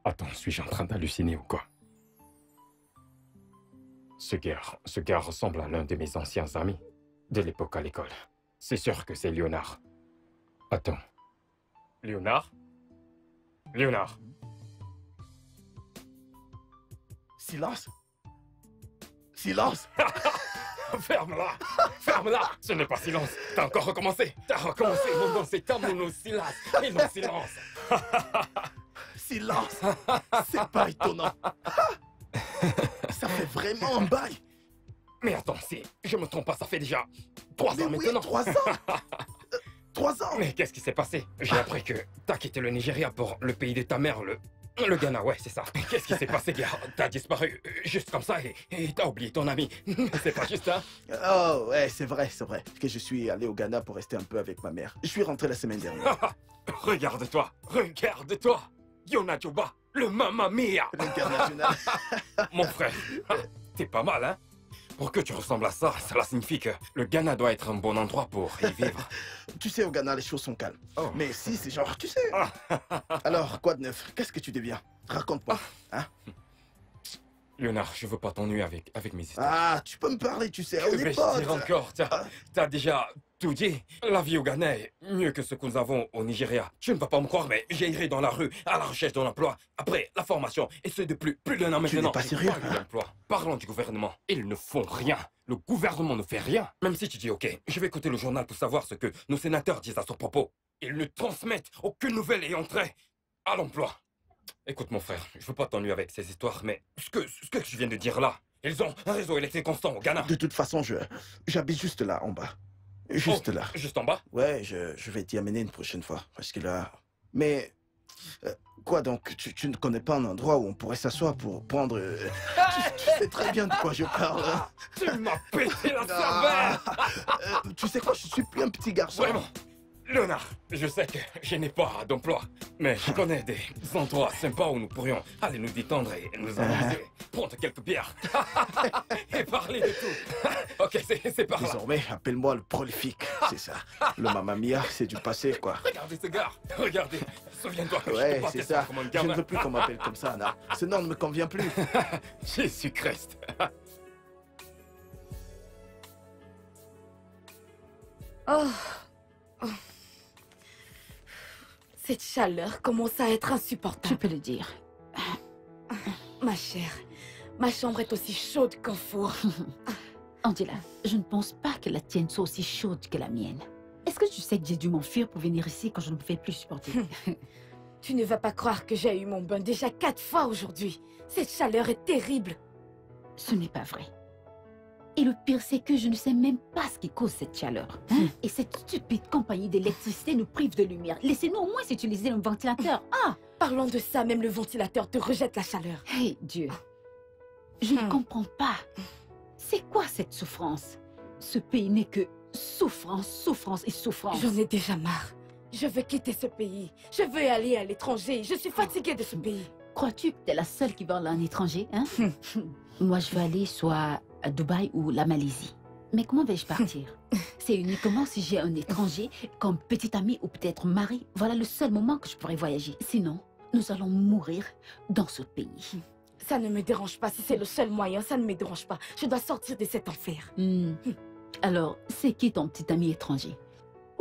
Attends, suis-je en train d'halluciner ou quoi? Ce gars ressemble à l'un de mes anciens amis de l'époque à l'école. C'est sûr que c'est Léonard. Attends. Léonard? Léonard? Silence. Silence. Ferme-la! Ferme-la! Ce n'est pas silence. T'as encore recommencé. T'as recommencé. Mon nom, c'est Tamounosilas. Et non silence. Silence. C'est pas étonnant. Ça fait vraiment un bail. Mais attends, si je me trompe pas, ça fait déjà 3 Mais ans oui, maintenant. 3 ans. 3 ans. Mais qu'est-ce qui s'est passé? J'ai appris que t'as quitté le Nigeria pour le pays de ta mère, le Ghana, ouais, c'est ça. Qu'est-ce qui s'est passé, gars? T'as disparu juste comme ça et t'as oublié ton ami. C'est pas juste, hein? Oh, ouais, c'est vrai que je suis allé au Ghana pour rester un peu avec ma mère. Je suis rentré la semaine dernière. Regarde-toi, regarde-toi! Yona Juba, le Mamma Mia! L'international. Mon frère, t'es pas mal, hein? Pour que tu ressembles à ça, cela signifie que le Ghana doit être un bon endroit pour y vivre. Tu sais, au Ghana, les choses sont calmes. Oh. Mais si, c'est genre, tu sais. Alors, quoi de neuf? Qu'est-ce que tu deviens? Raconte-moi. Hein? Léonard, je veux pas t'ennuyer avec mes histoires. Ah, tu peux me parler, tu sais, on Que est vais-je potes. dire encore? T'as déjà tout dit. La vie au Ghana est mieux que ce que nous avons au Nigeria. Tu ne vas pas me croire, mais j'ai erré dans la rue à la recherche d'un emploi. Après la formation, et ce depuis plus d'un an Tu maintenant. n'es pas J'ai sérieux, eu d'emploi. Parlons du gouvernement. Ils ne font rien. Le gouvernement ne fait rien. Même si tu dis OK, je vais écouter le journal pour savoir ce que nos sénateurs disent à ce propos. Ils ne transmettent aucune nouvelle ayant trait à l'emploi. Écoute mon frère, je veux pas t'ennuyer avec ces histoires, mais ce que je viens de dire là, ils ont un réseau électrique constant au Ghana. De toute façon, j'habite juste là, en bas. Juste Oh, là. Juste en bas? Ouais, je vais t'y amener une prochaine fois. Parce que là... Mais... quoi donc? Tu ne connais pas un endroit où on pourrait s'asseoir pour prendre... tu sais très bien de quoi je parle. Hein. Tu m'as pété la Ah, cervelle! tu sais quoi, je suis plus un petit garçon. Vraiment, Léonard, je sais que je n'ai pas d'emploi, mais je connais des endroits sympas où nous pourrions aller nous détendre et nous amuser, prendre quelques bières et parler de tout. Ok, c'est par là. Désormais, appelle-moi le prolifique, c'est ça. Le Mamma Mia, c'est du passé, quoi. Regardez ce gars, regardez. Souviens-toi que je Ouais, te c'est battais ça. comme un Je ne gamin. veux plus qu'on m'appelle comme ça, Anna. Ce nom ne me convient plus. Jésus-Christ. Oh. Oh. Cette chaleur commence à être Tu insupportable. peux le dire. Ma chère, ma chambre est aussi chaude qu'un four. Angela, je ne pense pas que la tienne soit aussi chaude que la mienne. Est-ce que tu sais que j'ai dû m'enfuir pour venir ici quand je ne pouvais plus supporter? Tu ne vas pas croire que j'ai eu mon bain déjà 4 fois aujourd'hui. Cette chaleur est terrible. Ce n'est pas vrai. Et le pire, c'est que je ne sais même pas ce qui cause cette chaleur. Hein? Et cette stupide compagnie d'électricité nous prive de lumière. Laissez-nous au moins utiliser un ventilateur. Ah! Parlons de ça, même le ventilateur te rejette la chaleur. Hey, Dieu. Je ne comprends pas. C'est quoi cette souffrance? Ce pays n'est que souffrance, souffrance et souffrance. J'en ai déjà marre. Je veux quitter ce pays. Je veux aller à l'étranger. Je suis fatiguée de ce pays. Crois-tu que t'es la seule qui va aller en étranger, hein? Moi, je veux aller soit à Dubaï ou la Malaisie. Mais comment vais-je partir? C'est uniquement si j'ai un étranger comme petit ami ou peut-être mari. Voilà le seul moment que je pourrais voyager. Sinon, nous allons mourir dans ce pays. Ça ne me dérange pas. Si c'est le seul moyen, ça ne me dérange pas. Je dois sortir de cet enfer. Alors, c'est qui ton petit ami étranger?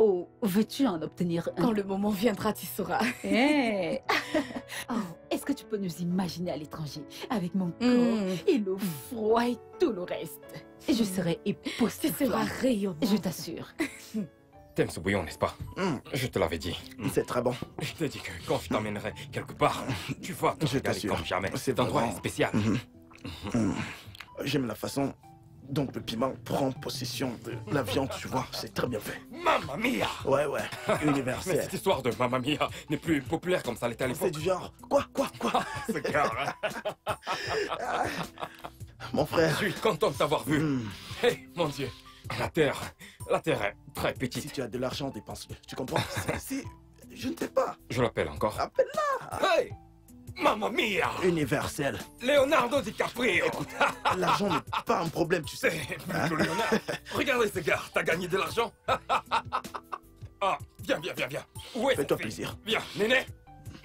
Oh, veux-tu en obtenir un? Quand le moment viendra, tu sauras. Hey. Oh, est-ce que tu peux nous imaginer à l'étranger avec mon corps et le froid et tout le reste? Et je serai Tu époustouflante. seras rayonnante. Je t'assure. T'aimes ce bouillon, n'est-ce pas? Je te l'avais dit. C'est très bon. Je t'ai dit que quand je t'emmènerai quelque part, tu vas te Je régaler t'assure. comme jamais. C'est Cet endroit vraiment- est spécial. J'aime la façon dont le piment prend possession de la viande, tu vois. C'est très bien fait. Mamma mia! Ouais, Mais universel. cette histoire de Mamma mia n'est plus populaire comme ça l'était à C'est l'époque. du genre... Quoi? Ce gars, hein. Mon Je frère, suis content de t'avoir vu. Hé, mon Dieu, la terre est très si petite. tu as de l'argent, dépense-le. Tu comprends? Si... Je ne sais pas. Je l'appelle encore. Appelle-la. Hey! Mamma mia! Universel. Leonardo DiCaprio! L'argent n'est pas un problème, tu sais. C'est plus que Leonardo. Regardez ce gars, t'as gagné de l'argent? Ah, viens. Où est Fais-toi cette fille? plaisir. Viens, Néné!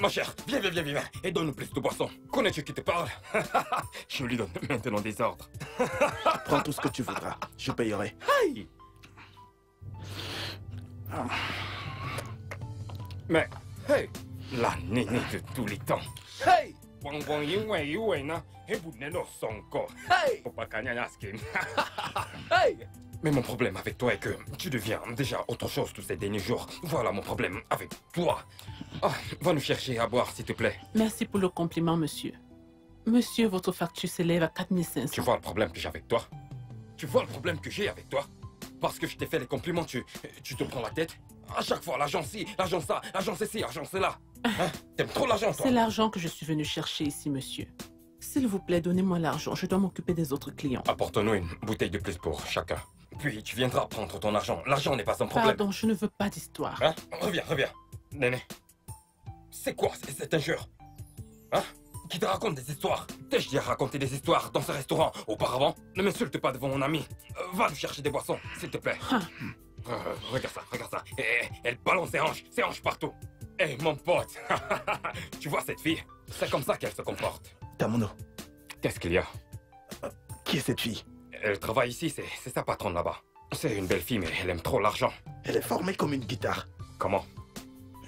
Ma chère, viens, viens, viens, viens, et donne-nous plus de boisson. Connais-tu qui te parle? Je lui donne maintenant des ordres. Prends tout ce que tu voudras. Je payerai. Hey! Mais, hey, la nénée de tous les temps. Hey! Hey! Hey! Mais mon problème avec toi est que tu deviens déjà autre chose tous ces derniers jours. Voilà mon problème avec toi. Ah, va nous chercher à boire, s'il te plaît. Merci pour le compliment, monsieur. Monsieur, votre facture s'élève à 4500. Tu vois le problème que j'ai avec toi? Tu vois le problème que j'ai avec toi? Parce que je t'ai fait les compliments, tu te prends la tête? À chaque fois, l'argent ci, l'argent ça, l'argent c'est ci, l'argent c'est là. Hein? T'aimes trop l'argent, toi? C'est l'argent que je suis venu chercher ici, monsieur. S'il vous plaît, donnez-moi l'argent. Je dois m'occuper des autres clients. Apporte-nous une bouteille de plus pour chacun. Puis tu viendras prendre ton argent. L'argent n'est pas un problème. Pardon, je ne veux pas d'histoire. Hein? Reviens, reviens. Néné. C'est quoi cette injure? Hein? Qui te raconte des histoires? T'ai-je dit à raconter des histoires dans ce restaurant auparavant? Ne m'insulte pas devant mon ami. Va nous chercher des boissons, s'il te plaît. Ah. Regarde ça, regarde ça. Elle balance ses hanches partout. Eh, mon pote. Tu vois cette fille? C'est comme ça qu'elle se comporte. Tamono, Qu'est-ce qu'il y a? qui est cette fille? Elle travaille ici, c'est sa patronne là-bas. C'est une belle fille, mais elle aime trop l'argent. Elle est formée comme une guitare. Comment?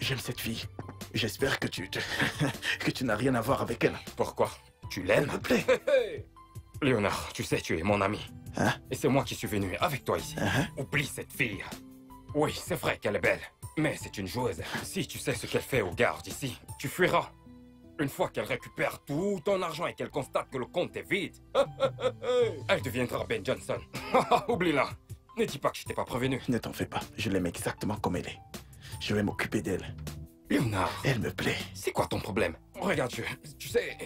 J'aime cette fille. J'espère que que tu n'as rien à voir avec elle. Pourquoi? Tu Elle l'aimes? me plaît. Léonard, tu sais, tu es mon ami. Hein? Et c'est moi qui suis venu avec toi ici. Oublie cette fille. Oui, c'est vrai qu'elle est belle, mais c'est une joueuse. Si tu sais ce qu'elle fait aux gardes ici, tu fuiras. Une fois qu'elle récupère tout ton argent et qu'elle constate que le compte est vide, elle deviendra Ben Johnson. Oublie-la. Ne dis pas que je t'ai pas prévenu. Ne t'en fais pas. Je l'aime exactement comme elle est. Je vais m'occuper d'elle. Léonard, Elle me plaît. c'est quoi ton problème? Regarde, tu sais,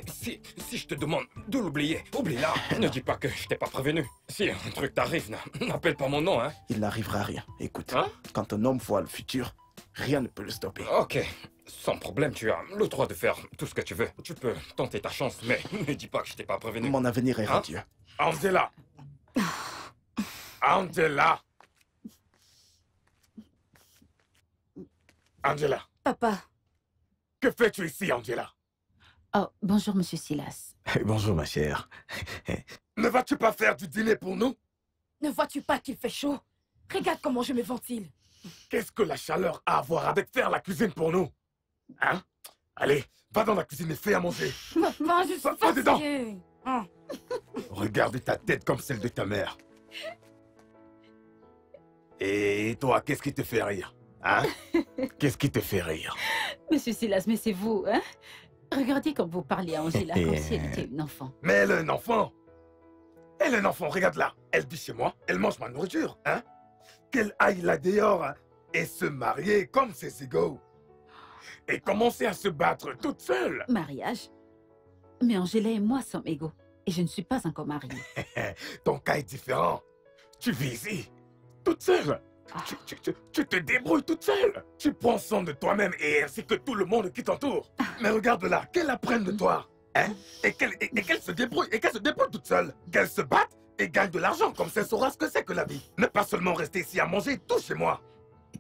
si je te demande de l'oublier, oublie-la. Ne dis pas que je t'ai pas prévenu. Si un truc t'arrive, n'appelle pas mon nom, hein. Il n'arrivera rien. Écoute, Hein? quand un homme voit le futur, rien ne peut le stopper. Ok, sans problème, tu as le droit de faire tout ce que tu veux. Tu peux tenter ta chance, mais ne dis pas que je t'ai pas prévenu. Mon avenir est Hein? radieux. Angela! Angela! Angela, Papa, que fais-tu ici, Angela? Oh, bonjour, monsieur Silas. Bonjour, ma chère. Ne vas-tu pas faire du dîner pour nous? ne vois-tu pas qu'il fait chaud? Regarde comment je me ventile. Qu'est-ce que la chaleur a à voir avec faire la cuisine pour nous? Hein? Allez, va dans la cuisine et fais à manger. Papa, je suis Va dedans. fatiguée. Hein. Regarde ta tête comme celle de ta mère. Et toi, qu'est-ce qui te fait rire? Hein? Qu'est-ce qui te fait rire? Monsieur Silas, mais c'est vous, hein? Regardez comme vous parlez à Angela comme si elle était une enfant. Mais elle est un enfant. Elle est un enfant, regarde-la. Elle vit chez moi, elle mange ma nourriture, hein? Qu'elle aille là dehors hein, et se marier comme ses égaux. Et commencer à se battre toute seule. Mariage? Mais Angela et moi sommes égaux. Et je ne suis pas encore mariée. Ton cas est différent. Tu vis ici, toute seule. Ah. Tu te débrouilles toute seule. Tu prends soin de toi-même et ainsi que tout le monde qui t'entoure. Mais regarde-la, qu'elle apprenne de toi. Hein? Et qu'elle se débrouille, toute seule. Qu'elle se batte et gagne de l'argent, comme ça elle saura ce que c'est que la vie. Ne pas seulement rester ici à manger, tout chez moi.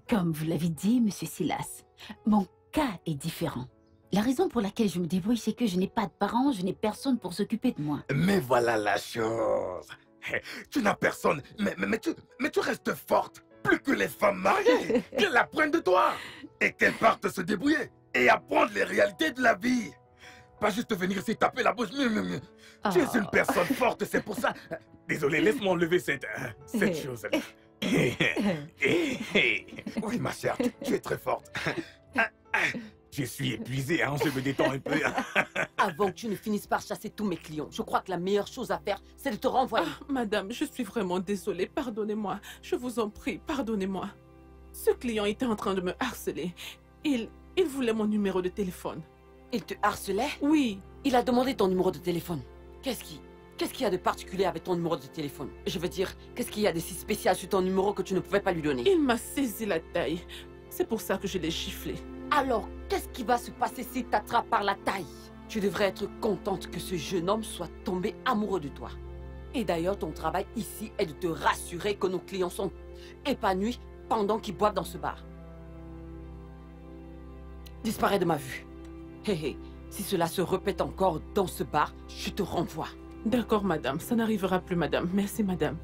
Comme vous l'avez dit, monsieur Silas, mon cas est différent. La raison pour laquelle je me débrouille, c'est que je n'ai pas de parents, je n'ai personne pour s'occuper de moi. Mais voilà la chose. Tu n'as personne, mais tu restes forte. Plus que les femmes mariées, qu'elles apprennent de toi. Et qu'elles partent se débrouiller et apprendre les réalités de la vie. Pas juste venir ici taper la bouche. Tu es une personne forte, c'est pour ça. Désolé, laisse-moi enlever cette chose. Oui, ma chère, tu es très forte. Je suis épuisé, hein, je me détends un peu. Avant que tu ne finisses par chasser tous mes clients, je crois que la meilleure chose à faire, c'est de te renvoyer. Madame, je suis vraiment désolée. Pardonnez-moi. Je vous en prie, pardonnez-moi. Ce client était en train de me harceler. Il voulait mon numéro de téléphone. Il te harcelait? Oui. Il a demandé ton numéro de téléphone. Qu'est-ce qu'il y a de particulier avec ton numéro de téléphone? Je veux dire, qu'est-ce qu'il y a de si spécial sur ton numéro que tu ne pouvais pas lui donner? Il m'a saisi la taille. C'est pour ça que je l'ai giflé. Alors, qu'est-ce qui va se passer s'il t'attrape par la taille? Tu devrais être contente que ce jeune homme soit tombé amoureux de toi. Et d'ailleurs, ton travail ici est de te rassurer que nos clients sont épanouis pendant qu'ils boivent dans ce bar. Disparais de ma vue. Hé hé, si cela se répète encore dans ce bar, je te renvoie. D'accord, madame. Ça n'arrivera plus, madame. Merci, madame.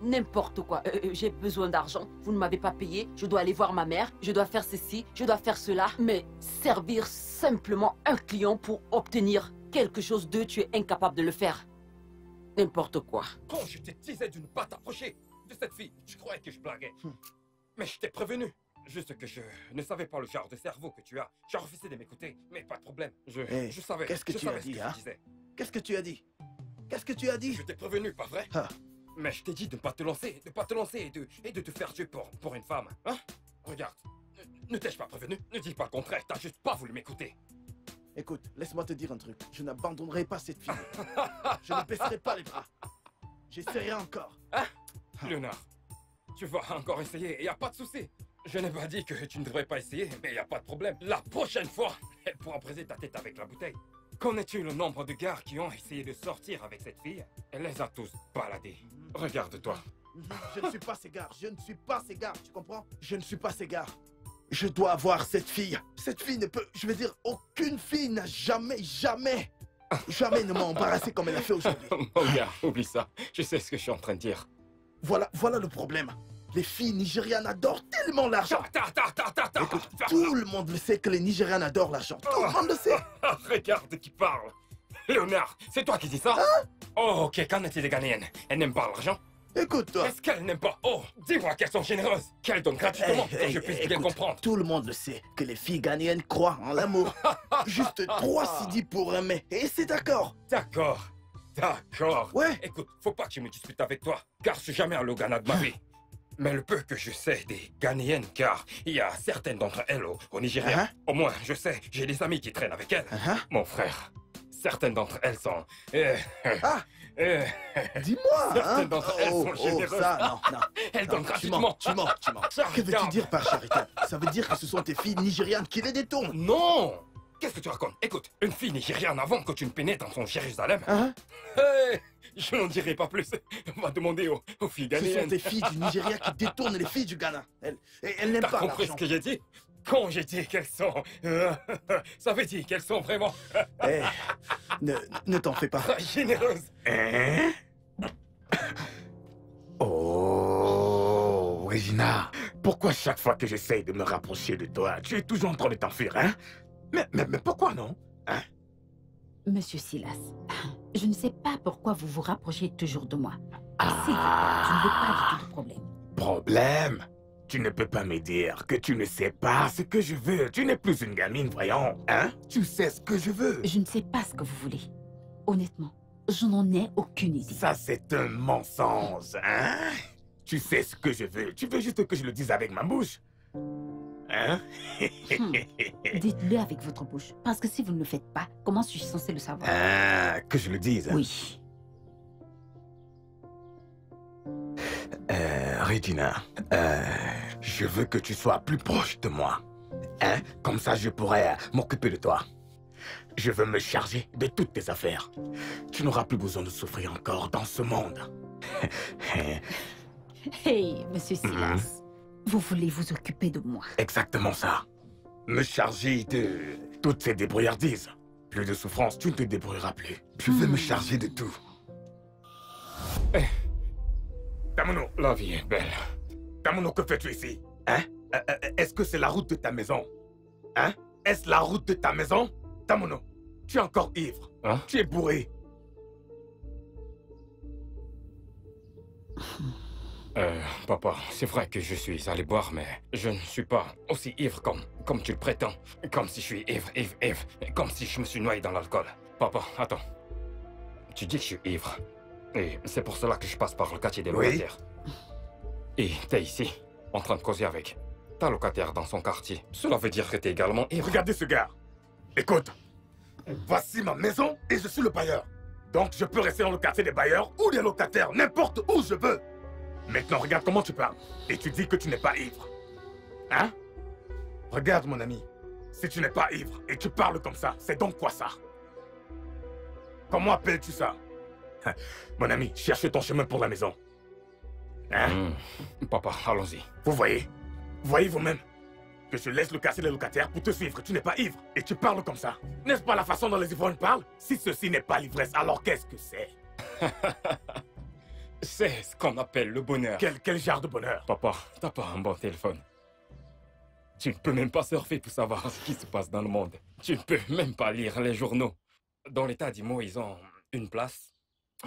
N'importe quoi. J'ai besoin d'argent. Vous ne m'avez pas payé. Je dois aller voir ma mère. Je dois faire ceci. Je dois faire cela. Mais servir simplement un client pour obtenir quelque chose d'eux, tu es incapable de le faire. N'importe quoi. Quand je te disais de ne pas t'approcher de cette fille, tu croyais que je blaguais. Mais je t'ai prévenu. Juste que je ne savais pas le genre de cerveau que tu as. J'ai refusé de m'écouter, mais pas de problème. Je savais. Qu'est-ce que je tu as savais ce dit, que hein? je disais. Qu'est-ce que tu as dit? Qu'est-ce que tu as dit? Je t'ai prévenu, pas vrai? Ah. Mais je t'ai dit de ne pas te lancer, et de te faire tuer pour une femme. Hein? Regarde, ne t'ai-je pas prévenu? Ne dis pas le contraire, t'as juste pas voulu m'écouter. Écoute, laisse-moi te dire un truc. Je n'abandonnerai pas cette fille. Je ne baisserai pas les bras. J'essaierai encore. Hein? Léonard, tu vas encore essayer, y a pas de souci. Je n'ai pas dit que tu ne devrais pas essayer, mais y a pas de problème. La prochaine fois, elle pourra briser ta tête avec la bouteille. Connais-tu le nombre de gars qui ont essayé de sortir avec cette fille? Elle les a tous baladés. Regarde-toi. Je ne suis pas ces gars. Je ne suis pas ces gars. Tu comprends? Je ne suis pas ces gars. Je dois avoir cette fille. Cette fille ne peut... Je veux dire, aucune fille n'a jamais ne m'a embarrassé comme elle a fait aujourd'hui. Mon gars, oublie ça. Je sais ce que je suis en train de dire. Voilà le problème. Les filles nigérianes adorent tellement l'argent. Écoute, tout le monde le sait que les Nigérianes adorent l'argent. Tout le monde le sait. Regarde qui parle. Léonard, c'est toi qui dis ça? Oh, ok, qu'en est-il des Ghanéennes? Elles n'aiment pas l'argent? Écoute, toi. Est-ce qu'elles n'aiment pas? Oh, dis-moi qu'elles sont généreuses. Qu'elles donnent gratuitement pour que je puisse bien écoute, comprendre. Tout le monde le sait que les filles ghanéennes croient en l'amour. Juste 3 CD pour un mets. Et c'est d'accord. D'accord. Ouais. Écoute, faut pas que je me dispute avec toi, car je suis jamais allé au Ghana de ma vie. Mais le peu que je sais des Ghanéennes, car il y a certaines d'entre elles au Nigeria. Au moins, je sais, j'ai des amis qui traînent avec elles. Mon frère, certaines d'entre elles sont... Dis-moi, certaines d'entre elles sont généreuses. Ça, non. Elles donnent gratuitement. Tu mens. Que veux-tu dire par charité? Ça veut dire que ce sont tes filles nigérianes qui les détournent. Non! Qu'est-ce que tu racontes? Écoute, une fille nigériane avant que tu ne pénètres dans son Jérusalem. Je n'en dirai pas plus. On va demander aux filles Ce ghanéennes. sont des filles du Nigeria qui détournent les filles du Ghana. Elles n'aiment T'as pas compris l'argent. ce que j'ai dit? Quand j'ai dit qu'elles sont... ça veut dire qu'elles sont vraiment... Ne t'en fais pas. généreuses. Oh, Regina, pourquoi chaque fois que j'essaye de me rapprocher de toi, tu es toujours en train de t'enfuir, hein? Mais pourquoi non? Hein? Monsieur Silas, je ne sais pas pourquoi vous vous rapprochez toujours de moi. S'il vous plaît, je ne veux pas du tout de problème. Problème? Tu ne peux pas me dire que tu ne sais pas ce que je veux. Tu n'es plus une gamine, voyons, hein? Tu sais ce que je veux. Je ne sais pas ce que vous voulez. Honnêtement, je n'en ai aucune idée. Ça, c'est un mensonge, hein? Tu sais ce que je veux. Tu veux juste que je le dise avec ma bouche? Hein? Dites-le avec votre bouche. Parce que si vous ne le faites pas, comment suis-je censé le savoir? Ah, que je le dise? Oui. Regina, je veux que tu sois plus proche de moi. Hein? Comme ça, je pourrais m'occuper de toi. Je veux me charger de toutes tes affaires. Tu n'auras plus besoin de souffrir encore dans ce monde. Hey, monsieur Silas, vous voulez vous occuper de moi? Exactement ça. Me charger de toutes ces débrouillardises. Plus de souffrance, tu ne te débrouilleras plus. Je veux me charger de tout. Tamuno, La vie est belle. Tamuno, que fais-tu ici? Hein? Est-ce que c'est la route de ta maison? Hein? Est-ce la route de ta maison? Tamuno, tu es encore ivre. Hein? Tu es bourré. Papa, c'est vrai que je suis allé boire, mais je ne suis pas aussi ivre comme tu le prétends. Comme si je suis ivre. Comme si je me suis noyé dans l'alcool. Papa, attends. Tu dis que je suis ivre. Et c'est pour cela que je passe par le quartier des locataires. Et t'es ici, en train de causer avec ta locataire dans son quartier. Cela veut dire que t'es également ivre. Regardez ce gars. Écoute, voici ma maison et je suis le bailleur. Donc je peux rester dans le quartier des bailleurs ou des locataires, n'importe où je veux. Maintenant, regarde comment tu parles. Et tu dis que tu n'es pas ivre. Hein? Regarde, mon ami. Si tu n'es pas ivre et tu parles comme ça, c'est donc quoi ça? Comment appelles-tu ça? Mon ami, cherche ton chemin pour la maison. Hein? Papa, allons-y. Vous voyez? Voyez vous-même. que je laisse le casser les locataires pour te suivre. Tu n'es pas ivre et tu parles comme ça. N'est-ce pas la façon dont les ivrognes parlent? Si ceci n'est pas l'ivresse, alors qu'est-ce que c'est? C'est ce qu'on appelle le bonheur. Quel genre de bonheur? Papa, t'as pas un bon téléphone. Tu ne peux même pas surfer pour savoir ce qui se passe dans le monde. Tu ne peux même pas lire les journaux. Dans l'état d'Imo, ils ont une place.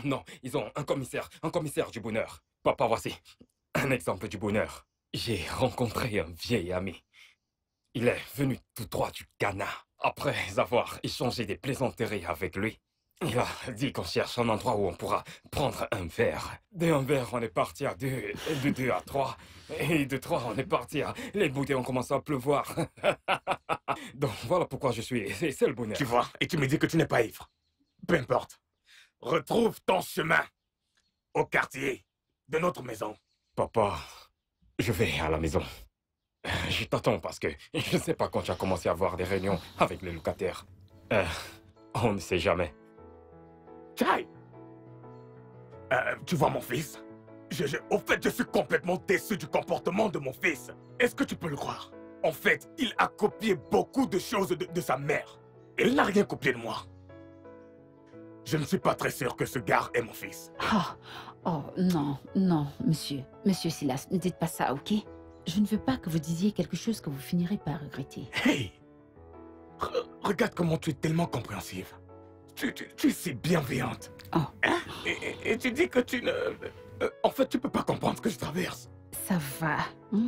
Non, ils ont un commissaire du bonheur. Papa, voici un exemple du bonheur. J'ai rencontré un vieil ami. Il est venu tout droit du Ghana. Après avoir échangé des plaisanteries avec lui, il a dit qu'on cherche un endroit où on pourra prendre un verre. De un verre, on est parti à 2, de 2 à 3, et de 3, on est parti à... Les bouteilles ont commencé à pleuvoir. Donc voilà pourquoi je suis... C'est le bonheur. Tu vois, et tu me dis que tu n'es pas ivre. Peu importe. Retrouve ton chemin au quartier de notre maison. Papa, je vais à la maison. Je t'attends parce que je ne sais pas quand tu as commencé à avoir des réunions avec les locataires. On ne sait jamais. Chai! Tu vois mon fils? Au fait, je suis complètement déçu du comportement de mon fils. Est-ce que tu peux le croire? En fait, il a copié beaucoup de choses de sa mère. Et il n'a rien copié de moi. Je ne suis pas très sûr que ce gars est mon fils. Oh, non, non, monsieur. Monsieur Silas, ne dites pas ça, ok? Je ne veux pas que vous disiez quelque chose que vous finirez par regretter. Hey! Regarde comment tu es tellement compréhensive. Tu es si bienveillante. Oh. Hein? Et tu dis que tu ne... en fait, tu peux pas comprendre ce que je traverse. Ça va.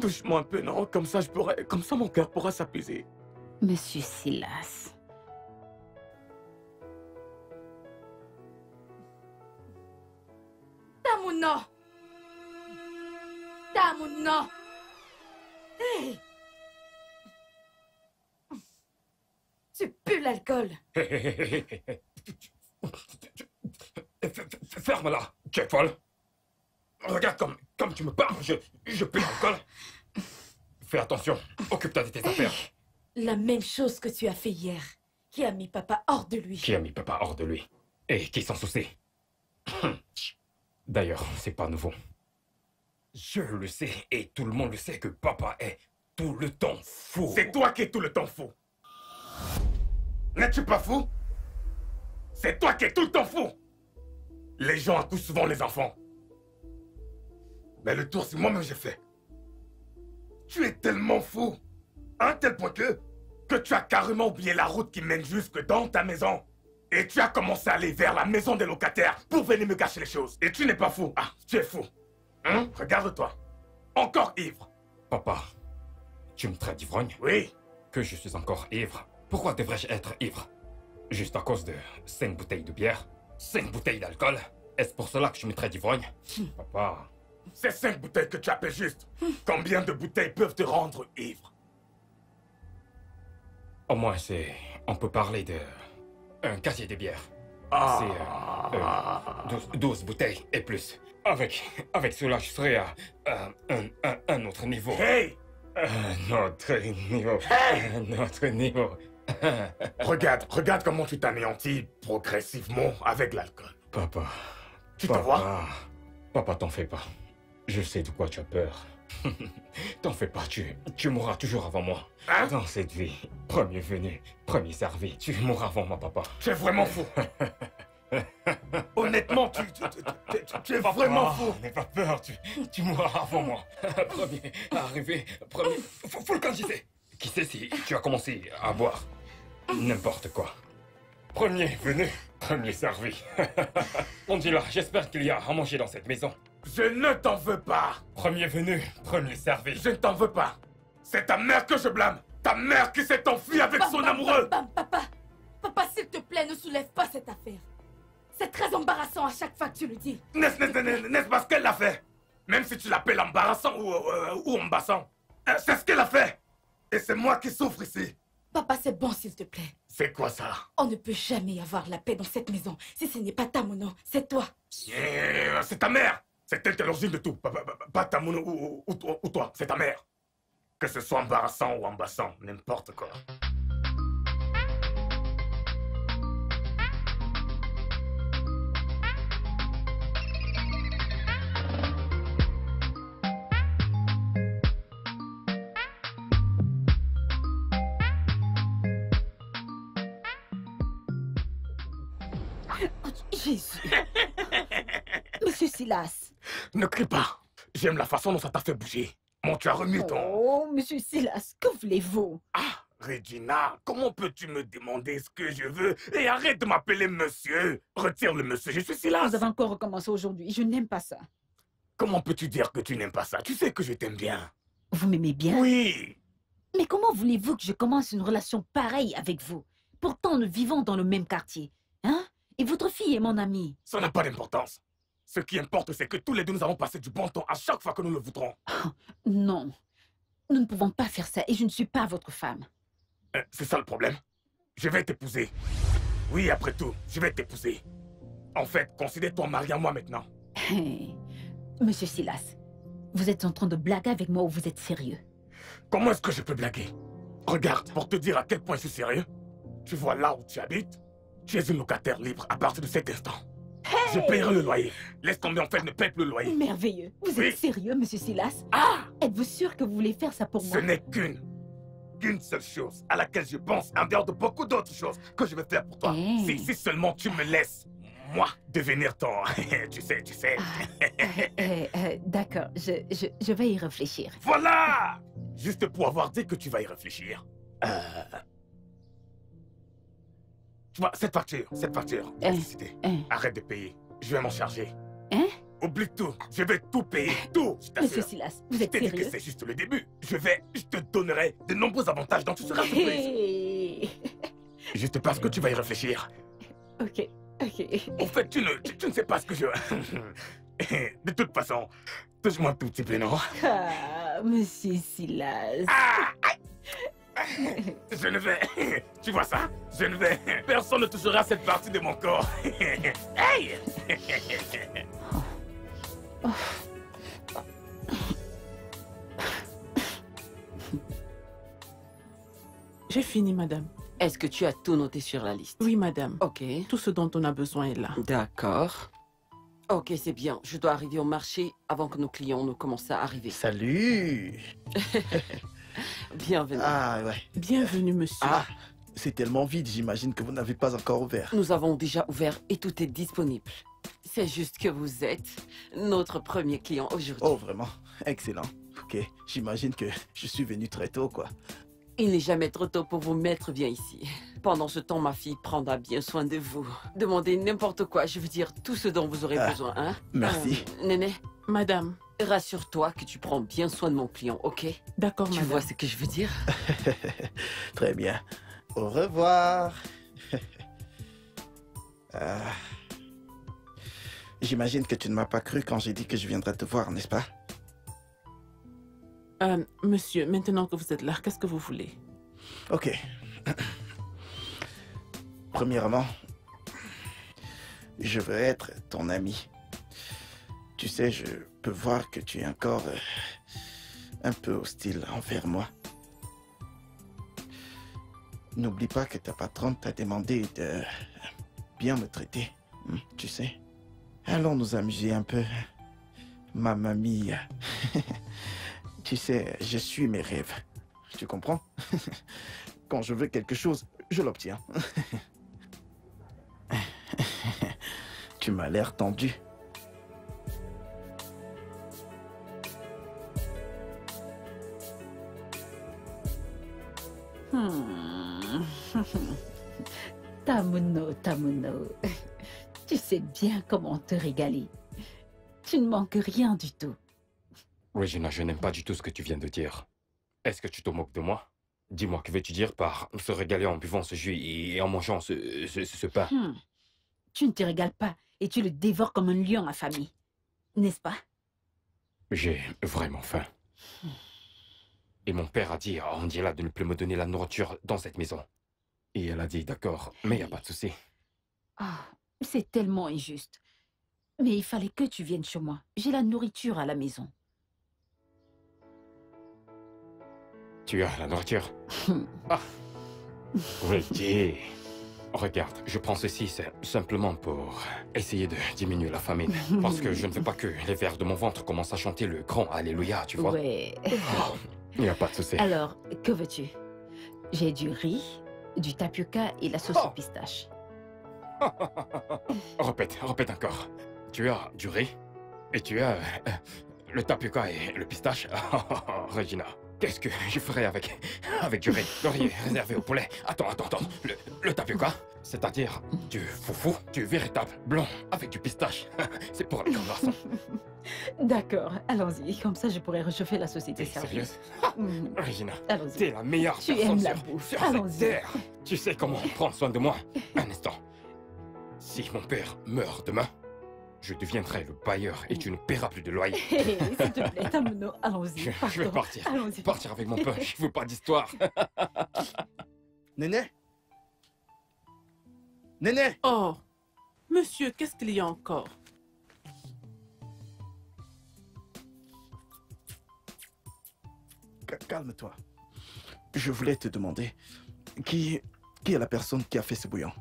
Touche-moi un peu, non? Comme ça, mon cœur pourra s'apaiser. Monsieur Silas. Tamuno! Tamuno! Hey! Tu pues l'alcool! Ferme-la, tu es folle. Regarde comme tu me parles, je pue l'alcool. Fais attention, occupe-toi de tes affaires. La même chose que tu as fait hier, qui a mis papa hors de lui. Qui a mis papa hors de lui? Et qui s'en soucie? D'ailleurs, c'est pas nouveau. Je le sais, et tout le monde le sait que papa est tout le temps fou. C'est toi qui es tout le temps fou. N'es-tu pas fou? C'est toi qui es tout le temps fou. Les gens accouchent souvent les enfants. Mais le tour, c'est moi-même j'ai fait. Tu es tellement fou, à un tel point que tu as carrément oublié la route qui mène jusque dans ta maison. Et tu as commencé à aller vers la maison des locataires pour venir me cacher les choses. Et tu n'es pas fou. Ah, tu es fou. Hein? Regarde-toi. Encore ivre. Papa, tu me traites d'ivrogne? Oui. Que je suis encore ivre? Pourquoi devrais-je être ivre? Juste à cause de 5 bouteilles de bière? 5 bouteilles d'alcool? Est-ce pour cela que je me traite d'ivrogne? Papa... Ces 5 bouteilles que tu appelles juste, combien de bouteilles peuvent te rendre ivre? Au moins, on peut parler de... un casier de bière. C'est 12 bouteilles et plus. Avec cela, je serai à un autre niveau. Hey! Un autre niveau. Hey! Un autre niveau. Regarde comment tu t'anéantis progressivement avec l'alcool. Papa. Tu te vois? Papa, t'en fais pas. Je sais de quoi tu as peur. T'en fais pas, tu mourras toujours avant moi. Hein? Dans cette vie, premier venu, premier servi, tu mourras avant moi, papa. Tu es vraiment fou. Honnêtement, tu es vraiment fou. N'aie pas peur, tu mourras avant moi. Premier arrivé, premier... Faut le candidater. Qui sait si tu as commencé à boire? N'importe quoi. Premier venu, premier servi. On dit là, j'espère qu'il y a à manger dans cette maison. Je ne t'en veux pas. Premier venu, premier servi. Je ne t'en veux pas. C'est ta mère que je blâme. Ta mère qui s'est enfuie avec son amoureux. Papa, s'il te plaît, ne soulève pas cette affaire. C'est très embarrassant à chaque fois que tu le dis. N'est-ce pas ce qu'elle a fait? Même si tu l'appelles embarrassant ou embassant. C'est ce qu'elle a fait. Et c'est moi qui souffre ici. Papa, c'est bon, s'il te plaît. C'est quoi ça? On ne peut jamais avoir la paix dans cette maison. Si ce n'est pas Tamuno, c'est toi. C'est ta mère. C'est elle qui est l'origine de tout. Pas Tamuno ou toi. C'est ta mère. Que ce soit embarrassant ou embassant, n'importe quoi. Oh, Jésus. Monsieur Silas. Ne crie pas. J'aime la façon dont ça t'a fait bouger. Mon, tu as remis ton... Oh, monsieur Silas, que voulez-vous? Ah, Regina, comment peux-tu me demander ce que je veux? Et arrête de m'appeler monsieur. Retire le monsieur, je suis Silas. Vous avez encore recommencé aujourd'hui. Je n'aime pas ça. Comment peux-tu dire que tu n'aimes pas ça? Tu sais que je t'aime bien. Vous m'aimez bien? Oui. Mais comment voulez-vous que je commence une relation pareille avec vous? Pourtant, nous vivons dans le même quartier. Hein? Et votre fille est mon amie. Ça n'a pas d'importance. Ce qui importe, c'est que tous les deux, nous allons passer du bon temps à chaque fois que nous le voudrons. Oh, non. Nous ne pouvons pas faire ça et je ne suis pas votre femme. C'est ça le problème. Je vais t'épouser. Oui, après tout, je vais t'épouser. En fait, considère-toi marié à moi maintenant. Monsieur Silas, vous êtes en train de blaguer avec moi ou vous êtes sérieux? Comment est-ce que je peux blaguer? Regarde, pour te dire à quel point je suis sérieux, tu vois là où tu habites, tu es une locataire libre à partir de cet instant. Je paierai le loyer. Laisse tomber, en fait, ne paie plus le loyer. Merveilleux. Vous Oui. êtes sérieux, monsieur Silas? Ah! Êtes-vous sûr que vous voulez faire ça pour Ce moi? n'est qu'une seule chose à laquelle je pense, en dehors de beaucoup d'autres choses que je vais faire pour toi. Hey. Si seulement tu me laisses, moi, devenir ton... tu sais. D'accord, je vais y réfléchir. Voilà! Juste pour avoir dit que tu vas y réfléchir. Tu vois, cette facture, d'électricité, arrête de payer. Je vais m'en charger. Hein? Oublie tout. Je vais tout payer. Tout, je t'assure. Monsieur Silas, vous Je êtes t'ai dit que sérieux? c'est juste le début. Je te donnerai de nombreux avantages dont tu seras surprise. Hey. Juste parce que tu vas y réfléchir. Ok. En fait, tu ne sais pas ce que je... De toute façon, touche-moi un tout petit peu, non? Ah, monsieur Silas. Ah! Je ne vais... Tu vois ça? Je ne vais... Personne ne touchera cette partie de mon corps. Hey! J'ai fini, madame. Est-ce que tu as tout noté sur la liste? Oui, madame. Ok. Tout ce dont on a besoin est là. D'accord. Ok, c'est bien. Je dois arriver au marché avant que nos clients ne commencent à arriver. Salut. Bienvenue. Ah ouais. Bienvenue, monsieur. Ah, c'est tellement vide, j'imagine que vous n'avez pas encore ouvert. Nous avons déjà ouvert et tout est disponible. C'est juste que vous êtes notre premier client aujourd'hui. Oh, vraiment? Excellent. Ok, j'imagine que je suis venu très tôt, quoi. Il n'est jamais trop tôt pour vous mettre bien ici. Pendant ce temps, ma fille prendra bien soin de vous. Demandez n'importe quoi, je veux dire tout ce dont vous aurez besoin, hein? Merci. Néné, Madame. rassure-toi que tu prends bien soin de mon client, ok? D'accord, Tu madame. vois ce que je veux dire? Très bien. Au revoir. J'imagine que tu ne m'as pas cru quand j'ai dit que je viendrais te voir, n'est-ce pas? Monsieur, maintenant que vous êtes là, qu'est-ce que vous voulez? Ok. Premièrement, je veux être ton ami. Tu sais, je peux voir que tu es encore un peu hostile envers moi. N'oublie pas que ta patronne t'a demandé de bien me traiter, tu sais. Allons nous amuser un peu, ma mamie. Tu sais, je suis mes rêves. Tu comprends? Quand je veux quelque chose, je l'obtiens. Tu m'as l'air tendu. Tamuno. Tu sais bien comment te régaler. Tu ne manques rien du tout. Regina, je n'aime pas du tout ce que tu viens de dire. Est-ce que tu te moques de moi? Dis-moi, que veux-tu dire par se régaler en buvant ce jus et en mangeant ce pain? Tu ne te régales pas et tu le dévores comme un lion affamé. N'est-ce pas? J'ai vraiment faim. Et mon père a dit à Angela de ne plus me donner la nourriture dans cette maison. Et elle a dit d'accord, mais il n'y a pas de souci. Ah, c'est tellement injuste. Mais il fallait que tu viennes chez moi. J'ai la nourriture à la maison. Tu as la nourriture? Ah. Reggie. Regarde, je prends ceci simplement pour essayer de diminuer la famine. Parce que je ne veux pas que les vers de mon ventre commencent à chanter le grand Alléluia, tu vois? Ouais. Il n'y a pas de souci. Alors, que veux-tu? J'ai du riz, du tapioca et la sauce aux pistaches. Répète encore. Tu as du riz et tu as le tapioca et le pistache. Regina, qu'est-ce que je ferais avec du riz? Le riz est réservé au poulet. Attends. Le tapioca, c'est-à-dire du foufou, du véritable blanc avec du pistache. C'est pour un grand garçon. D'accord, allons-y. Comme ça, je pourrais réchauffer la société T'es service. sérieuse? Regina, Allons-y. t'es la meilleure Tu personne aimes la sur bouffe. cette Allons-y. terre. Tu sais comment prendre soin de moi. Un instant. Si mon père meurt demain, je deviendrai le bailleur et tu ne paieras plus de loyer. Hé, s'il te plaît, Tamno, allons-y. Je vais partons. partir. Allons-y. Partir avec mon père. Je veux pas d'histoire. Néné? Néné? Oh, monsieur, qu'est-ce qu'il y a encore? Calme-toi. Je voulais te demander, qui est la personne qui a fait ce bouillon?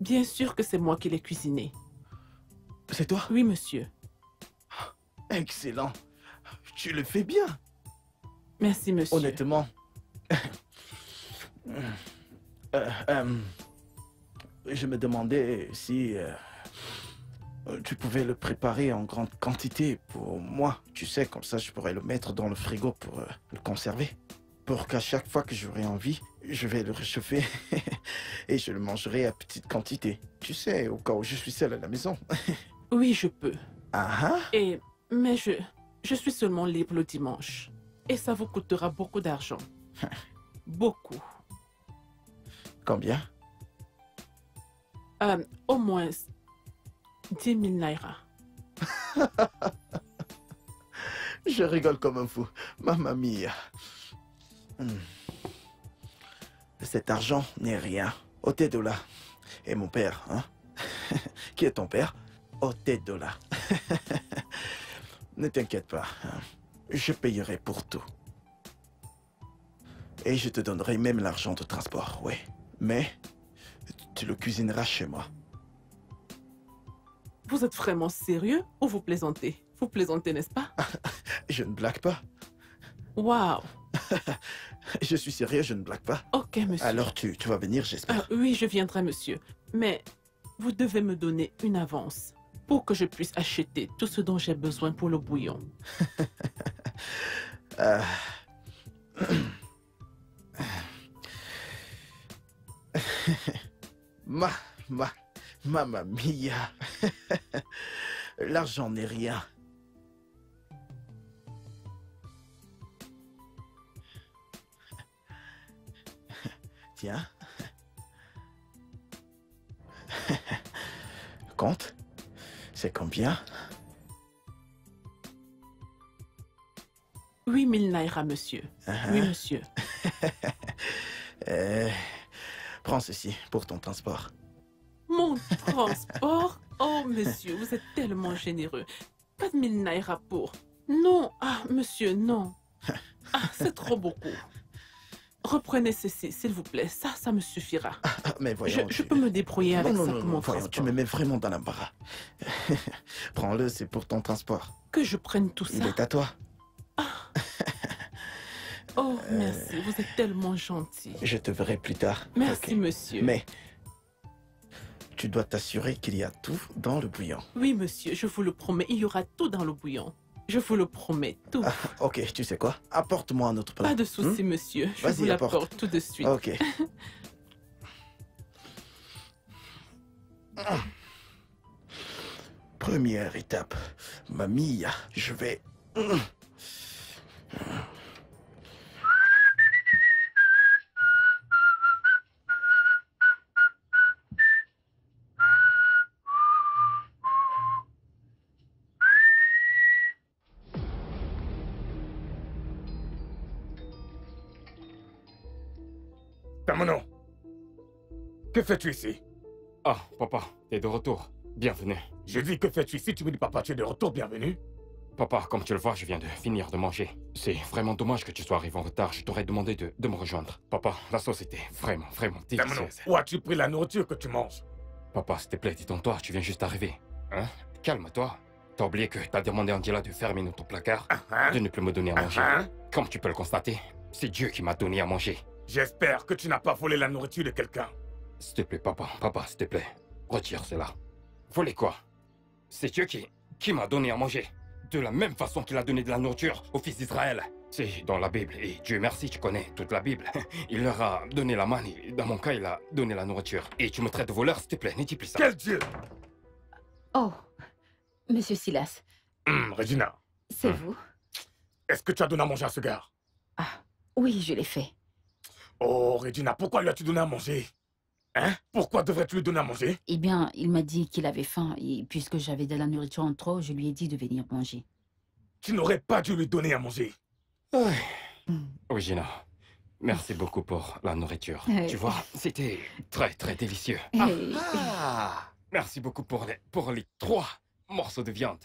Bien sûr que c'est moi qui l'ai cuisiné. C'est toi? Oui, monsieur. Excellent. Tu le fais bien. Merci, monsieur. Honnêtement. Je me demandais si tu pouvais le préparer en grande quantité pour moi. Tu sais, comme ça, je pourrais le mettre dans le frigo pour le conserver. Pour qu'à chaque fois que j'aurai envie, je vais le réchauffer et je le mangerai à petite quantité. Tu sais, au cas où je suis seul à la maison. Oui, je peux. Ah ah. Mais je suis seulement libre le dimanche. Et ça vous coûtera beaucoup d'argent. Beaucoup. Combien? Au moins 10 000 naira. Je rigole comme un fou. Mamma mia. Cet argent n'est rien. Otedola est mon père, hein? Qui est ton père? Otedola. Ne t'inquiète pas. Hein. Je payerai pour tout. Et je te donnerai même l'argent de transport, oui. Mais tu le cuisineras chez moi. Vous êtes vraiment sérieux ou vous plaisantez? Vous plaisantez, n'est-ce pas? Je ne blague pas. Waouh! Je suis sérieux, je ne blague pas. Ok, monsieur. Alors tu vas venir, j'espère. Oui, je viendrai, monsieur. Mais vous devez me donner une avance pour que je puisse acheter tout ce dont j'ai besoin pour le bouillon. Mamma mia. L'argent n'est rien. Tiens. Compte. C'est combien? 8 000 naira, monsieur. Oui, monsieur. Prends ceci pour ton transport. Mon transport? Oh, monsieur, vous êtes tellement généreux. 4 000 naira pour... Non, monsieur, non. C'est trop beaucoup. Reprenez ceci, s'il vous plaît. Ça me suffira. Mais voyons... Je peux me débrouiller avec ça pour mon voyons, transport. tu me mets vraiment dans l'embarras. Prends-le, c'est pour ton transport. Que je prenne tout ça? Il est à toi. Oh, merci, vous êtes tellement gentil. Je te verrai plus tard. Merci, Ok. monsieur. Mais tu dois t'assurer qu'il y a tout dans le bouillon. Oui, monsieur, je vous le promets, il y aura tout dans le bouillon. Je vous le promets, tout. Ok, tu sais quoi? Apporte-moi un autre plat. Pas de souci, monsieur. Je Vas-y, vous l'apporte apporte. tout de suite. Ok. Première étape. Mamie, je vais... Tamono, que fais-tu ici? Ah, papa, t'es de retour. Bienvenue. Je dis que fais-tu ici? Tu me dis papa, tu es de retour, bienvenue. Papa, comme tu le vois, je viens de finir de manger. C'est vraiment dommage que tu sois arrivé en retard. Je t'aurais demandé de me rejoindre. Papa, la sauce était vraiment Tamono, délicieuse. où as-tu pris la nourriture que tu manges? Papa, s'il te plaît, dis-toi, tu viens juste d'arriver. Hein? Calme-toi. T'as oublié que t'as demandé à Angela de fermer ton placard, de ne plus me donner à manger. Comme tu peux le constater, c'est Dieu qui m'a donné à manger. J'espère que tu n'as pas volé la nourriture de quelqu'un. S'il te plaît, papa, s'il te plaît. retire cela. Voler quoi? C'est Dieu qui m'a donné à manger. De la même façon qu'il a donné de la nourriture aux fils d'Israël. C'est dans la Bible, et Dieu merci, tu connais toute la Bible. Il leur a donné la manne, et dans mon cas, il a donné la nourriture. Et tu me traites de voleur, s'il te plaît, ne dis plus ça. Quel Dieu? Oh, Monsieur Silas, Regina, c'est vous? est-ce que tu as donné à manger à ce gars? Ah, oui, je l'ai fait. Oh, Regina, pourquoi lui as-tu donné à manger? Hein? Pourquoi devrais-tu lui donner à manger? Eh bien, il m'a dit qu'il avait faim et puisque j'avais de la nourriture en trop, je lui ai dit de venir manger. Tu n'aurais pas dû lui donner à manger. Oui, Gina. Merci beaucoup pour la nourriture. Tu vois, c'était très, très délicieux. Merci beaucoup pour les 3 morceaux de viande.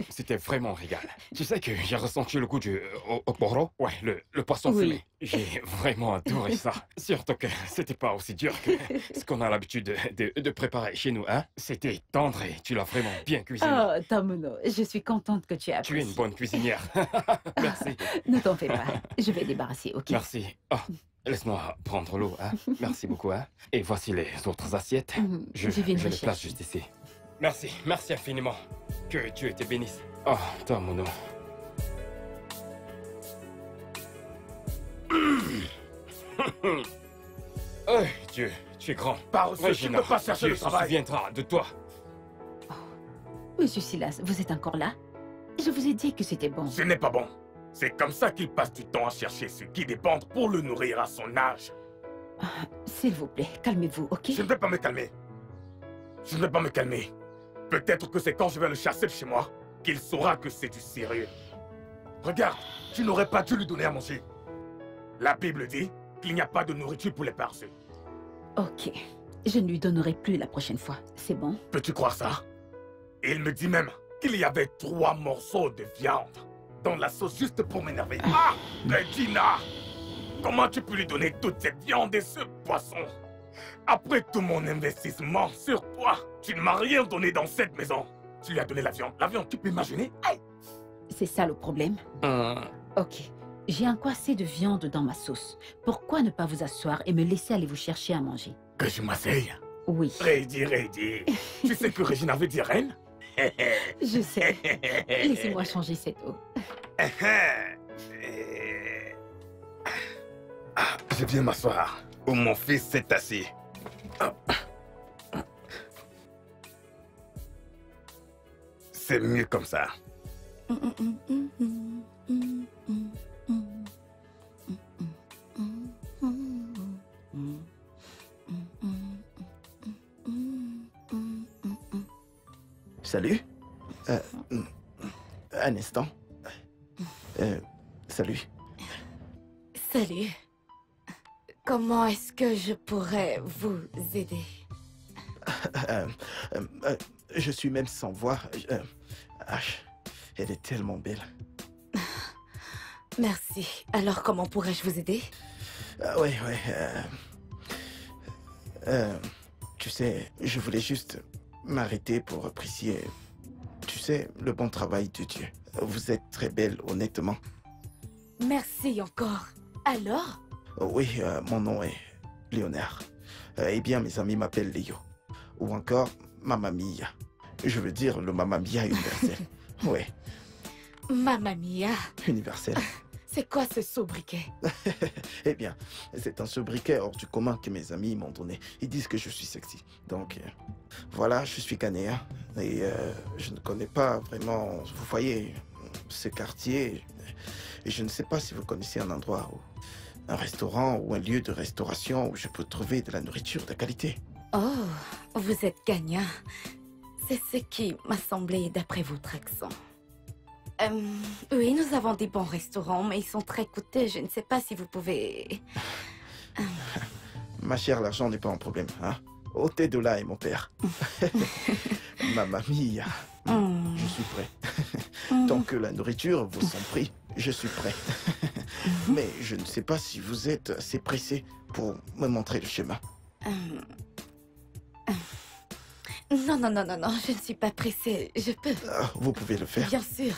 C'était vraiment un régal. Tu sais que j'ai ressenti le goût du oporo? Ouais, le poisson fumé. J'ai vraiment adoré ça. Surtout que c'était pas aussi dur que ce qu'on a l'habitude de préparer chez nous, hein? C'était tendre et tu l'as vraiment bien cuisiné. Oh, Tamuno, je suis contente que tu aies apprécié. Tu es une bonne cuisinière. Merci. Ne t'en fais pas. Je vais débarrasser, ok? Merci. Oh, laisse-moi prendre l'eau, hein? Merci beaucoup, hein? Et voici les autres assiettes. Je les place juste ici. Merci, merci infiniment. Que Dieu te bénisse. Oh, Tamuno. Oh, Dieu, tu es grand. Par ce tu ne peux pas chercher le travail. Dieu se souviendra de toi. Oh. Monsieur Silas, vous êtes encore là? Je vous ai dit que c'était bon. Ce n'est pas bon. C'est comme ça qu'il passe du temps à chercher ceux qui dépendent pour le nourrir à son âge. S'il vous plaît, calmez-vous, ok? Je ne vais pas me calmer. Je ne vais pas me calmer. Peut-être que c'est quand je vais le chasser de chez moi qu'il saura que c'est du sérieux. Regarde, tu n'aurais pas dû lui donner à manger. La Bible dit qu'il n'y a pas de nourriture pour les paresseux. Ok, je ne lui donnerai plus la prochaine fois. C'est bon? Peux-tu croire ça? Il me dit même qu'il y avait 3 morceaux de viande dans la sauce juste pour m'énerver. Ah, Regina! Comment tu peux lui donner toute cette viande et ce poisson? Après tout mon investissement sur toi, tu ne m'as rien donné dans cette maison. Tu lui as donné la viande. La viande, tu peux imaginer? C'est ça le problème? Ok. J'ai encore assez de viande dans ma sauce. Pourquoi ne pas vous asseoir et me laisser aller vous chercher à manger? Que je m'asseye? Oui. Ready. Tu sais que Regina veut dire reine? Je sais. Laissez-moi changer cette eau. Je viens m'asseoir où mon fils s'est assis. C'est mieux comme ça. Salut. Un instant. Salut. Salut. Comment est-ce que je pourrais vous aider? Je suis même sans voix. Elle est tellement belle. Merci. Alors, comment pourrais-je vous aider? Ouais. Tu sais, je voulais juste m'arrêter pour apprécier, tu sais, le bon travail de Dieu. Vous êtes très belle, honnêtement. Merci encore. Alors? Oui, mon nom est Léonard. Eh bien, mes amis m'appellent Léo. Ou encore Mamma Mia. Je veux dire le Mamma Mia universel. Ouais. Mamma Mia. Universel. C'est quoi ce sobriquet? Eh bien, c'est un sobriquet hors du commun que mes amis m'ont donné. Ils disent que je suis sexy. Donc, voilà, je suis ghanéen. Et je ne connais pas vraiment, vous voyez, ce quartier. Et je ne sais pas si vous connaissez un endroit, un restaurant ou un lieu de restauration où je peux trouver de la nourriture de qualité. Oh, vous êtes gagnant. C'est ce qui m'a semblé d'après votre accent. Oui, nous avons des bons restaurants, mais ils sont très coûteux. Je ne sais pas si vous pouvez... Ma chère, l'argent n'est pas un problème, hein? Ôtez de là et mon père. Mamma Mia. Je suis prêt. Tant que la nourriture vaut son prix, je suis prêt. Mais je ne sais pas si vous êtes assez pressé pour me montrer le chemin. Non, je ne suis pas pressée. Je peux. Vous pouvez le faire. Bien sûr.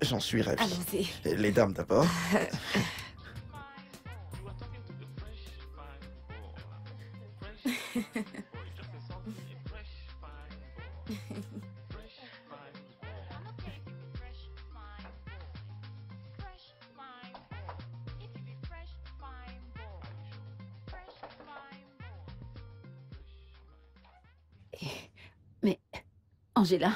J'en suis ravi. Allons-y. Les dames d'abord. Mais, Angela,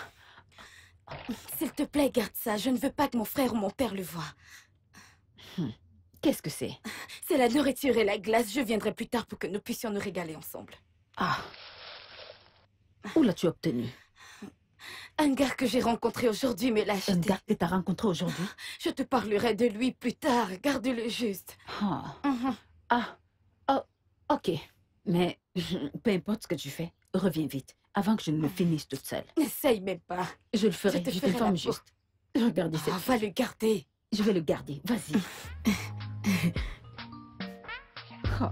S'il te plaît, garde ça. Je ne veux pas que mon frère ou mon père le voient. qu'est-ce que c'est? C'est la nourriture et la glace. Je viendrai plus tard pour que nous puissions nous régaler ensemble. Ah. Où l'as-tu obtenu? Un gars que j'ai rencontré aujourd'hui me l'a Un acheté. gars que t'as rencontré aujourd'hui? Je te parlerai de lui plus tard. Garde-le juste. Ah. Mhm. Ah. Oh, ok. Mais, peu importe ce que tu fais, reviens vite, avant que je ne le finisse toute seule. N'essaye même pas. Je le ferai, te je ferai t'informe la peau. juste. Regarde ici. On va le garder. Je vais le garder, vas-y. Oh.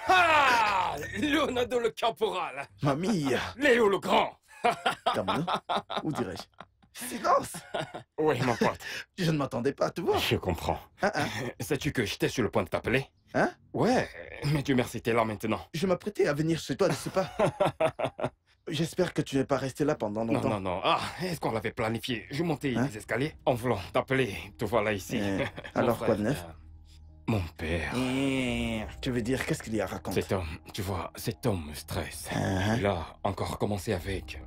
Ah Leonardo le caporal. Mamie, Léo le grand. Camano, où dirais-je? Silence! Oui, mon pote. Je ne m'attendais pas à te voir. Je comprends. Hein, hein? Sais-tu que j'étais sur le point de t'appeler? Hein? Ouais, mais Dieu merci, t'es là maintenant. Je m'apprêtais à venir chez toi, ne sais pas. J'espère que tu n'es pas resté là pendant Non, longtemps. non, non. Ah, est-ce qu'on l'avait planifié? Je montais Hein? les escaliers en voulant t'appeler. Te voilà ici. Mon alors, quoi de frère, neuf? Mon père. Tu veux dire, qu'est-ce qu'il y a à raconter? Cet homme, tu vois, cet homme me stresse. Hein? Il a encore commencé avec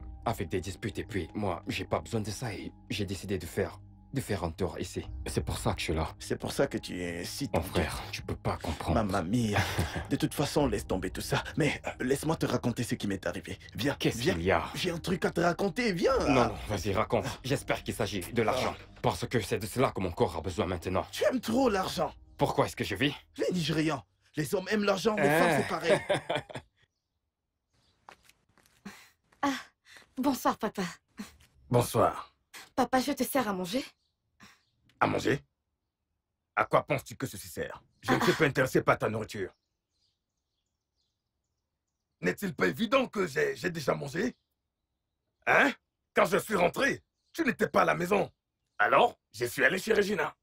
des disputes et puis moi, j'ai pas besoin de ça et j'ai décidé de faire un tour ici. C'est pour ça que je suis là. C'est pour ça que tu es si Mon tendu. frère, tu peux pas comprendre. Mamma mia. De toute façon, laisse tomber tout ça. Mais laisse-moi te raconter ce qui m'est arrivé. Viens, Qu'est-ce viens. qu'il y a? J'ai un truc à te raconter, viens. Non, non, vas-y, raconte. J'espère qu'il s'agit de l'argent. Parce que c'est de cela que mon corps a besoin maintenant. Tu aimes trop l'argent. Pourquoi est-ce que je vis? Les Nigérians, les hommes aiment l'argent, les Hein? femmes c'est pareil. Bonsoir, papa. Bonsoir. Papa, je te sers à manger? À manger? À quoi penses-tu que ceci sert? Je ne suis pas intéressé par ta nourriture. N'est-il pas évident que j'ai déjà mangé? Hein? Quand je suis rentré, tu n'étais pas à la maison. Alors, je suis allé chez Regina.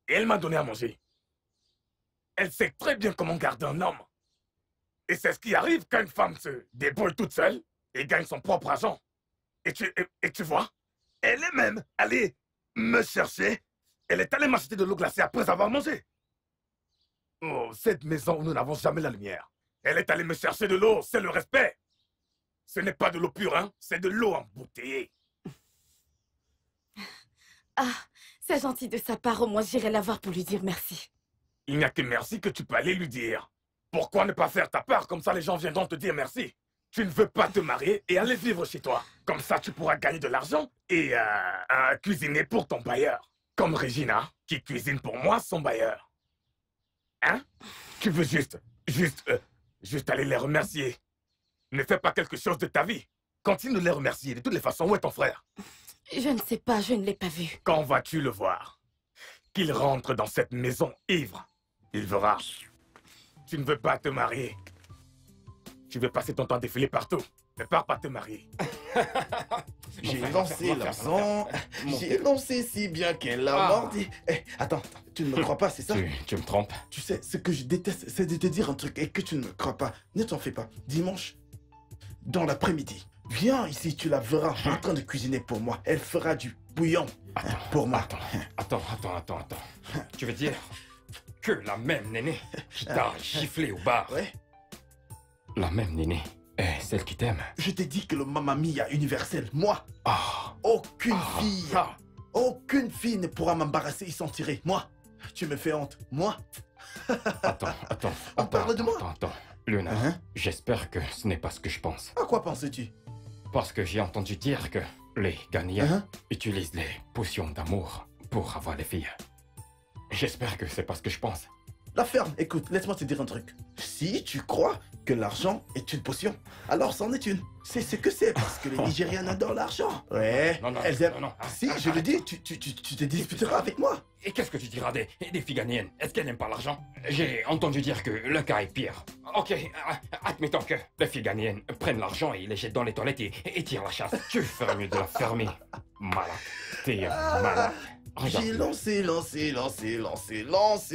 Et elle m'a donné à manger. Elle sait très bien comment garder un homme. Et c'est ce qui arrive quand une femme se débrouille toute seule et gagne son propre argent. Et tu vois, elle est même allée me chercher. Elle est allée m'acheter de l'eau glacée après avoir mangé. Oh, cette maison où nous n'avons jamais la lumière. Elle est allée me chercher de l'eau, c'est le respect. Ce n'est pas de l'eau pure, hein, c'est de l'eau embouteillée. Ah, c'est gentil de sa part. Au moins, j'irai la voir pour lui dire merci. Il n'y a que merci que tu peux aller lui dire. Pourquoi ne pas faire ta part, comme ça les gens viendront te dire merci. Tu ne veux pas te marier et aller vivre chez toi. Comme ça, tu pourras gagner de l'argent et cuisiner pour ton bailleur. Comme Regina, qui cuisine pour moi, son bailleur. Hein? Tu veux juste aller les remercier. Ne fais pas quelque chose de ta vie. Continue de les remercier. De toutes les façons, où est ton frère? Je ne sais pas, je ne l'ai pas vu. Quand vas-tu le voir? Qu'il rentre dans cette maison ivre. Il verra. Tu ne veux pas te marier. Tu veux passer ton temps défiler partout. Ne pars pas te marier. J'ai lancé l'argent. J'ai lancé si bien qu'elle a Ah. mordi. Eh, attends, tu ne me crois pas, c'est ça? Tu me trompes. Tu sais, ce que je déteste, c'est de te dire un truc et que tu ne me crois pas. Ne t'en fais pas. Dimanche, dans l'après-midi, viens ici, tu la verras en train de cuisiner pour moi. Elle fera du bouillon pour moi. Attends. Tu veux dire que la même nénée qui t'a giflé au bar, Ouais, la même nénée est celle qui t'aime? je t'ai dit que le Mamma Mia universel, moi, Ah, aucune fille, ah. aucune fille ne pourra m'embarrasser et s'en tirer. Moi, tu me fais honte. Moi, Attends. On parle de moi? Attends. Luna, Hein? j'espère que ce n'est pas ce que je pense. à quoi penses-tu? Parce que j'ai entendu dire que les Ghanéens Hein? utilisent les potions d'amour pour avoir les filles. J'espère que c'est pas ce que je pense. La ferme, écoute, laisse-moi te dire un truc. Si tu crois que l'argent est une potion, alors c'en est une. C'est ce que c'est, parce que les Nigérians adorent l'argent. Ouais, Non, non, elles aiment... non, non. Si, je le dis, tu te disputeras avec moi. Et qu'est-ce que tu diras des filles ghanéennes? Est-ce qu'elles n'aiment pas l'argent? J'ai entendu dire que le cas est pire. Ok, admettons que les filles ghanéennes prennent l'argent et les jettent dans les toilettes et tirent la chasse. Tu ferais mieux de la fermer. Malade. T'es malade. J'ai lancé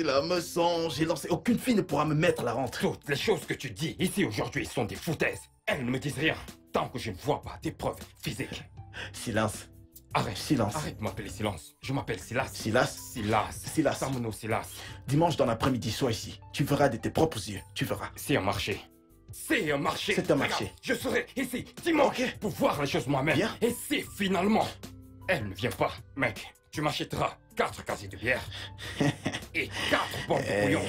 l'hameçon, j'ai lancé... Aucune fille ne pourra me mettre la rente. Toutes les choses que tu dis ici aujourd'hui sont des foutaises. Elles ne me disent rien tant que je ne vois pas des preuves physiques. Silence. Arrête. Silence. Arrête de m'appeler Silence. Je m'appelle Silas. Silas. Silas. Silas. Samono Silas. Dimanche dans l'après-midi, sois ici. Tu verras de tes propres yeux. Tu verras. C'est un marché. C'est un marché. C'est un marché. Regarde, je serai ici dimanche pour voir les choses moi-même. Bien. Et si finalement elle ne vient pas, mec, tu m'achèteras 4 casiers de bière et 4 boîtes de bouillon.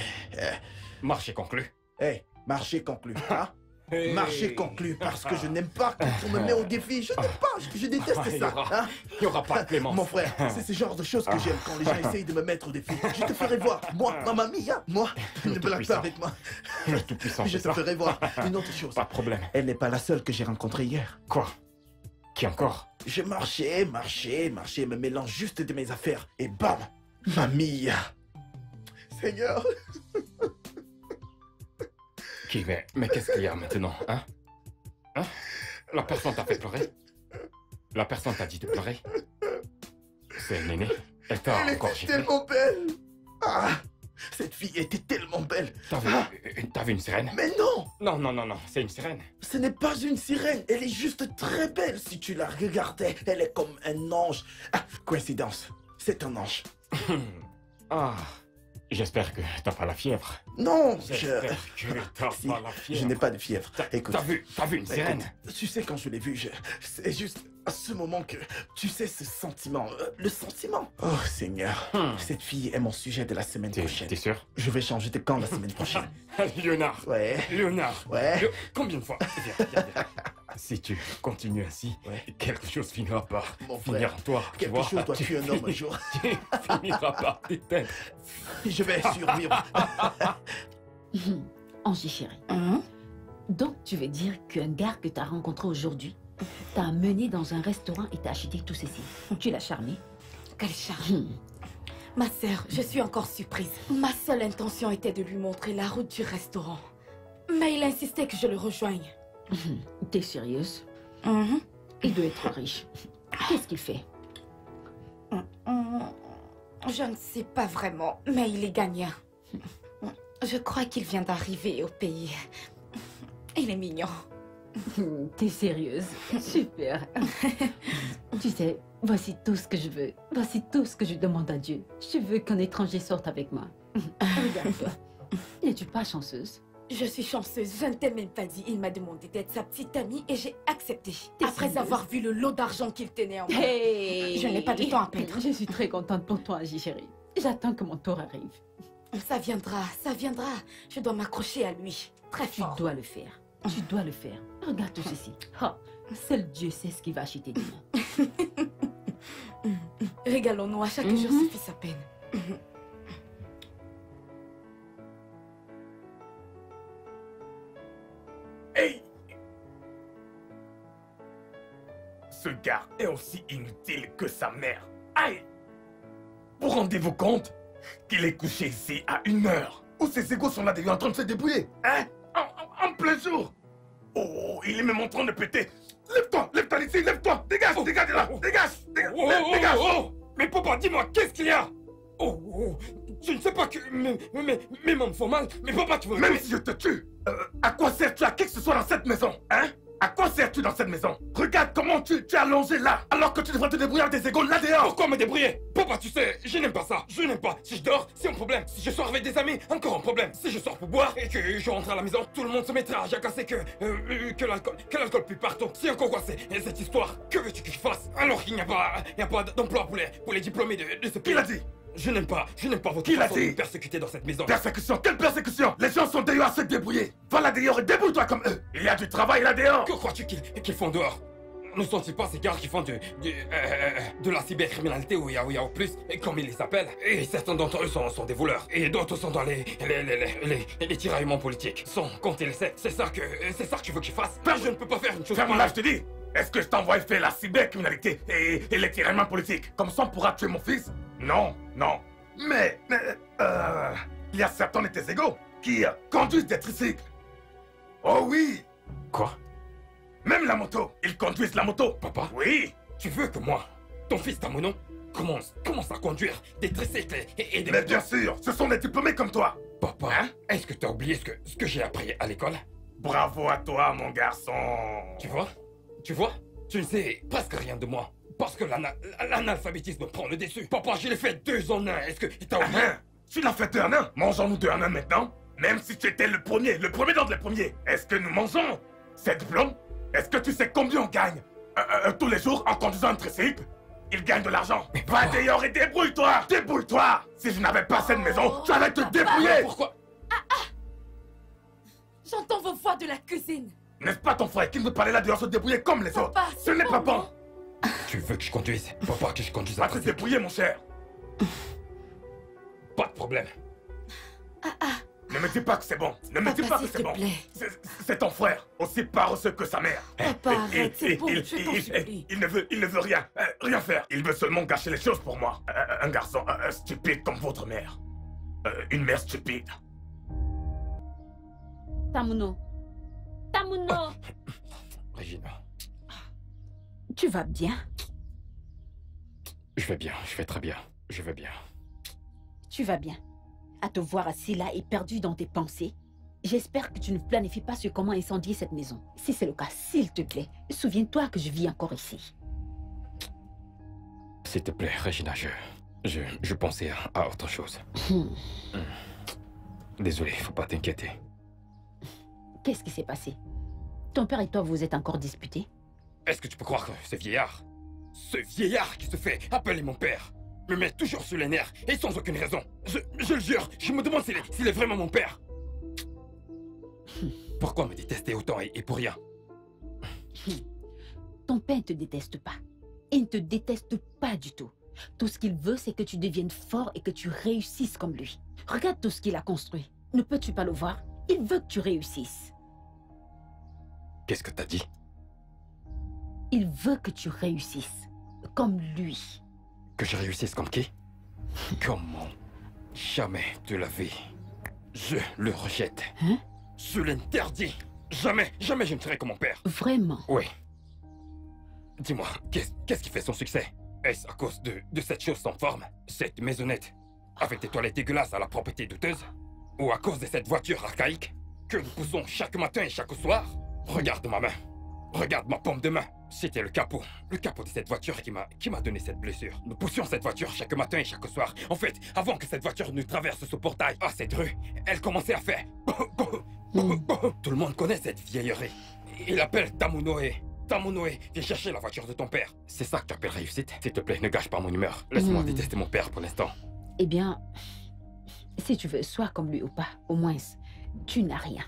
Marché conclu. Hey, marché conclu. Hein? Hey. Marché conclu, parce que je n'aime pas quand on me met au défi. Je n'aime pas, je déteste ça. Hein? Il n'y aura pas de clémence. Mon frère, c'est ce genre de choses que j'aime quand les gens essayent de me mettre au défi. Je te ferai voir. Moi, ma mamie, hein? Moi, ne blague pas avec moi. Le tout-puissant, Je c'est te ça. ferai voir une autre chose. Pas de problème. Elle n'est pas la seule que j'ai rencontrée hier. Quoi? Qui encore? Je marchais, me mélange juste de mes affaires. Et bam, mamie. Seigneur. Qui? Mais qu'est-ce qu'il y a maintenant, hein? Hein? La personne t'a fait pleurer? La personne t'a dit de pleurer? C'est une aînée. Elle t'a Elle encore était giflé. tellement belle. Ah, cette fille était tellement belle. T'as vu une sirène? Mais non, Non, non, non, non, c'est une sirène. ce n'est pas une sirène. Elle est juste très belle si tu la regardais. Elle est comme un ange. Ah, coïncidence. C'est un ange. Ah, j'espère que t'as pas la fièvre. Non, J'espère que t'as Si, pas la fièvre. je n'ai pas de fièvre. Écoute. T'as vu une sirène? Écoute, tu sais, quand je l'ai vue, c'est juste à ce moment que tu sais ce sentiment. Le sentiment. Oh, Seigneur. Cette fille est mon sujet de la semaine prochaine. T'es sûr? Je vais changer de camp la semaine prochaine. Léonard. Ouais. Léonard. Ouais. Combien de fois? Viens. Si tu continues ainsi, Ouais. quelque chose finira par Mon finir frère, en toi. tu quelque vois. chose doit tuer un homme un jour. Tu finiras par t'éteindre. Je vais survivre. Angie chérie. Hein? Donc, tu veux dire qu'un gars que tu as rencontré aujourd'hui t'a amené dans un restaurant et t'a acheté tout ceci. Tu l'as charmé. Quelle charge. Ma sœur, je suis encore surprise. Ma seule intention était de lui montrer la route du restaurant. Mais il insistait que je le rejoigne. T'es sérieuse? Mhm. Il doit être riche. Qu'est-ce qu'il fait? Je ne sais pas vraiment, mais il est gagnant. Je crois qu'il vient d'arriver au pays. Il est mignon. T'es sérieuse? Super. Tu sais, voici tout ce que je veux. Voici tout ce que je demande à Dieu. Je veux qu'un étranger sorte avec moi. Regarde-toi. N'es-tu pas chanceuse? Je suis chanceuse, je ne t'ai même pas dit. Il m'a demandé d'être sa petite amie et j'ai accepté. T'es Après sérieuse? avoir vu le lot d'argent qu'il tenait en main. Hey! Je n'ai pas de temps à perdre. Je suis très contente pour toi, Angie chérie. J'attends que mon tour arrive. Ça viendra, ça viendra. Je dois m'accrocher à lui. Très Tu fort. dois le faire. Tu dois le faire. Regarde tout ceci. Oh, seul Dieu sait ce qu'il va acheter demain. Régalons-nous, à chaque jour suffit sa peine. Hey! Ce gars est aussi inutile que sa mère. Aïe! Vous rendez-vous compte qu'il est couché ici à 1h où ses égos sont là déjà en train de se débrouiller? Hein? En plein jour! Oh, il est même en train de péter. Lève-toi d'ici, lève-toi! Dégage, dégage de là! Dégage! Dégage! Mais papa, dis-moi, qu'est-ce qu'il y a? Je ne sais pas que... Mes mains me font mal. Mais papa, tu veux... Même si je te tue, à quoi sers-tu à qui que ce soit dans cette maison? Hein? À quoi sers-tu dans cette maison? Regarde comment tu es allongé là, alors que tu devrais te débrouiller avec des égaux là dehors! Pourquoi me débrouiller? Papa, tu sais, je n'aime pas ça. Je n'aime pas. Si je dors, c'est un problème. Si je sors avec des amis, encore un problème. Si je sors pour boire et que je rentre à la maison, tout le monde se mettra à jacasser que l'alcool pue partout. C'est encore quoi cette histoire? Que veux-tu que je fasse? Alors qu'il n'y a pas d'emploi pour les diplômés de ce pays. Qui l'a dit? Je n'aime pas votre Qui l'a façon de dit? me persécuter dans cette maison. Persécution? Quelle persécution? Les gens sont dehors à se débrouiller. Va là dehors et débrouille-toi comme eux. Il y a du travail là dehors. Que crois-tu qu'ils font dehors? ne sont-ils pas ces gars qui font de la cybercriminalité ou Yahoo plus, comme ils les appellent? Et certains d'entre eux sont des voleurs. Et d'autres sont dans les tiraillements politiques. Sans compter les sectes. C'est ça que tu veux que je fasse? Je ne peux pas faire une chose Ferme-la, je te dis! Est-ce que je t'envoie faire la cybercriminalité et les tiraillements politiques? Comme ça, on pourra tuer mon fils? Non, non. Mais il y a certains de tes égaux qui conduisent des tricycles. Oh oui! Quoi? Même la moto. Ils conduisent la moto. Papa? Oui. Tu veux que moi, ton fils Tamuno, commence à conduire des tricycles et des... Mais bien sûr, ce sont des diplômés comme toi. Papa, Hein? est-ce que tu as oublié ce que j'ai appris à l'école? Bravo à toi, mon garçon. Tu vois? Tu ne sais presque rien de moi. Parce que l'analphabétisme prend le dessus. Papa, je l'ai fait 2 en 1. Est-ce que t'as oublié? Tu l'as fait 2 en 1. Mangeons-nous 2 en 1 maintenant. Même si tu étais le premier dans les premiers. Est-ce que nous mangeons ces diplômes? Est-ce que tu sais combien on gagne tous les jours en conduisant un tricycle? Il gagne de l'argent. Va dehors et débrouille-toi. Débrouille-toi. Si je n'avais pas cette maison, tu allais te débrouiller. Pourquoi? J'entends vos voix de la cuisine. N'est-ce pas ton frère qui ne veut pas aller là dehors se débrouiller comme les autres? Ce n'est pas bon. Tu veux que je conduise? Papa, que je conduise Va un te tricycle? débrouiller, mon cher. Pas de problème. Ne me dis pas que c'est bon. Ne me dis Papa, pas que s'il c'est te bon. plaît. C'est ton frère, aussi paresseux que sa mère. Papa, arrête, c'est bon, je t'en supplie. Il ne veut rien faire. Il veut seulement gâcher les choses pour moi. Un garçon stupide comme votre mère. Une mère stupide. Tamuno. Tamuno. Regina, Tu vas bien? je vais bien, je vais très bien. Je vais bien. Tu vas bien. À te voir assis là et perdu dans tes pensées, j'espère que tu ne planifies pas sur comment incendier cette maison. Si c'est le cas, s'il te plaît, souviens-toi que je vis encore ici. S'il te plaît, Regina, je pensais à autre chose. Désolé, faut pas t'inquiéter. Qu'est-ce qui s'est passé? Ton père et toi, vous êtes encore disputés? Est-ce que tu peux croire que ce vieillard qui se fait appeler mon père, me met toujours sur les nerfs et sans aucune raison? Je le jure, je me demande s'il est vraiment mon père. Pourquoi me détester autant et pour rien? Ton père ne te déteste pas. Il ne te déteste pas du tout. Tout ce qu'il veut, c'est que tu deviennes fort et que tu réussisses comme lui. Regarde tout ce qu'il a construit. Ne peux-tu pas le voir? Il veut que tu réussisses. Qu'est-ce que t'as dit? Il veut que tu réussisses. Comme lui. Que je réussisse comme qui? Comment? Jamais de la vie. Je le rejette. Hein? Je l'interdis. Jamais je ne serai comme mon père. Vraiment? Oui. Dis-moi, qu'est-ce qui fait son succès? Est-ce à cause de cette chose sans forme? Cette maisonnette avec des toilettes dégueulasses à la propreté douteuse? Ou à cause de cette voiture archaïque que nous poussons chaque matin et chaque soir? Regarde ma main. Regarde ma paume de main. C'était le capot de cette voiture qui m'a donné cette blessure. Nous poussions cette voiture chaque matin et chaque soir. En fait, avant que cette voiture ne traverse ce portail, cette rue, elle commençait à faire... Tout le monde connaît cette vieillerie. Il appelle Tamunoe. Tamunoe, viens chercher la voiture de ton père. C'est ça que tu appelles réussite? S'il te plaît, ne gâche pas mon humeur. Laisse-moi détester mon père pour l'instant. Eh bien, si tu veux, sois comme lui ou pas, au moins, tu n'as rien.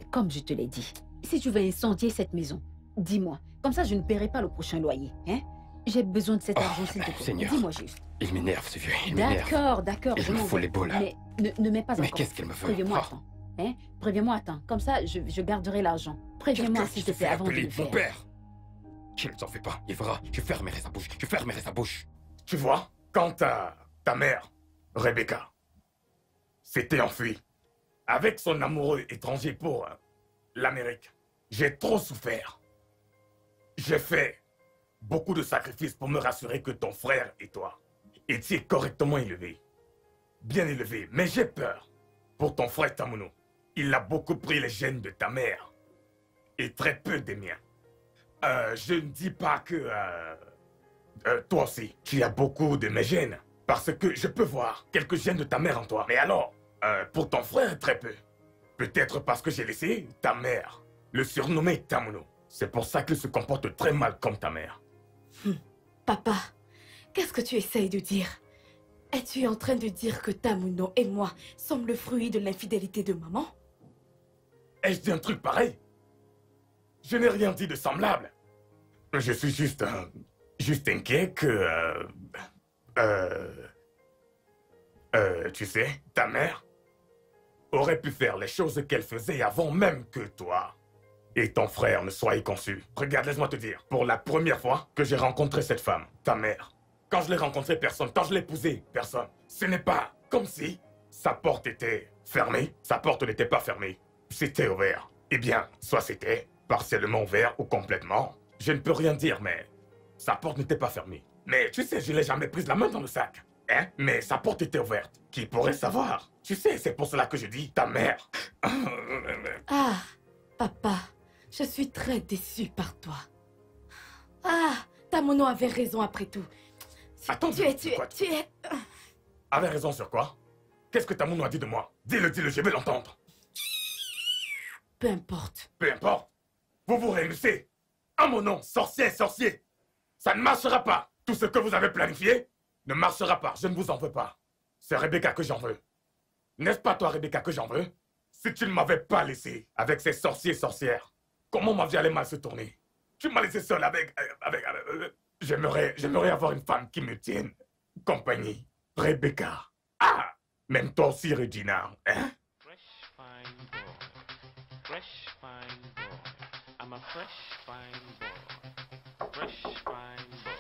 Comme je te l'ai dit, si tu veux incendier cette maison, dis-moi. Comme ça, je ne paierai pas le prochain loyer. Hein? J'ai besoin de cet argent, s'il te plaît. Seigneur. Dis-moi juste. Il m'énerve, ce vieux. Il m'énerve. D'accord, Il je me m'en fout vais. les boules. Mais ne mets pas encore. Mais qu'est-ce qu'elle me veut? Préviens-moi Ah. à temps. Hein? Préviens-moi à temps. Comme ça, je garderai l'argent. Préviens-moi, Quelqu'un s'il qui te se plaît, fait avant de appeler le mon faire. père. Qu'il ne s'en fait pas. Il verra. Je fermerai sa bouche. Je fermerai sa bouche. Tu vois, quand ta mère, Rebecca, s'était enfuie avec son amoureux étranger pour l'Amérique, j'ai trop souffert. J'ai fait beaucoup de sacrifices pour me rassurer que ton frère et toi étiez correctement élevés. Bien élevés. Mais j'ai peur pour ton frère Tamuno. Il a beaucoup pris les gènes de ta mère et très peu des miens. Je ne dis pas que... toi aussi, tu as beaucoup de mes gènes. Parce que je peux voir quelques gènes de ta mère en toi. Mais alors, pour ton frère, très peu. Peut-être parce que j'ai laissé ta mère le surnommer Tamuno. C'est pour ça qu'il se comporte très mal comme ta mère. Papa, qu'est-ce que tu essayes de dire? Es-tu en train de dire que Tamuno et moi sommes le fruit de l'infidélité de maman? Ai-je dit un truc pareil? Je n'ai rien dit de semblable. Je suis juste inquiet que... tu sais, ta mère aurait pu faire les choses qu'elle faisait avant même que toi et ton frère ne soient conçus. Regarde, laisse-moi te dire, pour la première fois que j'ai rencontré cette femme, ta mère, quand je l'ai rencontrée, personne. Quand je l'ai épousée, personne. Ce n'est pas comme si sa porte était fermée. Sa porte n'était pas fermée. C'était ouvert. Eh bien, soit c'était partiellement ouvert ou complètement. Je ne peux rien dire, mais sa porte n'était pas fermée. Mais tu sais, je n'ai jamais pris la main dans le sac. Hein? Mais sa porte était ouverte. Qui pourrait savoir? Tu sais, c'est pour cela que je dis ta mère. Ah, papa, je suis très déçue par toi. Ah, Tamono avait raison après tout. Attends, tu es... Avait raison sur quoi? Qu'est-ce que Tamono a dit de moi? Dis-le, je vais l'entendre. Peu importe. Peu importe. Vous vous réunissez. À mon nom, sorcier. Ça ne marchera pas. Tout ce que vous avez planifié ne marchera pas. Je ne vous en veux pas. C'est Rebecca que j'en veux. N'est-ce pas toi, Rebecca, que j'en veux? Si tu ne m'avais pas laissé avec ces sorciers-sorcières, comment ma vie allait mal se tourner? Tu m'as laissé seul avec... J'aimerais avoir une femme qui me tienne compagnie. Rebecca. Ah! Même toi aussi, Regina. Hein? Fresh fine boy. Fresh fine boy. I'm a fresh fine boy. Fresh fine boy.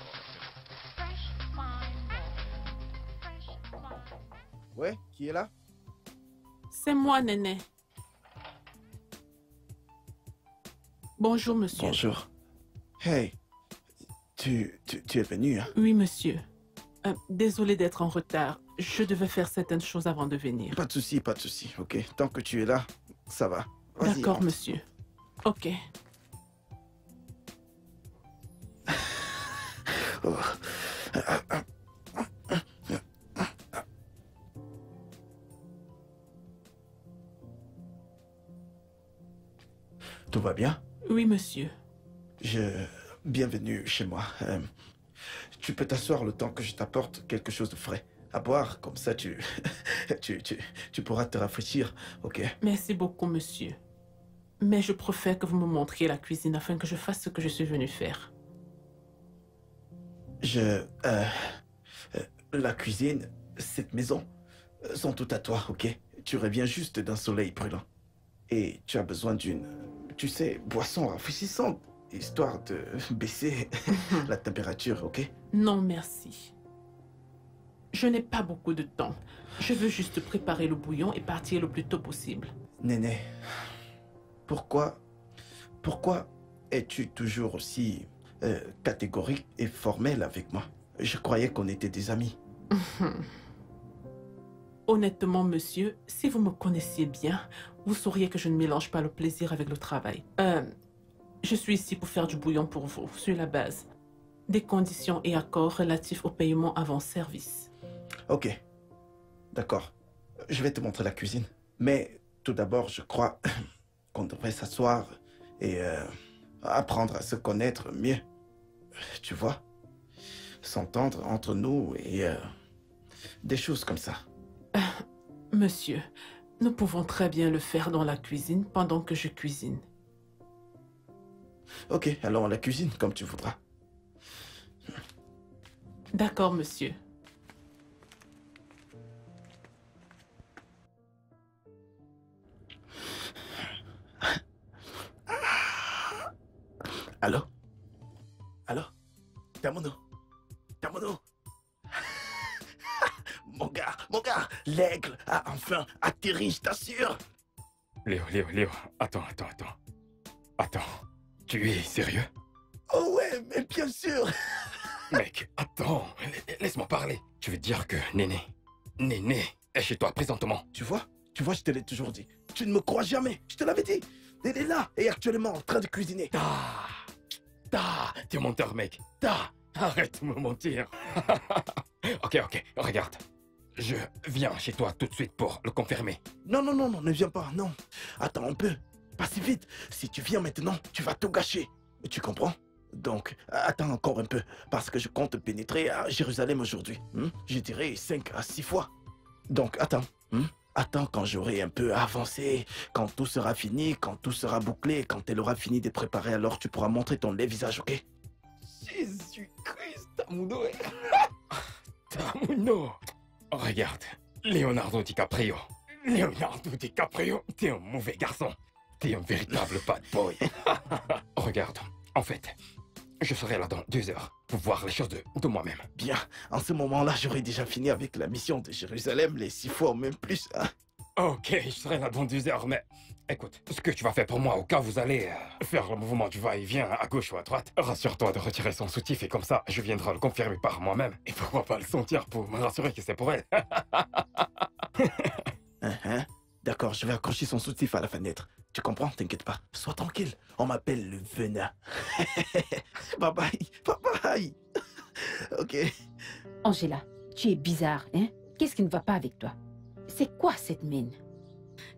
Fresh fine boy. Fresh fine. Ouais, qui est là? C'est moi, Néné. Bonjour, monsieur. Bonjour. Hey, tu es venu, hein? Oui, monsieur. Désolé d'être en retard. Je devais faire certaines choses avant de venir. Pas de souci, ok? Tant que tu es là, ça va. Vas-y, D'accord, rentre. monsieur. Ok. Oh. Tout va bien? Oui, monsieur. Bienvenue chez moi. Tu peux t'asseoir le temps que je t'apporte quelque chose de frais à boire, comme ça tu pourras te rafraîchir, ok? Merci beaucoup, monsieur. Mais je préfère que vous me montriez la cuisine afin que je fasse ce que je suis venu faire. La cuisine, cette maison, sont toutes à toi, ok? Tu reviens juste d'un soleil brûlant. Et tu as besoin d'une, tu sais, boisson rafraîchissante, histoire de baisser la température, ok? Non, merci. Je n'ai pas beaucoup de temps. Je veux juste préparer le bouillon et partir le plus tôt possible. Néné, pourquoi es-tu toujours aussi catégorique et formelle avec moi? Je croyais qu'on était des amis. Honnêtement, monsieur, si vous me connaissiez bien, vous sauriez que je ne mélange pas le plaisir avec le travail. Je suis ici pour faire du bouillon pour vous, sur la base des conditions et accords relatifs au paiement avant service. Ok, d'accord. Je vais te montrer la cuisine. Mais tout d'abord, je crois qu'on devrait s'asseoir et apprendre à se connaître mieux. Tu vois? S'entendre entre nous et des choses comme ça. Monsieur, nous pouvons très bien le faire dans la cuisine pendant que je cuisine. Ok, allons à la cuisine comme tu voudras. D'accord, monsieur. Allô? Allô? Tamono? Mon gars, l'aigle a enfin atterri, je t'assure. Léo, attends. Attends, tu es sérieux? Oh ouais, mais bien sûr. Mec, attends, laisse-moi parler. Tu veux dire que Néné est chez toi présentement? Tu vois, je te l'ai toujours dit. Tu ne me crois jamais, je te l'avais dit. Elle est là et actuellement en train de cuisiner. T'es menteur, mec. Arrête de me mentir. Ok, regarde. Je viens chez toi tout de suite pour le confirmer. Non, ne viens pas, non. Attends un peu, pas si vite. Si tu viens maintenant, tu vas tout gâcher. Tu comprends? Donc, attends encore un peu, parce que je compte pénétrer à Jérusalem aujourd'hui. Je dirais 5 à 6 fois. Donc, attends. Attends quand j'aurai un peu avancé, quand tout sera fini, quand tout sera bouclé, quand elle aura fini de préparer, alors tu pourras montrer ton laid visage, ok? Tamuno. Tamuno. Regarde, Leonardo DiCaprio. Leonardo DiCaprio, t'es un mauvais garçon. T'es un véritable bad boy. Regarde, en fait, je serai là dans 2 heures pour voir les choses de moi-même. Bien, en ce moment-là, j'aurais déjà fini avec la mission de Jérusalem, les 6 fois, même plus. Hein. Ok, je serai là dans 2 heures, mais écoute, ce que tu vas faire pour moi au cas où vous allez faire le mouvement du va-et-vient à gauche ou à droite, rassure-toi de retirer son soutif et comme ça, je viendrai le confirmer par moi-même. Et pourquoi pas le sentir pour me rassurer que c'est pour elle. D'accord, je vais accrocher son soutif à la fenêtre. Tu comprends? T'inquiète pas. Sois tranquille. On m'appelle le venin. Bye bye. Bye bye. Ok. Angela, tu es bizarre, hein? Qu'est-ce qui ne va pas avec toi? C'est quoi cette mine?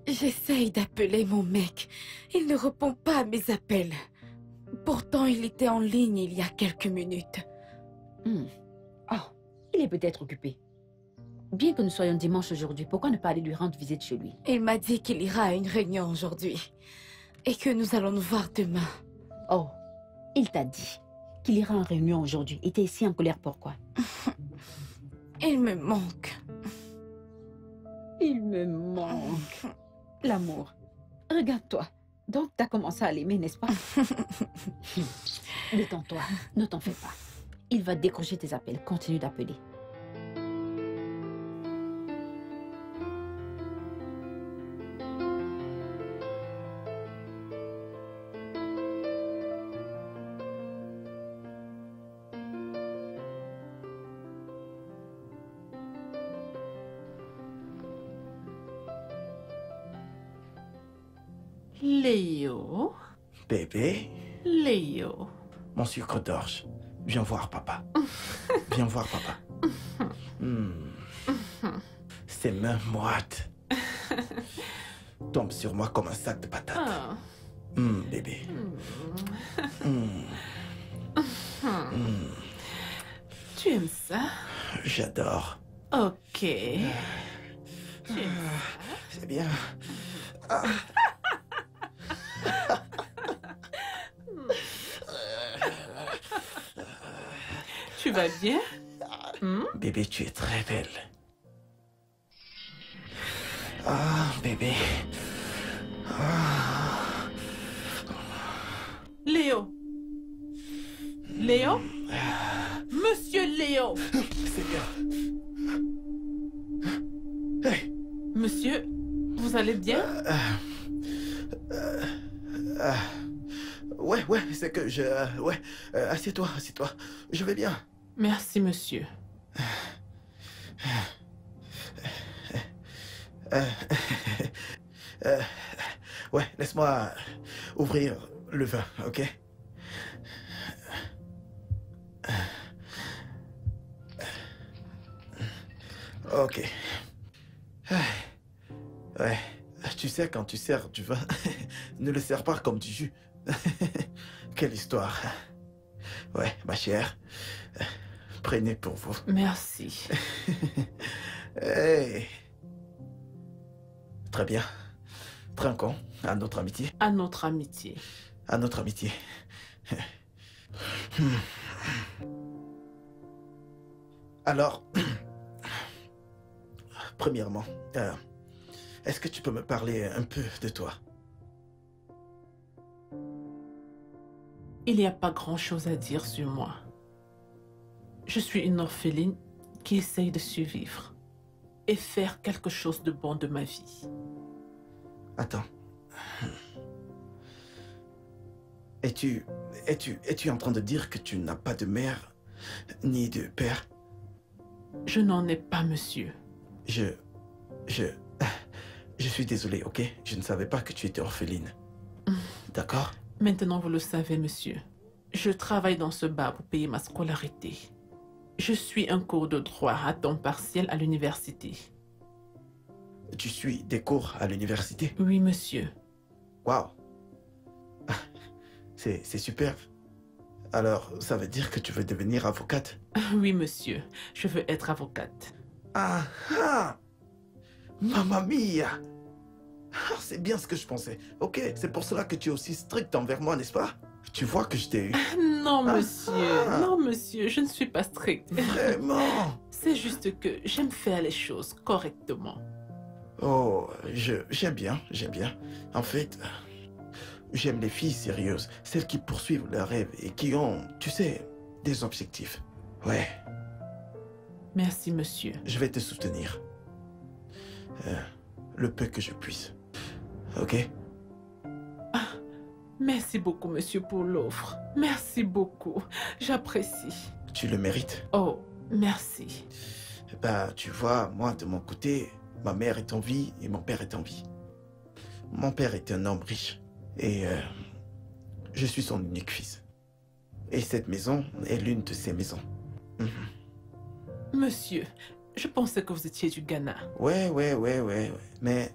J'essaye d'appeler mon mec. Il ne répond pas à mes appels. Pourtant, il était en ligne il y a quelques minutes. Oh, il est peut-être occupé. Bien que nous soyons dimanche aujourd'hui, pourquoi ne pas aller lui rendre visite chez lui? Il m'a dit qu'il ira à une réunion aujourd'hui. Et que nous allons nous voir demain. Oh, il t'a dit qu'il ira en réunion aujourd'hui. Et t'es ici en colère pourquoi? Il me manque. Il me manque. L'amour. Regarde-toi. Donc, t'as commencé à l'aimer, n'est-ce pas? Détends-toi. Ne t'en fais pas. Il va décrocher tes appels. Continue d'appeler. Léo, Bébé, Léo. mon sucre d'orge. Viens voir papa. Viens voir papa. Ses mains moites. Tombe sur moi comme un sac de patates. Ah. Bébé. Tu aimes ça? J'adore. Ok. Tu aimes ça? C'est bien. Tu vas bien? Bébé, tu es très belle. Ah, bébé. Léo. Léo? Monsieur Léo. C'est bien. Hey. Monsieur, vous allez bien? Ouais, c'est que je... assieds-toi, assieds-toi. Je vais bien. Merci, monsieur. Ouais, laisse-moi ouvrir le vin, ok? Ok. Ouais, tu sais, quand tu sers du vin, ne le sers pas comme du jus. Quelle histoire. Ouais, ma chère, prenez pour vous. Merci. Hey. Très bien. Trinquons à notre amitié. À notre amitié. À notre amitié. Alors, premièrement, est-ce que tu peux me parler un peu de toi? Il n'y a pas grand-chose à dire sur moi. Je suis une orpheline qui essaye de survivre et faire quelque chose de bon de ma vie. Attends. Es-tu en train de dire que tu n'as pas de mère ni de père? Je n'en ai pas, monsieur. Je suis désolé, ok? Je ne savais pas que tu étais orpheline. D'accord? Maintenant, vous le savez, monsieur. Je travaille dans ce bar pour payer ma scolarité. Je suis un cours de droit à temps partiel à l'université. Tu suis des cours à l'université? Oui, monsieur. Waouh! C'est super. Alors, ça veut dire que tu veux devenir avocate? Oui, monsieur. Je veux être avocate. Ah ah! Mamma mia! Ah, c'est bien ce que je pensais. Ok, c'est pour cela que tu es aussi strict envers moi, n'est-ce pas? Tu vois que je t'ai eu. Non, monsieur. Ah. Non, monsieur, je ne suis pas stricte. Vraiment? C'est juste que j'aime faire les choses correctement. Oh, j'aime bien, j'aime bien. En fait, j'aime les filles sérieuses, celles qui poursuivent leurs rêves et qui ont, tu sais, des objectifs. Ouais, Merci, monsieur. je vais te soutenir. Le peu que je puisse. Ok? Merci beaucoup, monsieur, pour l'offre. Merci beaucoup. J'apprécie. Tu le mérites. Oh, merci. Bah, tu vois, moi, de mon côté, ma mère est en vie et mon père est en vie. Mon père est un homme riche et je suis son unique fils. Et cette maison est l'une de ses maisons. Mhm. Monsieur, je pensais que vous étiez du Ghana. Ouais. Mais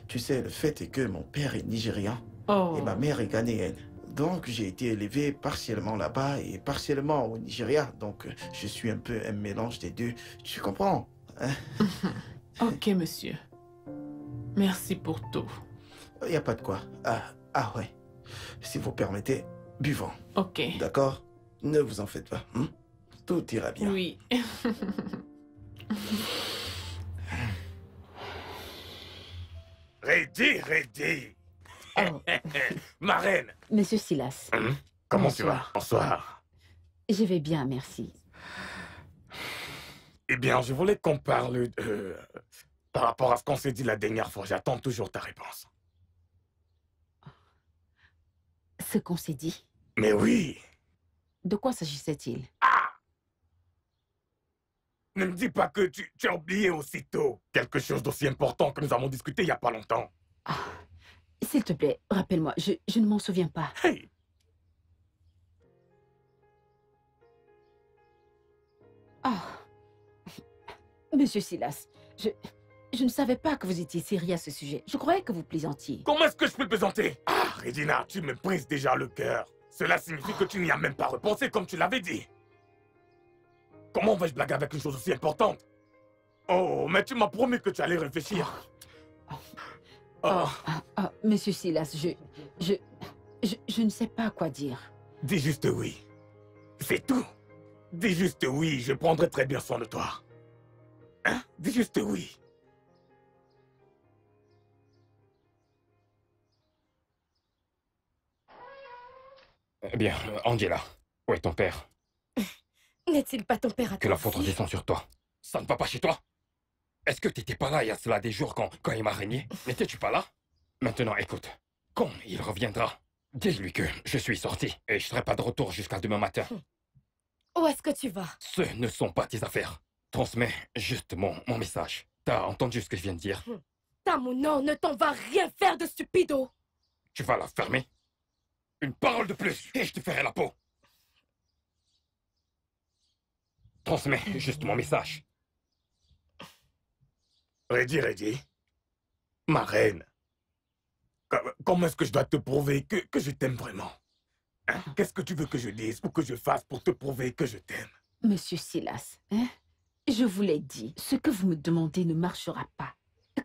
tu sais, le fait est que mon père est nigérian Oh. et ma mère est ghanéenne. Donc j'ai été élevé partiellement là-bas et partiellement au Nigeria. Donc je suis un peu un mélange des deux. Tu comprends, hein? Ok, monsieur. Merci pour tout. Il n'y a pas de quoi. Ah ouais. Si vous permettez, buvons. Ok. D'accord? Ne vous en faites pas. Hein? Tout ira bien. Oui. Ready. Oh, Ma reine. Monsieur Silas, Comment Bonsoir. tu vas? Bonsoir. je vais bien, merci. Eh bien, je voulais qu'on parle de... par rapport à ce qu'on s'est dit la dernière fois. J'attends toujours ta réponse. Ce qu'on s'est dit, Mais oui. de quoi s'agissait-il? Ne me dis pas que tu as oublié aussitôt quelque chose d'aussi important que nous avons discuté il n'y a pas longtemps. S'il te plaît, rappelle-moi, je ne m'en souviens pas. Hey! Monsieur Silas, je ne savais pas que vous étiez sérieux à ce sujet. Je croyais que vous plaisantiez. Comment est-ce que je peux plaisanter? Regina, tu me brises déjà le cœur. Cela signifie que tu n'y as même pas repensé comme tu l'avais dit. Comment vais-je blaguer avec une chose aussi importante? Oh, mais tu m'as promis que tu allais réfléchir. Monsieur Silas, je ne sais pas quoi dire. Dis juste oui. C'est tout. Dis juste oui, je prendrai très bien soin de toi. Hein? Dis juste oui. Eh bien, Angela, où est ton père? N'est-il pas ton père à Que toi la faute aussi? descend sur toi. Ça ne va pas chez toi? Est-ce que t'étais pas là il y a cela des jours quand il m'a régné? N'étais-tu pas là? Maintenant, écoute. Quand il reviendra, dis-lui que je suis sorti et je serai pas de retour jusqu'à demain matin. Où est-ce que tu vas? Ce ne sont pas tes affaires. Transmets juste mon message. T'as entendu ce que je viens de dire? Tamouno ne t'en va rien faire de stupido! Tu vas la fermer? Une parole de plus et je te ferai la peau. Transmets juste mon message. Reddy. Ma reine. Comment est-ce que je dois te prouver que je t'aime vraiment? Hein? Qu'est-ce que tu veux que je dise ou que je fasse pour te prouver que je t'aime? Monsieur Silas, hein? Je vous l'ai dit, ce que vous me demandez ne marchera pas.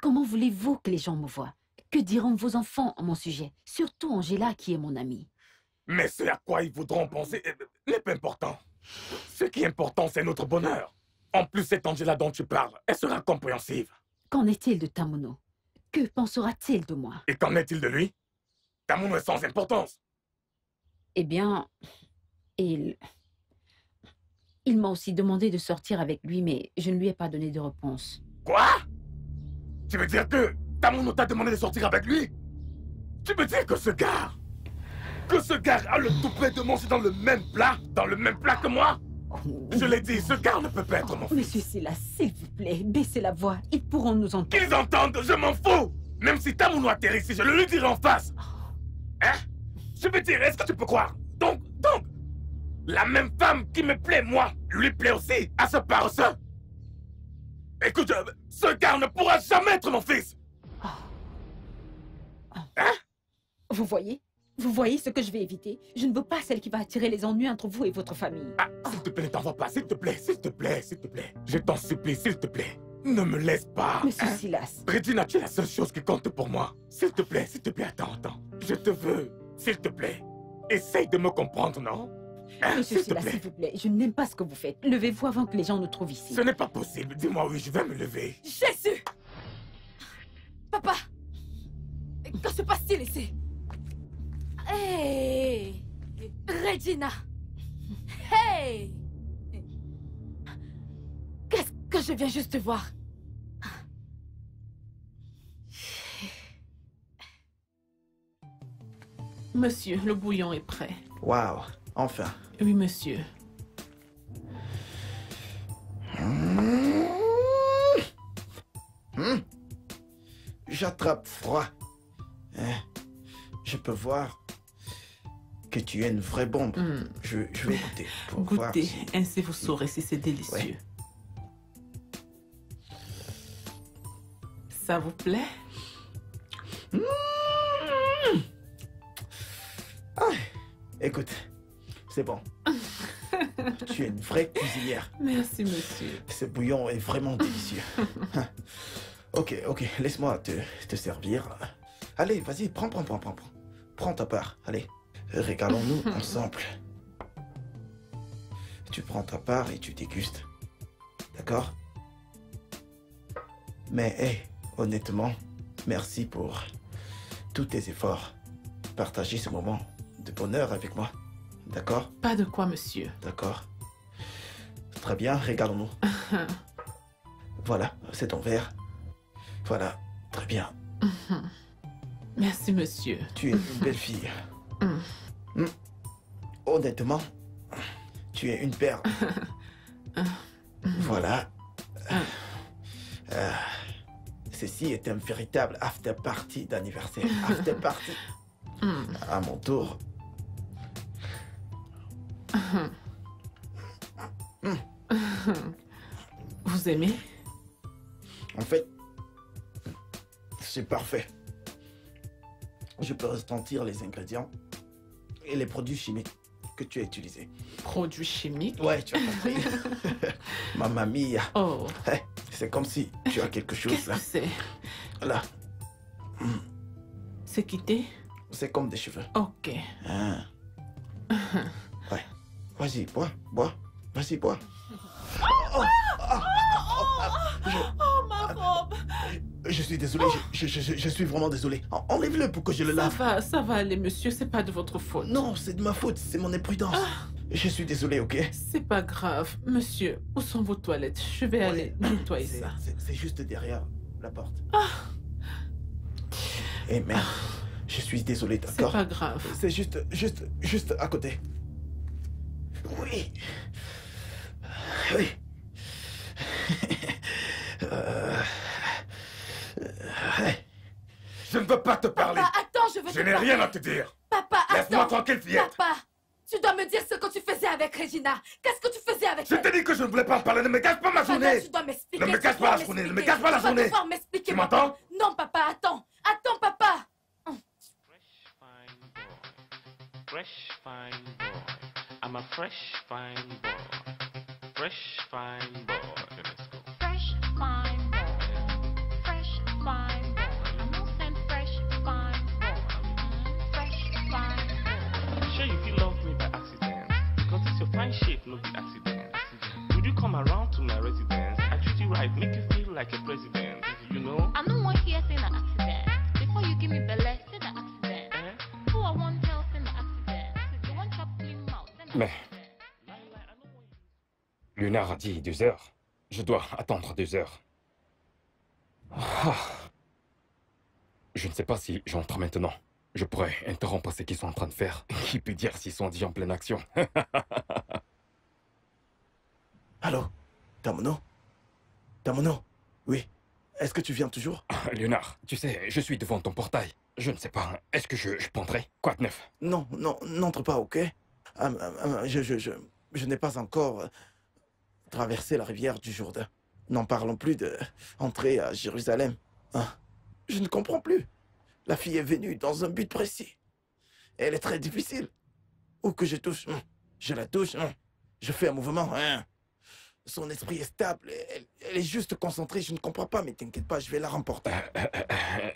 Comment voulez-vous que les gens me voient? Que diront vos enfants en mon sujet? Surtout Angela qui est mon amie. Mais ce à quoi ils voudront penser n'est pas important. Ce qui est important, c'est notre bonheur. En plus, cette Angela dont tu parles, elle sera compréhensive. Qu'en est-il de Tamouno? Que pensera-t-il de moi? Et qu'en est-il de lui? Tamouno est sans importance. Eh bien, il m'a aussi demandé de sortir avec lui, mais je ne lui ai pas donné de réponse. Quoi? Tu veux dire que Tamouno t'a demandé de sortir avec lui? Tu veux dire que ce gars a le toupet de manger dans le même plat que moi? Je l'ai dit, ce gars ne peut pas être mon fils. Monsieur Silas, s'il vous plaît, baissez la voix. Ils pourront nous entendre. Qu'ils entendent, je m'en fous. Même si Tamouno atterrit ici, je le lui dirai en face. Hein? Je veux dire, est-ce que tu peux croire? Donc, la même femme qui me plaît, moi, lui plaît aussi à ce paresseux. Écoute, ce gars ne pourra jamais être mon fils. Hein? Vous voyez? Vous voyez ce que je vais éviter? Je ne veux pas celle qui va attirer les ennuis entre vous et votre famille. S'il te plaît, ne t'en va pas. S'il te plaît. Je t'en supplie, s'il te plaît. Ne me laisse pas. Monsieur Silas. Regina, tu es la seule chose qui compte pour moi. S'il te plaît, attends. Je te veux. S'il te plaît. Essaye de me comprendre, non? Hein, Monsieur s'il te Silla, plaît. s'il vous plaît, je n'aime pas ce que vous faites. Levez-vous avant que les gens nous trouvent ici. Ce n'est pas possible. Dis-moi oui, je vais me lever. Jésus! Papa! Que se passe-t-il ici? Hey! Regina! Hey! Qu'est-ce que je viens juste de voir? Monsieur, le bouillon est prêt. Waouh, enfin. Oui, monsieur. J'attrape froid. Hein, je peux voir que tu es une vraie bombe. Je vais goûter pour voir Goûtez, si... ainsi vous saurez si c'est délicieux. Ouais. Ça vous plaît? Ah, écoute, c'est bon. Tu es une vraie cuisinière. Merci, monsieur. Ce bouillon est vraiment délicieux. Ok, laisse-moi te servir. Allez, vas-y, prends. Prends ta part, allez. Régalons-nous ensemble. Tu prends ta part et tu dégustes. D'accord? Mais, hé, honnêtement, merci pour tous tes efforts. Partager ce moment de bonheur avec moi. D'accord? Pas de quoi, monsieur. D'accord. Très bien, régalons-nous. Voilà, c'est ton verre. Voilà, très bien. Merci, monsieur. Tu es une belle fille. Honnêtement, tu es une perle. Voilà. Ceci est un véritable after party d'anniversaire. After party. À mon tour. Vous aimez? En fait, c'est parfait. Je peux ressentir les ingrédients et les produits chimiques que tu as utilisés. Produits chimiques? Ouais, tu as compris. Mamma mia. Oh, C'est comme si tu as quelque chose qu'est-ce là. que c'est? Là, C'est quitté? c'est comme des cheveux. Ok. Ah. Ouais. Vas-y, bois. Vas-y, bois. Oh, ma robe! Je suis désolé, je suis vraiment désolé. Enlève-le pour que je le lave. Ça va aller, monsieur, c'est pas de votre faute. Non, c'est de ma faute, c'est mon imprudence. Je suis désolé, ok? C'est pas grave. Monsieur, où sont vos toilettes? Je vais aller nettoyer ça. C'est juste derrière la porte. Eh merde, je suis désolé, C'est d'accord? pas grave. C'est juste à côté. Oui. Oui. Je ne veux pas te parler. Papa, attends, je veux Je te n'ai parler. rien à te dire. Papa, Laisse-moi attends. tranquille, fillette. Papa, tu dois me dire ce que tu faisais avec Regina. Qu'est-ce que tu faisais avec Je elle? t'ai dit que je ne voulais pas parler. Ne me gâche pas ma Papa, journée. tu dois m'expliquer. Ne me tu casse dois pas la journée, ne me m'expliquer. casse pas la Tu vas journée. devoir m'expliquer. Tu m'entends? Non, papa, attends. Attends, papa. Fresh fine boy. Fresh fine boy. I'm a fresh fine boy. Fresh fine boy. Let's go. Fresh fine boy. Fresh fine boy. I'm not saying fresh fine boy. Fresh fine boy. Sure you feel love me by accident. Because it's your fine shape, no be accident. Would you come around to my residence? I treat you right, make you feel like a president. You know? I'm not one here saying an accident. Before you give me belly, say the accident. Eh? Who I want tell say the accident. You want chop clean mouth, say the Mais- accident. Lunar a dit 2 heures. Je dois attendre 2 heures. Ah. Je ne sais pas si j'entre maintenant. Je pourrais interrompre ce qu'ils sont en train de faire. Qui peut dire s'ils sont déjà en pleine action? Allô? Tamono? Tamono? Oui. Est-ce que tu viens toujours? Léonard, tu sais, je suis devant ton portail. Je ne sais pas, est-ce que je prendrai? Quoi de neuf? Non, n'entre pas, ok? Je n'ai pas encore traversé la rivière du Jourdain. N'en parlons plus de entrer à Jérusalem. Hein? Je ne comprends plus. La fille est venue dans un but précis. Elle est très difficile. Où que je touche, je la touche, je fais un mouvement. Son esprit est stable. Elle est juste concentrée. Je ne comprends pas, mais t'inquiète pas, je vais la remporter.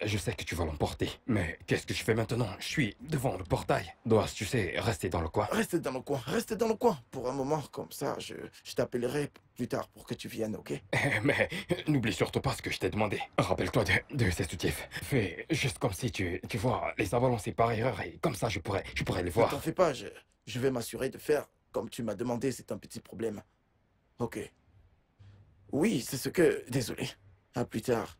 Je sais que tu vas l'emporter, mais qu'est-ce que je fais maintenant? Je suis devant le portail. Dois-je, tu sais, rester dans le coin? Reste dans le coin. Reste dans le coin. Pour un moment, comme ça, je t'appellerai plus tard pour que tu viennes, ok? Mais n'oublie surtout pas ce que je t'ai demandé. Rappelle-toi de ces soutifs. Fais juste comme si tu vois, les as balancés par erreur et comme ça je pourrais les Ne voir. t'en fais pas, je vais m'assurer de faire comme tu m'as demandé, c'est un petit problème. Ok. Oui, c'est ce que... Désolé. À plus tard.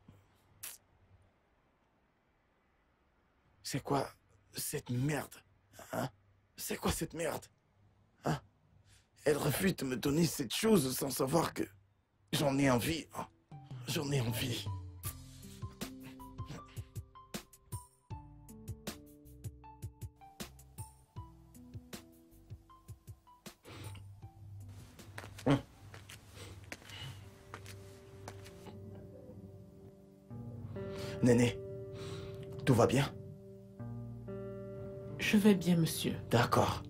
C'est quoi cette merde? Hein? C'est quoi cette merde? Hein? Elle refuse de me donner cette chose sans savoir que j'en ai envie. Hein? J'en ai envie. Néné, tout va bien? Je vais bien, monsieur. D'accord.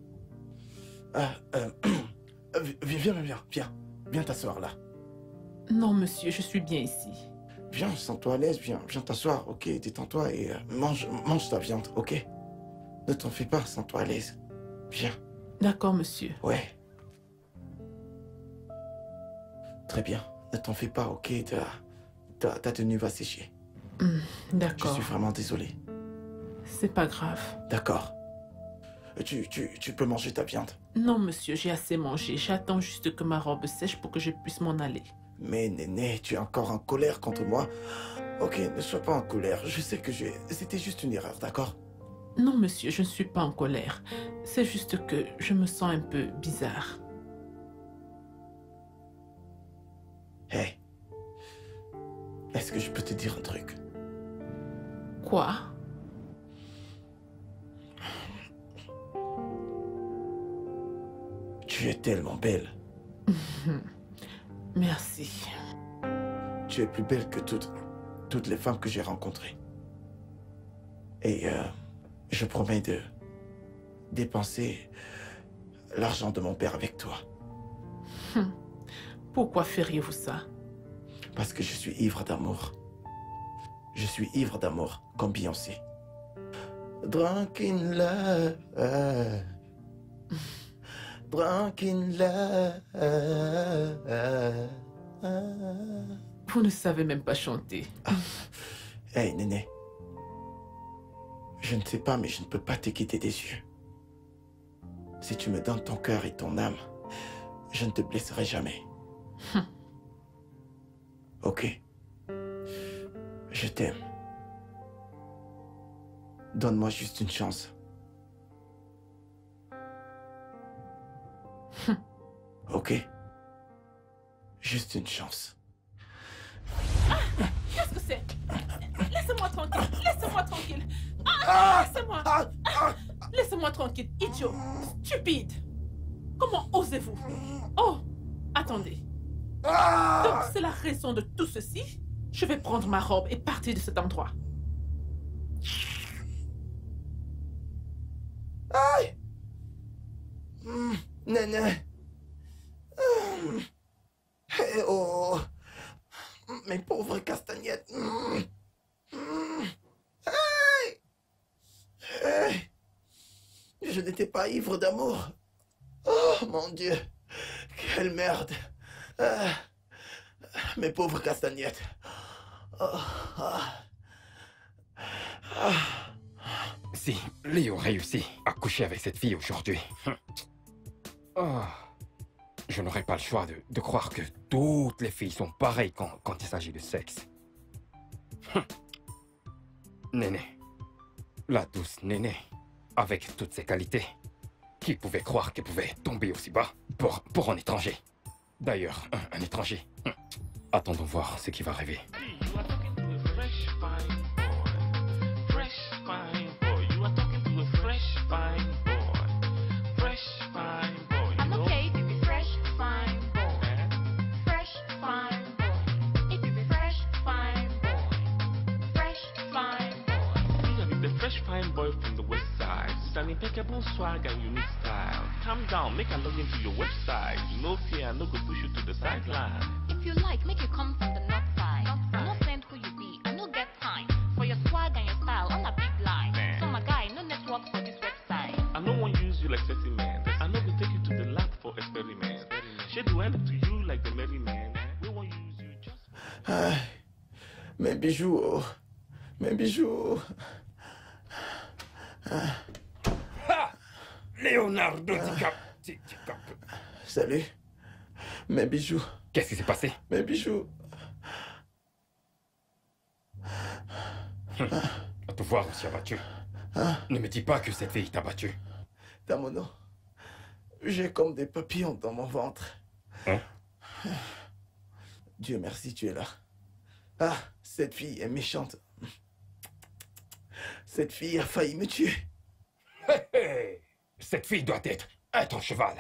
Viens t'asseoir là. Non, monsieur, je suis bien ici. Viens, sens-toi à l'aise, viens t'asseoir, ok? Détends-toi et mange ta viande, ok? Ne t'en fais pas, sens-toi à l'aise. Viens. D'accord, monsieur. Ouais. Très bien, ne t'en fais pas, ok? Ta tenue va sécher. Je D'accord. suis vraiment désolé. C'est pas grave. D'accord. Tu peux manger ta viande. Non, monsieur, j'ai assez mangé. J'attends juste que ma robe sèche pour que je puisse m'en aller. Mais Néné, tu es encore en colère contre moi? Ok, ne sois pas en colère. Je sais que c'était juste une erreur, d'accord? Non, monsieur, je ne suis pas en colère. C'est juste que je me sens un peu bizarre. Hey. Est-ce que je peux te dire un truc? Quoi? Tu es tellement belle. Merci. Tu es plus belle que toutes les femmes que j'ai rencontrées. Et je promets de dépenser l'argent de mon père avec toi. Pourquoi feriez-vous ça? Parce que je suis ivre d'amour. Je suis ivre d'amour, comme Beyoncé. Drunk in love. Drunk in love. Vous ne savez même pas chanter. Hey, Néné. Je ne sais pas, mais je ne peux pas te quitter des yeux. Si tu me donnes ton cœur et ton âme, je ne te blesserai jamais. Ok? Je t'aime. Donne-moi juste une chance. Ok? Juste une chance. Qu'est-ce que c'est? Laissez-moi tranquille. Laissez-moi tranquille. Laissez-moi. Laissez-moi tranquille, idiot. Stupide. Comment osez-vous? Oh, attendez. Donc c'est la raison de tout ceci? Je vais prendre ma robe et partir de cet endroit. Aïe! Néné. Eh oh. Mes pauvres castagnettes. Hey! Hey! Je n'étais pas ivre d'amour. Oh mon Dieu. Quelle merde. Mes pauvres castagnettes. Si Léo réussit à coucher avec cette fille aujourd'hui, je n'aurai pas le choix de croire que toutes les filles sont pareilles quand il s'agit de sexe. Néné, la douce Néné, avec toutes ses qualités, qui pouvait croire qu'elle pouvait tomber aussi bas pour un étranger? D'ailleurs, un étranger. Attendons voir ce qui va arriver. You are talking to a fresh, fine boy. Fresh, fine boy. You are talking to a fresh, fine boy. Fresh, fine boy. You I'm know? okay to be fresh, fine boy. Fresh, fine boy. If you be fresh, fine boy. Fresh, fine boy. These are the fresh, fine boy from the the west side. It's an impeccable swag and unique style. Calm down, make a log into your website. No fear, no go push you to the sideline. If you like, make you come from the north side. No send who you be, I no get time. For your swag and your style, on a big line. Man. So my guy, no network for this website. I no one use you like sexy man. I no go take you to the lab for experiment. She do end to you like the merry man. We won't use you just. Ah, mes bijoux, oh. Mes bijoux. Ha! Leonardo DiCaprio. Salut. Mes bijoux. Qu'est-ce qui s'est passé? Mes bijoux. À te voir aussi abattu. Ne me dis pas que cette fille t'a battu. Damono, j'ai comme des papillons dans mon ventre. Hein? Dieu merci, tu es là. Ah, cette fille est méchante. Cette fille a failli me tuer. Hé, hé. Cette fille doit être ton cheval.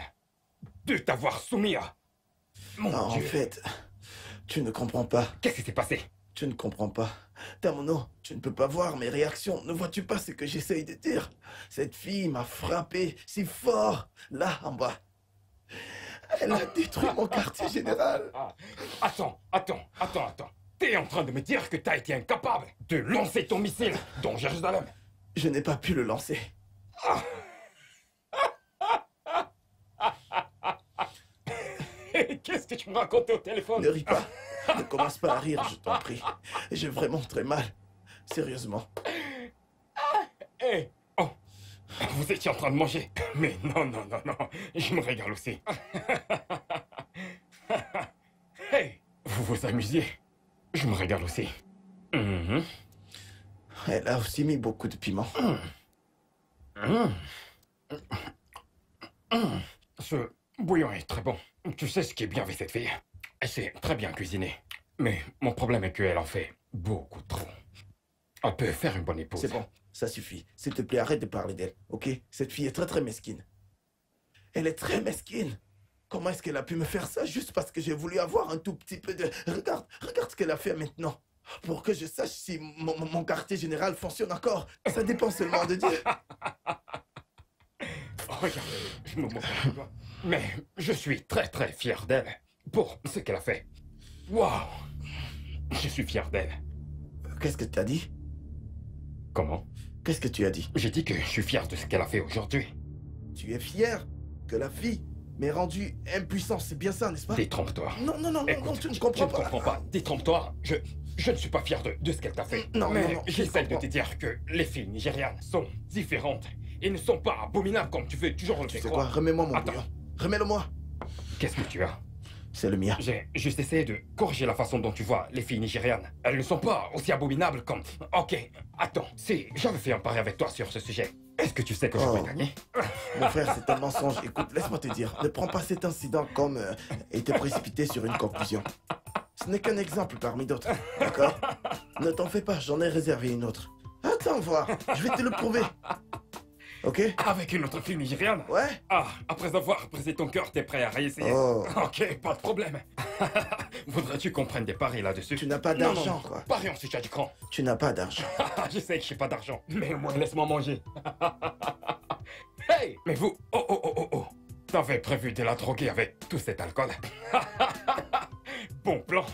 De t'avoir soumis à... Mon En Dieu. fait, tu ne comprends pas. Qu'est-ce qui s'est passé? Tu ne comprends pas. Damono, tu ne peux pas voir mes réactions. Ne vois-tu pas ce que j'essaye de dire? Cette fille m'a frappé si fort, là en bas. Elle a détruit mon quartier général. Ah, attends. T'es en train de me dire que t'as été incapable de lancer ton missile dans Jérusalem? Je n'ai pas pu le lancer. Qu'est-ce que tu me racontais au téléphone? Ne ris pas. Ne commence pas à rire, je t'en prie. J'ai vraiment très mal. Sérieusement. Hé, oh, vous étiez en train de manger. Mais non, je me régale aussi. Hey, vous vous amusiez. Je me régale aussi. Mhm. Elle a aussi mis beaucoup de piment. Ce bouillon est très bon. Tu sais ce qui est bien avec cette fille? Elle sait très bien cuisiner. Mais mon problème est qu'elle en fait beaucoup trop. Elle peut faire une bonne épouse. C'est bon, ça suffit. S'il te plaît, arrête de parler d'elle, ok? Cette fille est très très mesquine. Elle est très mesquine. Comment est-ce qu'elle a pu me faire ça juste parce que j'ai voulu avoir un tout petit peu de... Regarde ce qu'elle a fait maintenant. Pour que je sache si mon quartier général fonctionne encore. Ça dépend seulement de Dieu. Regarde, je me moque de toi. Mais je suis très très fier d'elle pour ce qu'elle a fait. Waouh! Je suis fier d'elle. Qu'est-ce que tu as dit? Comment? Qu'est-ce que tu as dit? J'ai dit que je suis fier de ce qu'elle a fait aujourd'hui. Tu es fier que la fille m'ait rendu impuissant, c'est bien ça, n'est-ce pas? Détrompe-toi. Non, Écoute, tu ne tu comprends ne pas. comprends pas. Détrompe-toi. Je ne suis pas fier de ce qu'elle t'a fait. Non, mais non, j'essaie je de comprends. te dire que les filles nigérianes sont différentes et ne sont pas abominables comme tu veux toujours le Tu faire sais quoi? croire. Remets-moi mon Attends. bouillon. Remets-le-moi. Qu'est-ce que tu as? C'est le mien. J'ai juste essayé de corriger la façon dont tu vois les filles nigérianes. Elles ne sont pas aussi abominables comme... Ok, attends, si j'avais fait un pari avec toi sur ce sujet, est-ce que tu sais que je vais Oh. gagner? Mon frère, c'est un mensonge. Écoute, laisse-moi te dire. Ne prends pas cet incident comme et te précipiter sur une conclusion. Ce n'est qu'un exemple parmi d'autres. D'accord? Ne t'en fais pas, j'en ai réservé une autre. Attends voir, je vais te le prouver. Ok? Avec une autre fille nigériane? Ouais? Ah, après avoir brisé ton cœur, t'es prêt à réessayer? Oh. Ok, pas de problème. Voudrais-tu qu'on prenne des paris là-dessus? Tu n'as pas Non, d'argent, non, quoi. Parions sur du cran. Tu n'as pas d'argent. Je sais que j'ai pas d'argent, mais au moins laisse-moi manger. Hey! Mais vous... Oh. T'avais prévu de la droguer avec tout cet alcool? Bon plan.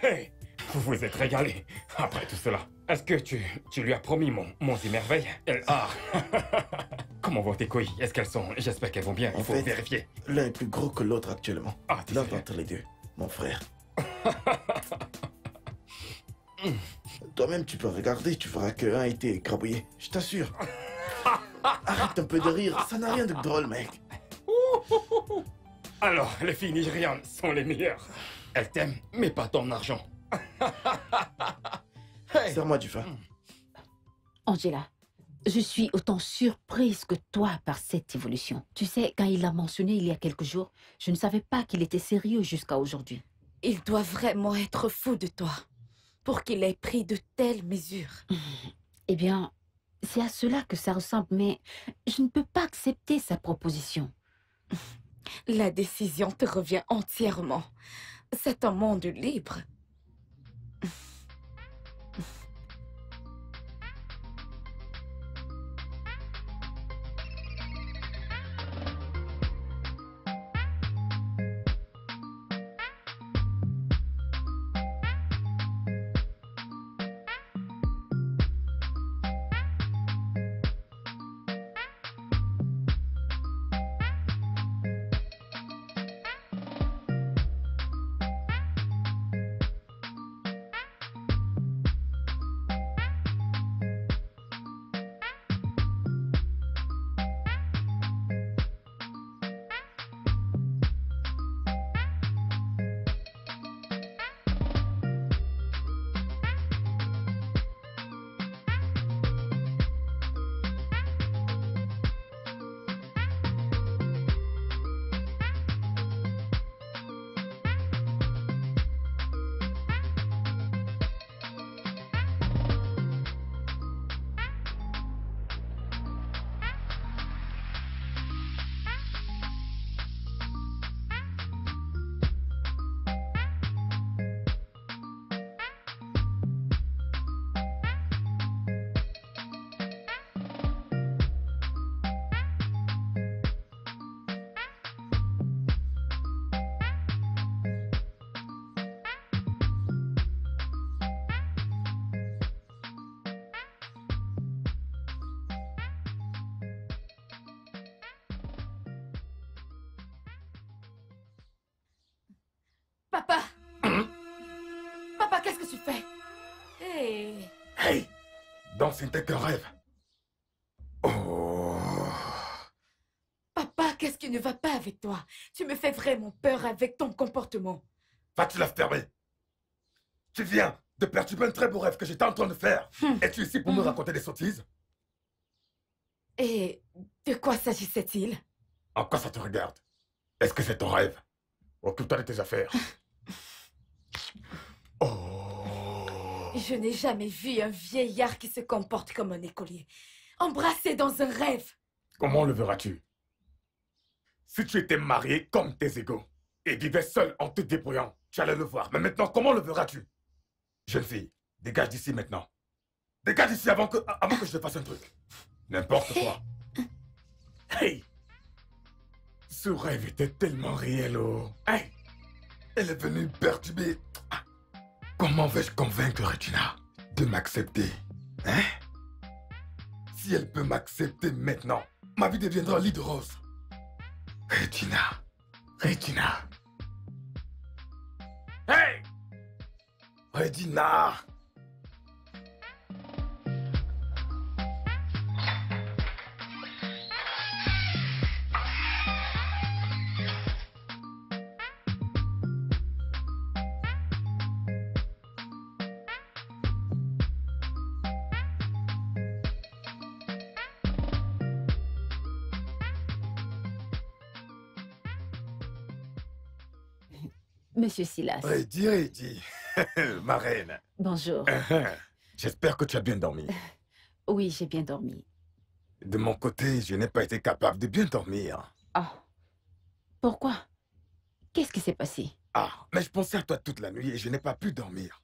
Hey! Vous vous êtes régalé après tout cela. Est-ce que tu lui as promis mon merveille? Ah! Comment vont tes couilles? Est-ce qu'elles sont... J'espère qu'elles vont bien, il En faut fait- vérifier. L'un est plus gros que l'autre actuellement. Ah, t'es L'un sérieux? d'entre les deux, mon frère. Toi-même, tu peux regarder, tu verras qu'un a été écrabouillé. Je t'assure. Arrête un peu de rire, ça n'a rien de drôle, mec. Alors, les filles nigérianes sont les meilleures. Elles t'aiment, mais pas ton argent. Hey! Serre-moi du vin. Angela, je suis autant surprise que toi par cette évolution. Tu sais, quand il l'a mentionné il y a quelques jours, je ne savais pas qu'il était sérieux jusqu'à aujourd'hui. Il doit vraiment être fou de toi pour qu'il ait pris de telles mesures. Eh bien, c'est à cela que ça ressemble, mais je ne peux pas accepter sa proposition. La décision te revient entièrement. C'est un monde libre. Papa! Papa, qu'est-ce que tu fais? Hey! Hey! Donc ce n'était qu'un rêve. Oh! Papa, qu'est-ce qui ne va pas avec toi? Tu me fais vraiment peur avec ton comportement. Vas-tu la fermer? Tu viens de perturber un très beau rêve que j'étais en train de faire. Es-tu ici pour me raconter des sottises? Et de quoi s'agissait-il? En quoi ça te regarde? Est-ce que c'est ton rêve? Occupe-toi de tes affaires. Oh! Je n'ai jamais vu un vieillard qui se comporte comme un écolier. Embrassé dans un rêve. Comment le verras-tu? Si tu étais marié comme tes égaux et vivais seul en te débrouillant, tu allais le voir. Mais maintenant, comment le verras-tu? Jeune fille, dégage d'ici maintenant. Dégage d'ici avant que je te fasse un truc. N'importe quoi. Hey! Ce rêve était tellement réel, oh. Hey! Elle est venue perturber. Comment vais-je convaincre Regina de m'accepter? Hein? Si elle peut m'accepter maintenant, ma vie deviendra un lit de rose. Regina. Regina. Hey! Regina! Monsieur Silas. Reddy. Ma reine. Bonjour. J'espère que tu as bien dormi. Oui, j'ai bien dormi. De mon côté, je n'ai pas été capable de bien dormir. Ah. Pourquoi? Qu'est-ce qui s'est passé? Ah, mais je pensais à toi toute la nuit et je n'ai pas pu dormir.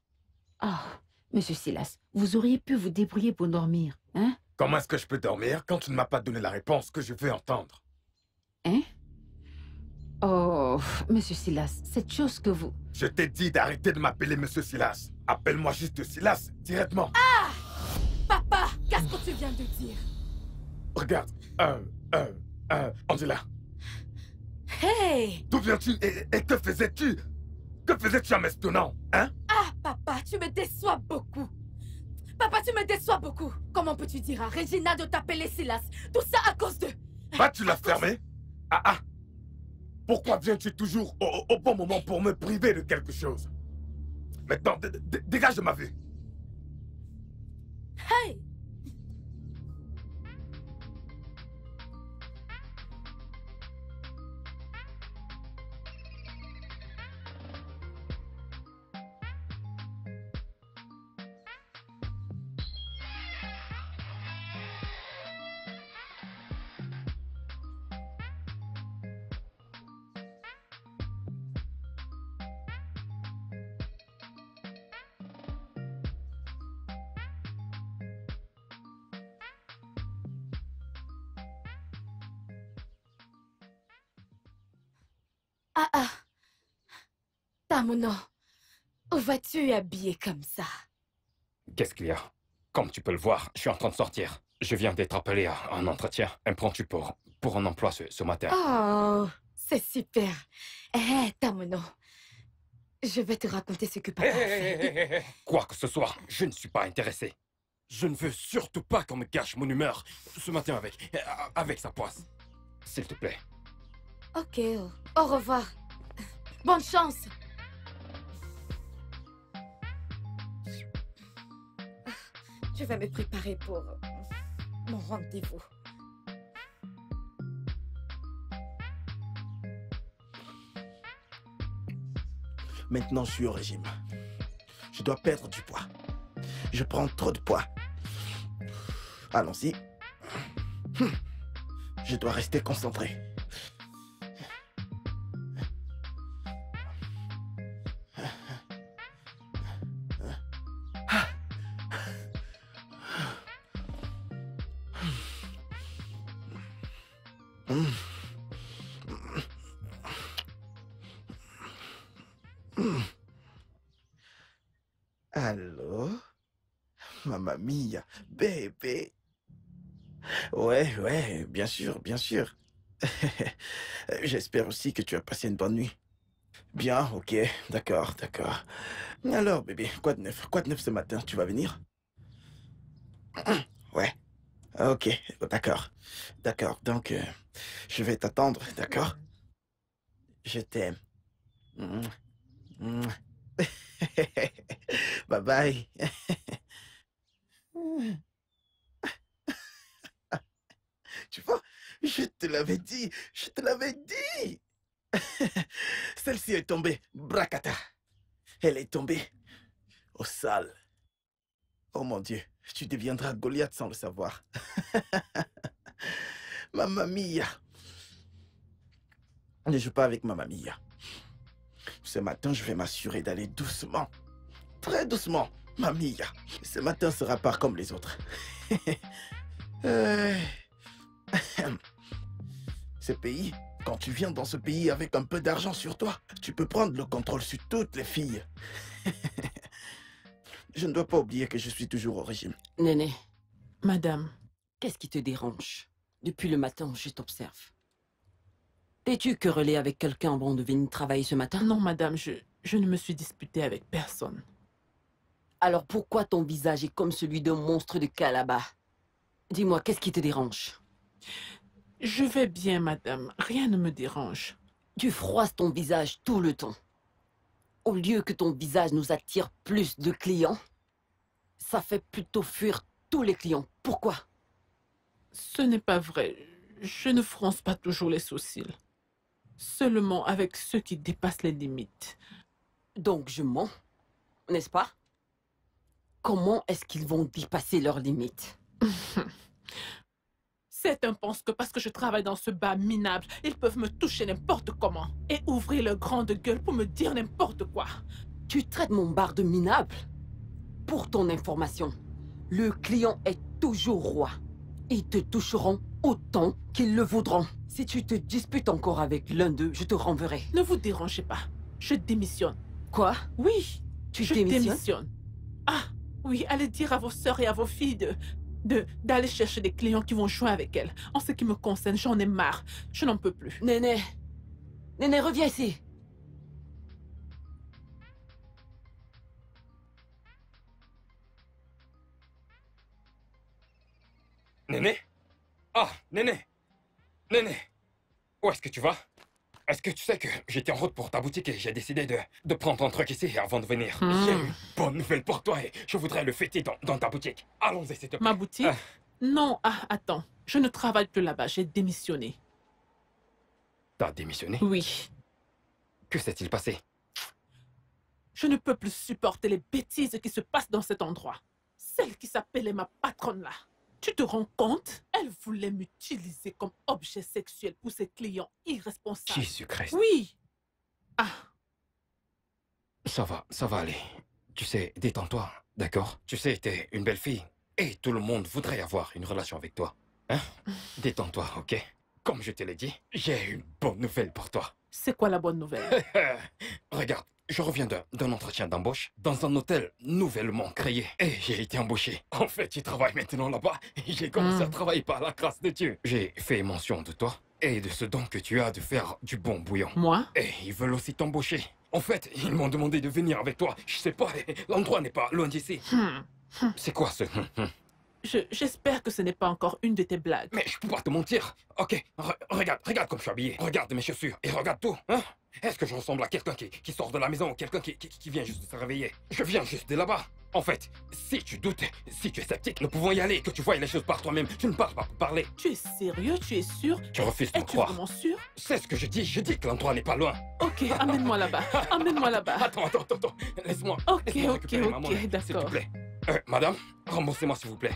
Ah, Monsieur Silas, vous auriez pu vous débrouiller pour dormir, hein? Comment est-ce que je peux dormir quand tu ne m'as pas donné la réponse que je veux entendre? Hein? Oh, Monsieur Silas, cette chose que vous... Je t'ai dit d'arrêter de m'appeler Monsieur Silas. Appelle-moi juste Silas, directement. Ah! Papa, qu'est-ce que tu viens de dire? Regarde, Angela. Hey! D'où viens-tu et que faisais-tu? Que faisais-tu en m'espionnant, hein? Ah, papa, tu me déçois beaucoup. Papa, tu me déçois beaucoup. Comment peux-tu dire à Regina de t'appeler Silas? Tout ça à cause de... Vas-tu la fermer? Ah. Pourquoi viens-tu toujours au bon moment pour me priver de quelque chose? Maintenant, dégage de ma vue. Hey! Ah. Tamuno, où vas-tu habillé comme ça? Qu'est-ce qu'il y a? Comme tu peux le voir, je suis en train de sortir. Je viens d'être appelé à un entretien. Me prends-tu pour un emploi ce matin? Oh, c'est super. Tamuno, je vais te raconter ce que papa a fait. Quoi que ce soit, je ne suis pas intéressé. Je ne veux surtout pas qu'on me gâche mon humeur ce matin avec sa poisse. S'il te plaît. Ok, au revoir. Bonne chance. Je vais me préparer pour mon rendez-vous. Maintenant, je suis au régime. Je dois perdre du poids. Je prends trop de poids. Allons-y. Je dois rester concentré. Allô? Mamma mia, bébé. Ouais, bien sûr. J'espère aussi que tu as passé une bonne nuit. Bien, ok, d'accord, d'accord. Alors, bébé, quoi de neuf? Quoi de neuf ce matin? Tu vas venir? Ouais, ok, d'accord. D'accord, donc, je vais t'attendre, d'accord? Je t'aime. Mouah, mouah. Bye bye. Tu vois, je te l'avais dit, je te l'avais dit. Celle-ci est tombée, bracata. Elle est tombée au sale. Oh mon Dieu, tu deviendras Goliath sans le savoir. Mamma mia. Ne joue pas avec Mamma mia. Ce matin, je vais m'assurer d'aller doucement. Très doucement, Mamma mia. Ce matin sera pas comme les autres. Euh, Ce pays, quand tu viens dans ce pays avec un peu d'argent sur toi, tu peux prendre le contrôle sur toutes les filles. Je ne dois pas oublier que je suis toujours au régime. Néné, Madame, qu'est-ce qui te dérange? Depuis le matin, je t'observe. T'es-tu querellé avec quelqu'un avant de venir travailler ce matin? non, madame, je ne me suis disputée avec personne. Alors pourquoi ton visage est comme celui d'un monstre de Calabar? Dis-moi, qu'est-ce qui te dérange? Je vais bien, madame. Rien ne me dérange. Tu froisses ton visage tout le temps. Au lieu que ton visage nous attire plus de clients, ça fait plutôt fuir tous les clients. Pourquoi? Ce n'est pas vrai. Je ne fronce pas toujours les sourcils. Seulement avec ceux qui dépassent les limites. Donc je mens, n'est-ce pas? Comment est-ce qu'ils vont dépasser leurs limites? Certains pensent que parce que je travaille dans ce bar minable, ils peuvent me toucher n'importe comment et ouvrir leur grande gueule pour me dire n'importe quoi. Tu traites mon bar de minable? Pour ton information, le client est toujours roi. Ils te toucheront autant qu'ils le voudront. Si tu te disputes encore avec l'un d'eux, je te renverrai. Ne vous dérangez pas. Je démissionne. Quoi? Oui, Tu je démissionnes? démissionne. Ah, oui, allez dire à vos sœurs et à vos filles d'aller chercher des clients qui vont jouer avec elles. En ce qui me concerne, j'en ai marre. Je n'en peux plus. Néné, Néné, reviens ici. Néné? Ah, Néné! Néné! Où est-ce que tu vas? Est-ce que tu sais que j'étais en route pour ta boutique et j'ai décidé de prendre ton truc ici avant de venir? J'ai une bonne nouvelle pour toi et je voudrais le fêter dans ta boutique. Allons-y, s'il te plaît. Ma boutique? Ah. Non, attends. Je ne travaille plus là-bas. J'ai démissionné. T'as démissionné? Oui. Que s'est-il passé? Je ne peux plus supporter les bêtises qui se passent dans cet endroit. Celle qui s'appelait ma patronne là. Tu te rends compte? Elle voulait m'utiliser comme objet sexuel pour ses clients irresponsables. Jésus-Christ. Oui. Ah, Ça va aller. Tu sais, détends-toi, d'accord? Tu sais, t'es une belle fille et tout le monde voudrait avoir une relation avec toi. Hein? Détends-toi, ok? Comme je te l'ai dit, j'ai une bonne nouvelle pour toi. c'est quoi la bonne nouvelle? Regarde, je reviens d'un entretien d'embauche dans un hôtel nouvellement créé et j'ai été embauché. En fait, je travaille maintenant là-bas et j'ai commencé à travailler par la grâce de Dieu. J'ai fait mention de toi et de ce don que tu as de faire du bon bouillon. Moi? Et ils veulent aussi t'embaucher. En fait, ils m'ont demandé de venir avec toi. Je sais pas, l'endroit n'est pas loin d'ici. C'est quoi ce... J'espère que ce n'est pas encore une de tes blagues. Mais je peux pas te mentir. Ok, regarde comme je suis habillé. Regarde mes chaussures et regarde tout. Hein? Est-ce que je ressemble à quelqu'un qui sort de la maison ou quelqu'un qui vient juste de se réveiller? Je viens juste de là-bas. En fait, si tu doutes, si tu es sceptique, nous pouvons y aller, que tu voies les choses par toi-même. Tu ne parles pas pour parler. Tu es sérieux? Tu es sûr? Tu refuses de me Es-tu croire. vraiment sûr? C'est ce que je dis que l'endroit n'est pas loin. Ok, amène-moi là-bas. Amène-moi là-bas. Attends. Laisse-moi. Ok, laisse-moi ok, récupérer ma ok, monnaie, s'il te d'accord. plaît. Madame, remboursez-moi s'il vous plaît.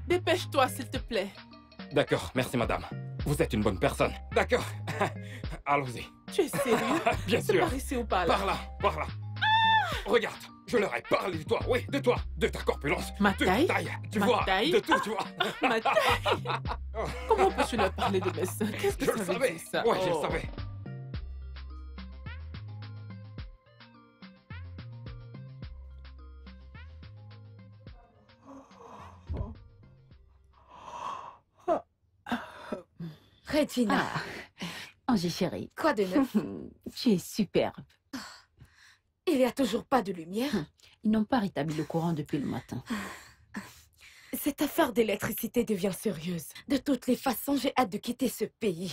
Dépêche-toi, s'il te plaît. D'accord, merci madame. Vous êtes une bonne personne. D'accord. Allons-y. Tu es sérieux? Bien C'est sûr. par ici ou par là? Par là. Regarde, je leur ai parlé de toi, oui, de toi, de ta corpulence, Ma de taille? ta taille, tu Ma vois, taille? de tout, tu vois. Ma taille? Comment peux-tu leur parler de mes seins? Qu'est-ce que Je ça le veut savais. dire, ça? Ouais, je le Oh. savais. Regina, Angie chérie, Quoi de neuf? tu es superbe. Il n'y a toujours pas de lumière. Ils n'ont pas rétabli le courant depuis le matin. Cette affaire d'électricité devient sérieuse. De toutes les façons, j'ai hâte de quitter ce pays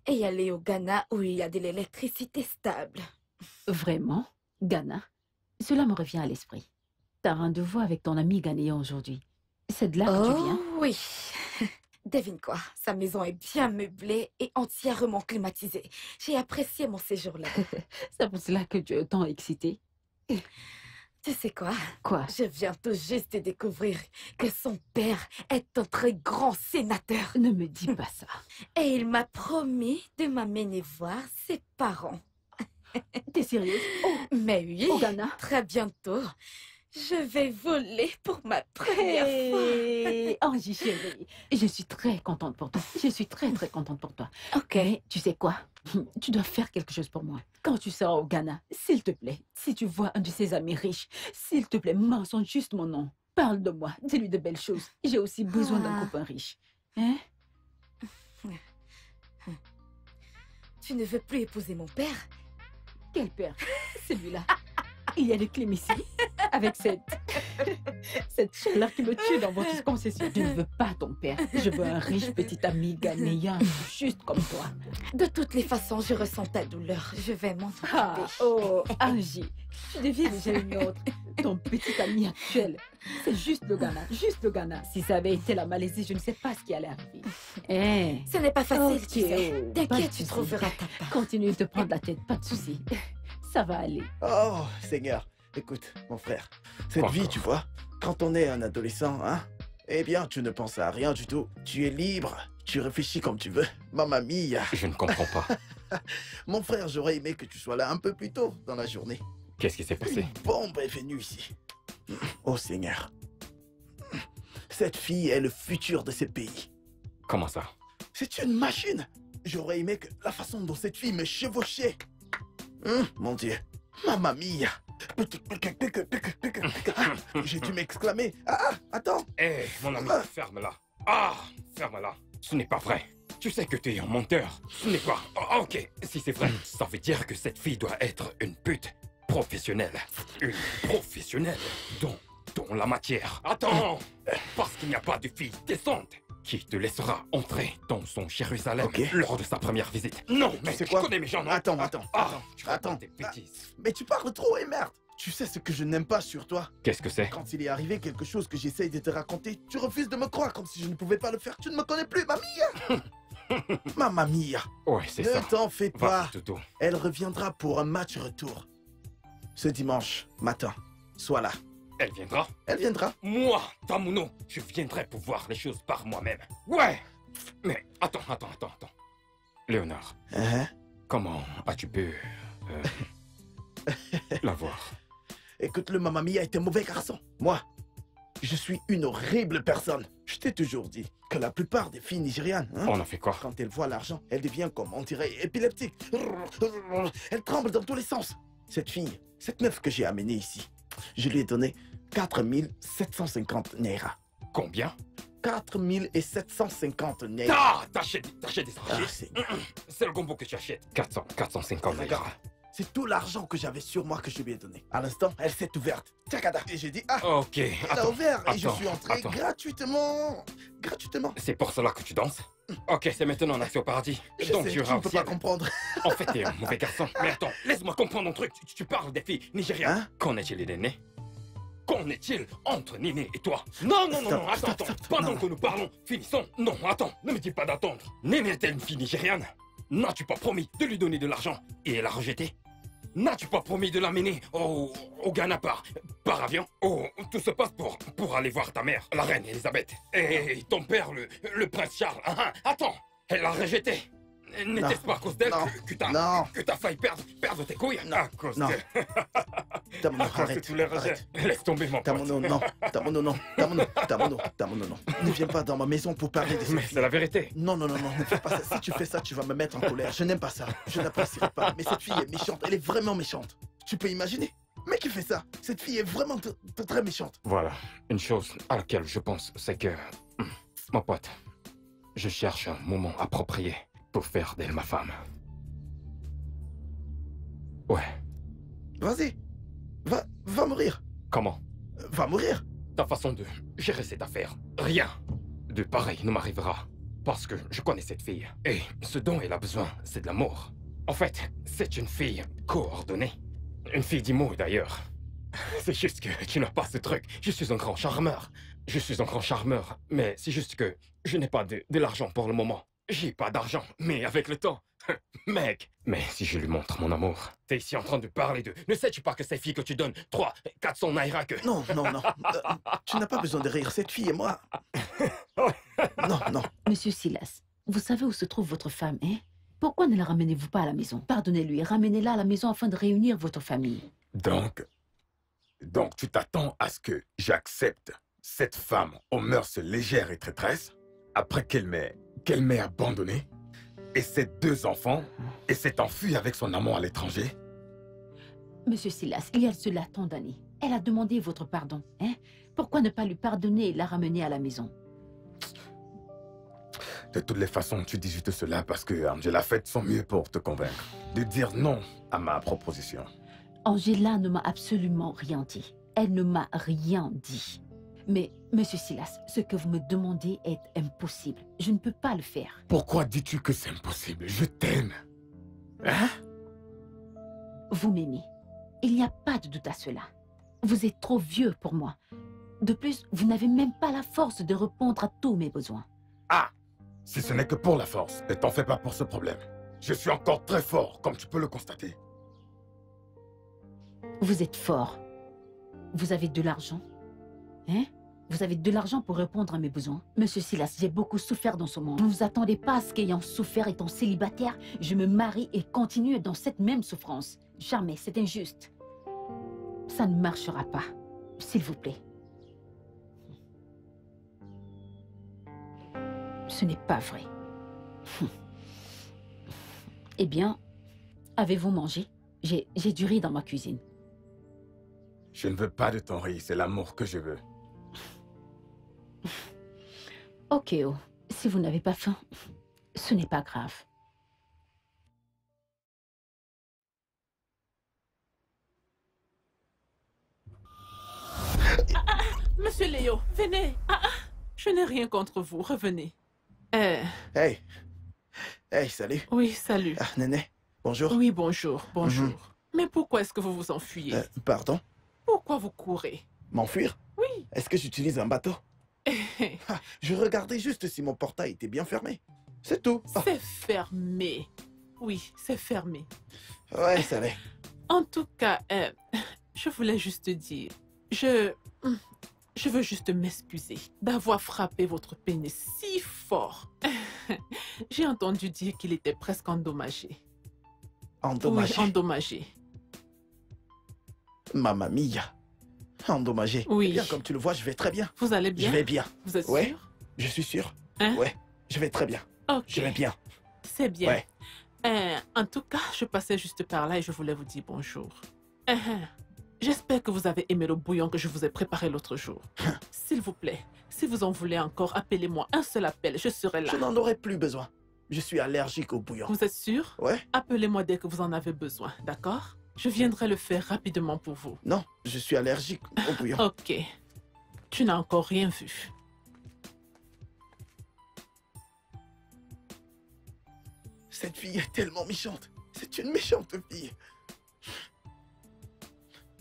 et aller au Ghana où il y a de l'électricité stable. Vraiment? Ghana? Cela me revient à l'esprit. T'as rendez-vous avec ton ami ghanéen aujourd'hui. C'est de là que tu viens? Oui. Devine quoi, sa maison est bien meublée et entièrement climatisée. J'ai apprécié mon séjour là. C'est pour cela que tu es autant excitée. Tu sais quoi? Quoi? Je viens tout juste de découvrir que son père est un très grand sénateur. Ne me dis pas ça. Et il m'a promis de m'amener voir ses parents. T'es sérieuse? Mais oui, Au Ghana? très bientôt, je vais voler pour ma première Hey, Angie chérie, je suis très contente pour toi. Je suis très contente pour toi. fois. Ok. Mais tu sais quoi? Tu dois faire quelque chose pour moi. Quand tu seras au Ghana, s'il te plaît, si tu vois un de ses amis riches, s'il te plaît, mentionne juste mon nom. Parle de moi, dis-lui de belles choses. J'ai aussi besoin d'un copain riche. Hein? Tu ne veux plus épouser mon père? Quel père? Celui-là. Il y a des clim ici, avec cette chaleur qui me tue dans votre concession. Je ne veux pas ton père. Je veux un riche petit ami ghanéen, juste comme toi. De toutes les façons, je ressens ta douleur. Je vais m'en occuper. Ah, oh, Angie, tu deviens déjà une autre. Ton petit ami actuel. C'est juste le Ghana, juste le Ghana. Si ça avait été la Malaisie, je ne sais pas ce qui allait arriver. Eh, Ce n'est pas facile, ok, tu sais. oh, pas de T'inquiète, tu souci. trouveras ta part. Continue de prendre la tête, pas de souci. Ça va aller. Oh, Seigneur, écoute, mon frère, cette Quoi vie, encore? tu vois, quand on est un adolescent, hein, eh bien, tu ne penses à rien du tout. Tu es libre, tu réfléchis comme tu veux. Mamma mia. Je ne comprends pas. Mon frère, j'aurais aimé que tu sois là un peu plus tôt dans la journée. Qu'est-ce qui s'est passé? Une bombe est venue ici. Oh, Seigneur. Cette fille est le futur de ce pays. Comment ça? C'est une machine. J'aurais aimé que la façon dont cette fille me chevauchait. Mon Dieu. Mamma mia. J'ai dû m'exclamer. Ah, attends. Hé, mon ami, ferme-la. Ah, ferme-la. Ce n'est pas vrai. Tu sais que tu es un menteur. Ce n'est pas... Oh, ok, si c'est vrai, ça veut dire que cette fille doit être une pute professionnelle. Une professionnelle dans la matière. Attends, parce qu'il n'y a pas de fille décente qui te laissera entrer dans son Jérusalem Ok. lors de sa première visite. Non, mais sais tu quoi? connais mes gens, non? Attends. Tu racontes des Ah, bêtises. mais tu parles trop et merde. Tu sais ce que je n'aime pas sur toi. Qu'est-ce que c'est? Quand il est arrivé quelque chose que j'essaye de te raconter, tu refuses de me croire comme si je ne pouvais pas le faire. Tu ne me connais plus, mamma mia. Mamma mia. Ouais, c'est ça. Ne t'en fais pas. Va, Toutou. Elle reviendra pour un match retour. Ce dimanche matin. Sois là. Elle viendra? Elle viendra. Moi, Tamuno, je viendrai pour voir les choses par moi-même. Ouais! Mais attends. Léonard, Hein? comment as-tu pu la voir? Écoute-le, mamma mia est un mauvais garçon. Moi, je suis une horrible personne. Je t'ai toujours dit que la plupart des filles nigérianes, hein, On a fait quoi? quand elles voient l'argent, elles deviennent comme, on dirait, épileptiques. Elles tremblent dans tous les sens. Cette fille, cette meuf que j'ai amenée ici, je lui ai donné 4750 naira. Combien? 4750 naira. Ah! T'achètes des Ah, sandwichs? c'est C'est le gombo que tu achètes. 450 naira. Regarde. C'est tout l'argent que j'avais sur moi que je lui ai donné. À l'instant, elle s'est ouverte. Tchakada. Et j'ai dit, ah, Ok, elle a attends. ouvert et je attends, suis entré attends. gratuitement. Gratuitement. C'est pour cela que tu danses? Ok, c'est maintenant un accès au paradis. Je Donc sais, tu tu iras ne au peux ciel. pas comprendre. En fait, t'es un mauvais garçon. Mais attends, laisse-moi comprendre un truc. Tu parles des filles nigérianes. Hein? Qu'en est-il des Néné? Qu'en est-il entre Néné et toi? Non, attends. Pendant non. que nous parlons, finissons. Non, attends, ne me dis pas d'attendre. Néné est-elle une fille nigériane? N'as-tu pas promis de lui donner de l'argent et elle a rejeté? N'as-tu pas promis de l'amener au Ghana par avion? Oh, tout se passe pour aller voir ta mère, la reine Elisabeth. Et ton père, le prince Charles. Attends, elle l'a rejeté. N'était-ce pas à cause d'elle Non. que t'as failli perdre tes couilles? À cause Non. d'elle. Tamono, À cause de arrête. tous les rejets. Arrête. Laisse tomber mon pote. Tamono, non. Tamono, non. Tamono, non. Ne viens pas dans ma maison pour parler de Mais cette c'est fille. la vérité. Non, ne fais pas ça. Si tu fais ça, tu vas me mettre en colère. Je n'aime pas ça. Je n'apprécierai pas. Mais cette fille est méchante. Elle est vraiment méchante. Tu peux imaginer? Mais qui fait ça? Cette fille est vraiment très méchante. Voilà, une chose à laquelle je pense, c'est que... Mon pote, je cherche un moment approprié pour faire d'elle ma femme. Ouais. Vas-y. Va mourir. Comment? Va mourir. Ta façon de gérer cette affaire, rien de pareil ne m'arrivera. Parce que je connais cette fille. Et ce dont elle a besoin, c'est de l'amour. En fait, c'est une fille coordonnée. Une fille d'Imo, d'ailleurs. C'est juste que tu n'as pas ce truc. Je suis un grand charmeur. Je suis un grand charmeur. Mais c'est juste que je n'ai pas de l'argent pour le moment. J'ai pas d'argent, mais avec le temps. Mec. Mais si je lui montre mon amour, t'es ici en train de parler de... Ne sais-tu pas que ces filles que tu donnes 400 naira que... Non. Tu n'as pas besoin de rire. Cette fille et moi... Non. Monsieur Silas, vous savez où se trouve votre femme, hein? Pourquoi ne la ramenez-vous pas à la maison? Pardonnez-lui, ramenez-la à la maison afin de réunir votre famille. Donc tu t'attends à ce que j'accepte cette femme aux mœurs légères et traîtresses après qu'elle m'ait abandonné et ses 2 enfants et s'est enfuie avec son amant à l'étranger? Monsieur Silas, il y a cela tant d'années. Elle a demandé votre pardon, hein? Pourquoi ne pas lui pardonner et la ramener à la maison? De toutes les façons, tu dis juste cela parce que Angela fait de son mieux pour te convaincre de dire non à ma proposition. Angela ne m'a absolument rien dit. Elle ne m'a rien dit. Mais, monsieur Silas, ce que vous me demandez est impossible. Je ne peux pas le faire. Pourquoi dis-tu que c'est impossible? Je t'aime. Hein? Vous m'aimez. Il n'y a pas de doute à cela. Vous êtes trop vieux pour moi. De plus, vous n'avez même pas la force de répondre à tous mes besoins. Ah! Si ce n'est que pour la force, ne t'en fais pas pour ce problème. Je suis encore très fort, comme tu peux le constater. Vous êtes fort. Vous avez de l'argent. Hein? Vous avez de l'argent pour répondre à mes besoins. Monsieur Silas, j'ai beaucoup souffert dans ce monde. Ne vous attendez pas à ce qu'ayant souffert étant célibataire, je me marie et continue dans cette même souffrance. Jamais, c'est injuste. Ça ne marchera pas. S'il vous plaît. Ce n'est pas vrai. Eh bien, avez-vous mangé? J'ai du riz dans ma cuisine. Je ne veux pas de ton riz, c'est l'amour que je veux. Ok, oh. Si vous n'avez pas faim, ce n'est pas grave. Monsieur Léo, venez. Je n'ai rien contre vous, revenez. Hey, salut. Oui, salut. Néné, bonjour. Oui, bonjour. Mais pourquoi est-ce que vous vous enfuyez? Pardon? Pourquoi vous courez? M'enfuir? Oui. Est-ce que j'utilise un bateau? Je regardais juste si mon portail était bien fermé. C'est tout. C'est fermé. Oui, c'est fermé. Ouais, ça l'est. En tout cas, je voulais juste dire... Je veux juste m'excuser d'avoir frappé votre pénis si fort. J'ai entendu dire qu'il était presque endommagé. Endommagé? Oui, endommagé. Mamma mia. Endommagé. Oui. Eh bien, comme tu le vois, je vais très bien. Vous allez bien? Je vais bien. Vous êtes Ouais, sûr? je suis sûr. Hein? Ouais, je vais très bien. Ok. Je vais bien. C'est bien. Ouais. En tout cas, je passais juste par là et je voulais vous dire bonjour. J'espère que vous avez aimé le bouillon que je vous ai préparé l'autre jour. S'il vous plaît, si vous en voulez encore, appelez-moi un seul appel, je serai là. Je n'en aurai plus besoin. Je suis allergique au bouillon. Vous êtes sûr? Ouais. Appelez-moi dès que vous en avez besoin, d'accord? Je viendrai le faire rapidement pour vous. Non, je suis allergique au bouillon. Ok. Tu n'as encore rien vu. Cette fille est tellement méchante. C'est une méchante fille.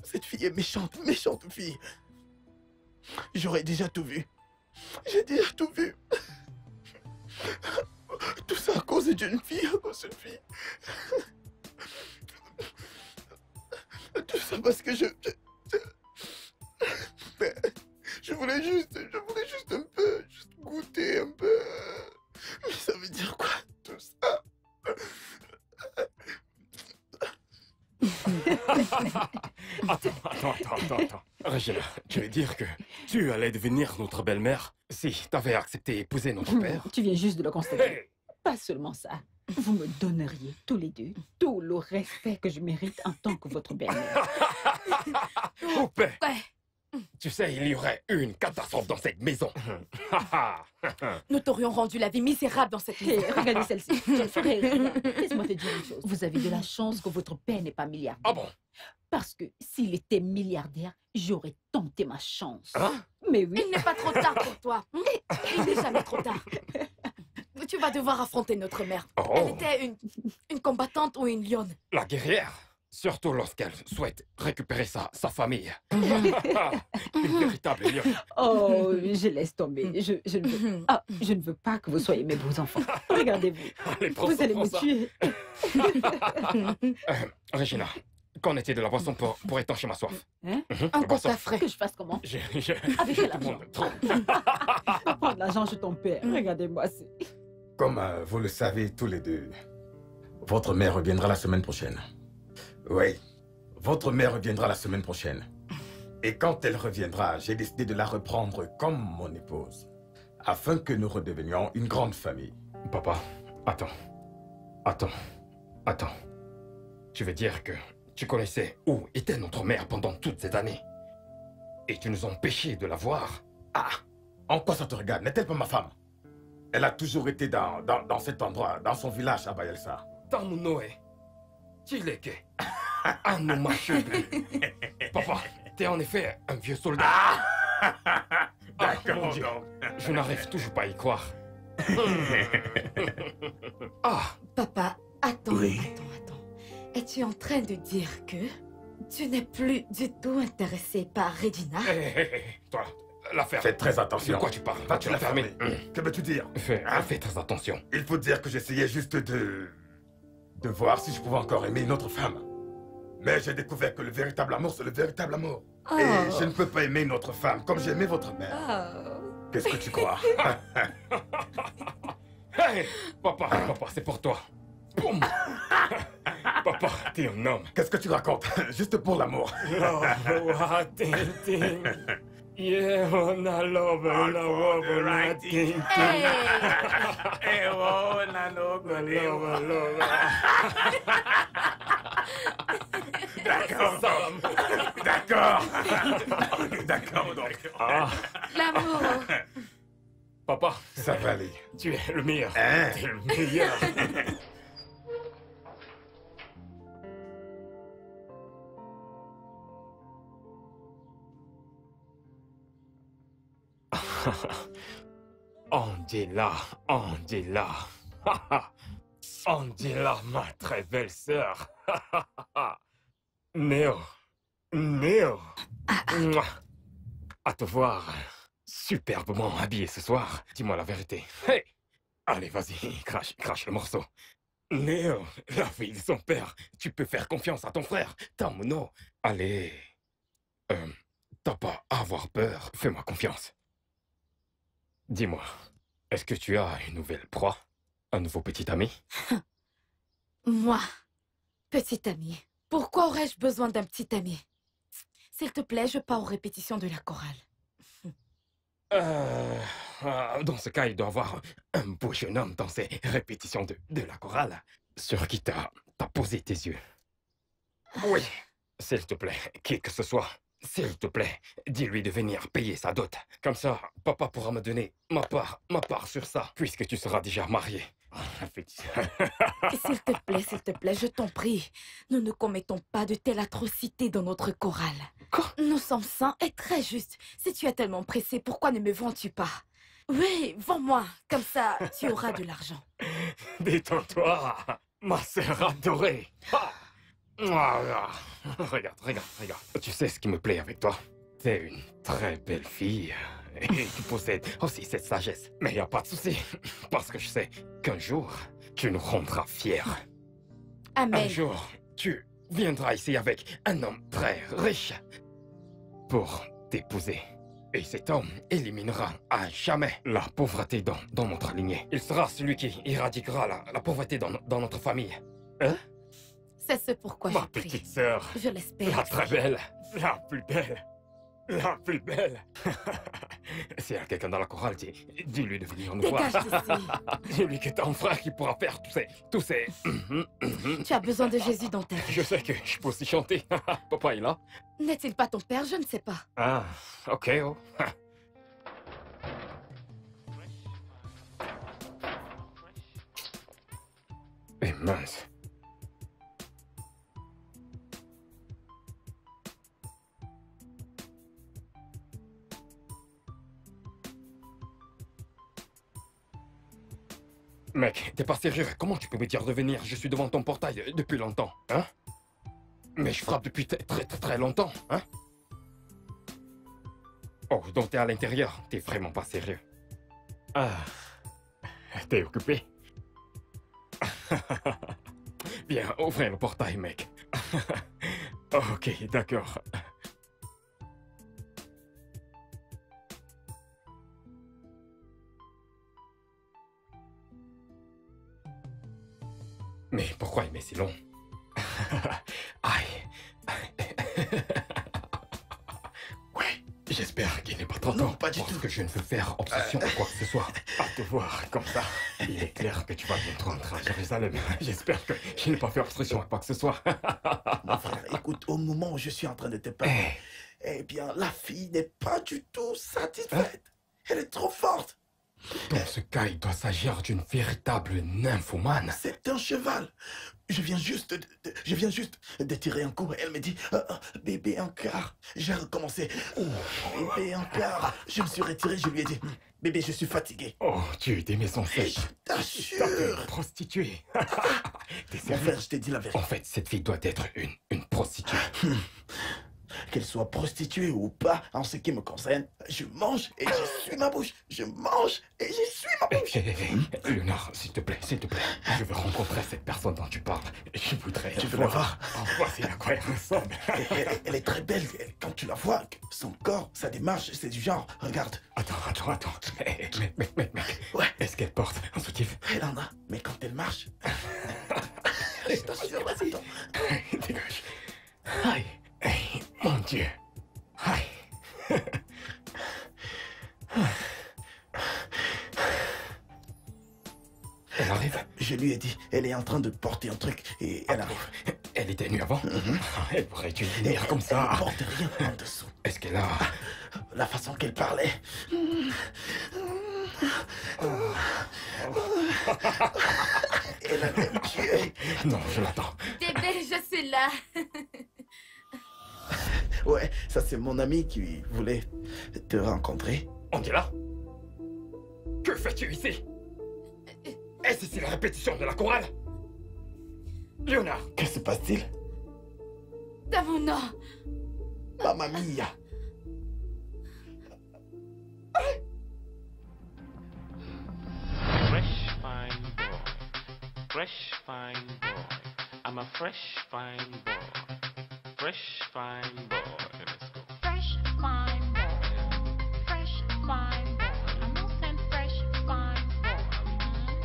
Cette fille est méchante, méchante fille. J'aurais déjà tout vu. J'ai déjà tout vu. Tout ça à cause d'une fille, à cause d'une fille. Tout ça parce que je voulais juste un peu, juste goûter un peu. Mais ça veut dire quoi, tout ça? Attends. Regina, tu veux dire que tu allais devenir notre belle-mère si t'avais accepté épouser notre père? Tu viens juste de le constater. Hey! Pas seulement ça. Vous me donneriez, tous les deux, tout le respect que je mérite en tant que votre belle-mère. Poupée! Ouais. Tu sais, il y aurait eu une catastrophe dans cette maison. Nous t'aurions rendu la vie misérable dans cette Hé, maison. regardez celle-ci. Je ne ferai rien. Laisse-moi te dire une chose. Vous avez de la chance que votre père n'est pas milliardaire. Ah bon? Parce que s'il était milliardaire, j'aurais tenté ma chance. Hein? Mais oui. Il n'est pas trop tard pour toi. Il n'est jamais trop tard. Tu vas devoir affronter notre mère. Oh. Elle était une combattante ou une lionne. La guerrière. Surtout lorsqu'elle souhaite récupérer sa famille. Une véritable lionne. Oh, je laisse tomber. Je ne veux pas que vous soyez mes beaux enfants. Regardez-vous. Allez, prends Vous ça, allez prends me ça. tuer. Regina, qu'en est-il de la boisson pour étancher ma soif? Hein? Un La boisson. coca frais. Que je fasse comment? Avec je quel demande argent? trop. Pour prendre l'argent chez ton père. Regardez-moi. Comme vous le savez tous les deux, votre mère reviendra la semaine prochaine. Oui, votre mère reviendra la semaine prochaine. Et quand elle reviendra, j'ai décidé de la reprendre comme mon épouse, afin que nous redevenions une grande famille. Papa, attends. Tu veux dire que tu connaissais où était notre mère pendant toutes ces années? Et tu nous empêchais de la voir? Ah, en quoi ça te regarde? N'est-elle pas ma femme? Elle a toujours été dans cet endroit, dans son village à Bayelsa. Tamunoe, Chileke, Anumachebe. Papa, t'es en effet un vieux soldat. D'accord, mon Dieu. donc. Je n'arrive toujours pas à y croire. Ah, Papa, attends. Oui. Es-tu en train de dire que tu n'es plus du tout intéressé par Regina? Toi, l'affaire. Fais très De attention. quoi tu parles? Vas-tu la fermer? fermer? Que veux-tu dire? Fais très attention. Il faut dire que j'essayais juste de voir si je pouvais encore aimer une autre femme. Mais j'ai découvert que le véritable amour, c'est le véritable amour. Oh. Et je ne peux pas aimer une autre femme comme j'ai aimé votre mère. Oh. Qu'est-ce que tu crois? Hey, papa, c'est pour toi. Boum. Papa, t'es un homme. Qu'est-ce que tu racontes? Juste pour l'amour. Yeah, on a love, D'accord. D'accord. D'accord, donc. Ah, L'amour. papa, Ça va aller. tu es le meilleur. Hein? Tu es le meilleur. Angela. Angela, ma très belle sœur. Néo. Mouah. À te voir superbement habillé ce soir. Dis-moi la vérité. Hey! Allez, vas-y, crache le morceau. Néo, la fille de son père. Tu peux faire confiance à ton frère, Tamuno. Allez. T'as pas à avoir peur. Fais-moi confiance. Dis-moi, est-ce que tu as une nouvelle proie? Un nouveau petit ami? Moi, petit ami. Pourquoi aurais-je besoin d'un petit ami? S'il te plaît, je pars aux répétitions de la chorale. Dans ce cas, il doit y avoir un beau jeune homme dans ces répétitions de la chorale sur qui t'as posé tes yeux. Oui, s'il te plaît, qui que ce soit, s'il te plaît, dis-lui de venir payer sa dot. Comme ça, papa pourra me donner ma part sur ça, puisque tu seras déjà marié. S'il te plaît, je t'en prie. Nous ne commettons pas de telles atrocités dans notre chorale. Quoi? Nous sommes saints et très justes. Si tu es tellement pressé, pourquoi ne me vends-tu pas? Oui, vends-moi. Comme ça, tu auras de l'argent. Détends-toi, ma sœur adorée. Ah. Voilà. Regarde. Tu sais ce qui me plaît avec toi? T'es une très belle fille. Et tu possèdes aussi cette sagesse. Mais y a pas de souci, parce que je sais qu'un jour, tu nous rendras fiers. Un Amen. jour, tu viendras ici avec un homme très riche pour t'épouser. Et cet homme éliminera à jamais la pauvreté dans notre lignée. Il sera celui qui éradiquera la pauvreté dans notre famille. Hein? C'est ce pourquoi Ma je prie. petite sœur, Je l'espère. la très belle, la plus belle. La plus belle. S'il y a quelqu'un dans la chorale, dis-lui de venir nous Dégage voir. d'ici. Dis-lui que t'as un frère qui pourra faire tous ces... Tu as besoin de Jésus dans ta vie. Je sais que je peux aussi chanter. Papa est là. N'est-il pas ton père? Je ne sais pas. Ah, ok. Oh. Et mince. Mec, t'es pas sérieux. Comment tu peux me dire de venir? Je suis devant ton portail depuis longtemps, hein? Mais je frappe depuis très longtemps, hein? Oh, donc t'es à l'intérieur. T'es vraiment pas sérieux. Ah. T'es occupé? Viens, ouvrez le portail, mec. Ok, d'accord. Mais pourquoi il met si long? Aïe. Ouais, j'espère qu'il n'est pas trop Non, tôt. pas du parce tout. que je ne veux faire obsession ou quoi que ce soit. À te voir comme ça, il est clair que tu vas bientôt entrer à Jérusalem. J'espère que je n'ai pas fait obstruction à quoi que ce soit. Mon frère, écoute, au moment où je suis en train de te parler, eh bien, la fille n'est pas du tout satisfaite. Elle est trop forte. Dans ce cas, il doit s'agir d'une véritable nymphomane. C'est un cheval. Je viens juste de tirer un coup. Elle me dit, bébé encore. J'ai recommencé. Bébé encore. Je me suis retiré, je lui ai dit, bébé, je suis fatigué. Oh, tu es des maisons Et sèches. je t'assure. T'as une prostituée. T'es Mon sérieux? frère, je t'ai dit la vérité. En fait, cette fille doit être une prostituée. Qu'elle soit prostituée ou pas, en ce qui me concerne, je mange et j'essuie ma bouche. Je mange et j'essuie ma bouche. Léonard, s'il te plaît. Je veux rencontrer cette personne dont tu parles. Je voudrais... Tu veux la voir? Voici à quoi elle ressemble. Elle est très belle. Quand tu la vois, son corps, sa démarche, c'est du genre, regarde. Attends. Mec. Ouais. Est-ce qu'elle porte un soutif? Elle en a, mais quand elle marche... je t'assure, vas-y. Dégage. Aïe. Mon Dieu. Aïe. Elle arrive? Je lui ai dit, elle est en train de porter un truc et elle arrive. Elle était nue avant? Elle pourrait utiliser comme ça. Elle ne porte rien en dessous. Est-ce qu'elle a... La façon qu'elle parlait... Elle allait me tuer. Non, je l'attends. Bébé, je suis là. Ouais, ça c'est mon ami qui voulait te rencontrer. Angela? Que fais-tu ici? Est-ce ici la répétition de la chorale? Léonard! Que se passe-t-il? Dans mon nom. Mamma mia. Fresh fine boy. Fresh fine boy. I'm a fresh fine boy. Fresh fine boy. Let's go. Fresh fine boy. Fresh fine boy. I'm not saying fresh fine boy.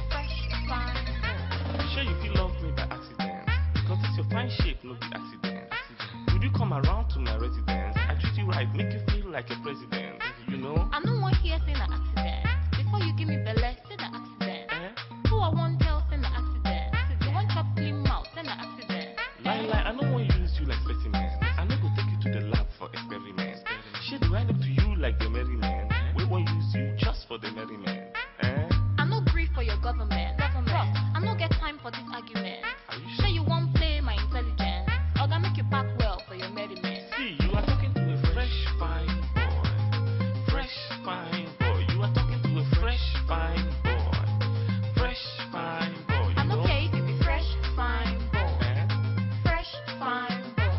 Fresh fine boy. Sure you feel love me by accident. Because it's your fine shape, no be accident. Would you come around to my residence? I treat you right, make you feel like a president. You know? I no one here saying an accident. Before you give me belly, say the accident. Eh? Who I want tell say the accident. You want chop clean mouth, say the accident. Lie, I don't want to use you like specimen. I no go take you to the lab for experiment. Shit, do I look to you like the merry man? We won't use you just for the merriment. Eh? I no grief for your government. Prof, I no get time for this argument. Are you Sure you won't play my intelligence. Or gonna make you back well for your merriment. See, you are talking to a fresh fine boy. Fresh fine boy. You are talking to a fresh fine boy. Fresh fine boy. You I'm know? okay if you be fresh, fine boy. Eh? Fresh, fine boy.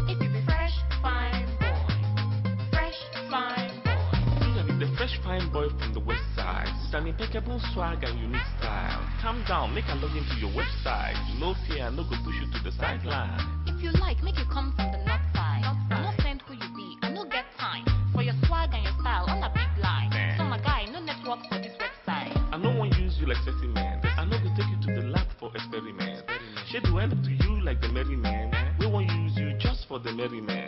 If you be fresh, fine boy. Fresh, fine boy. You are the fresh fine boy from the west side. With an impeccable swag and unique style. Calm down, make a log into your website. No fear, I no go push you to the sideline. If you like, make you come from the north side. I'm not send who you be. I no get time for your swag and your style on a big line. Nah. So my guy, no network for this website. I no one use you like specimen. I no go take you to the lab for experiment. Shit, do I look to you like the merry man? We won't use you just for the merry man.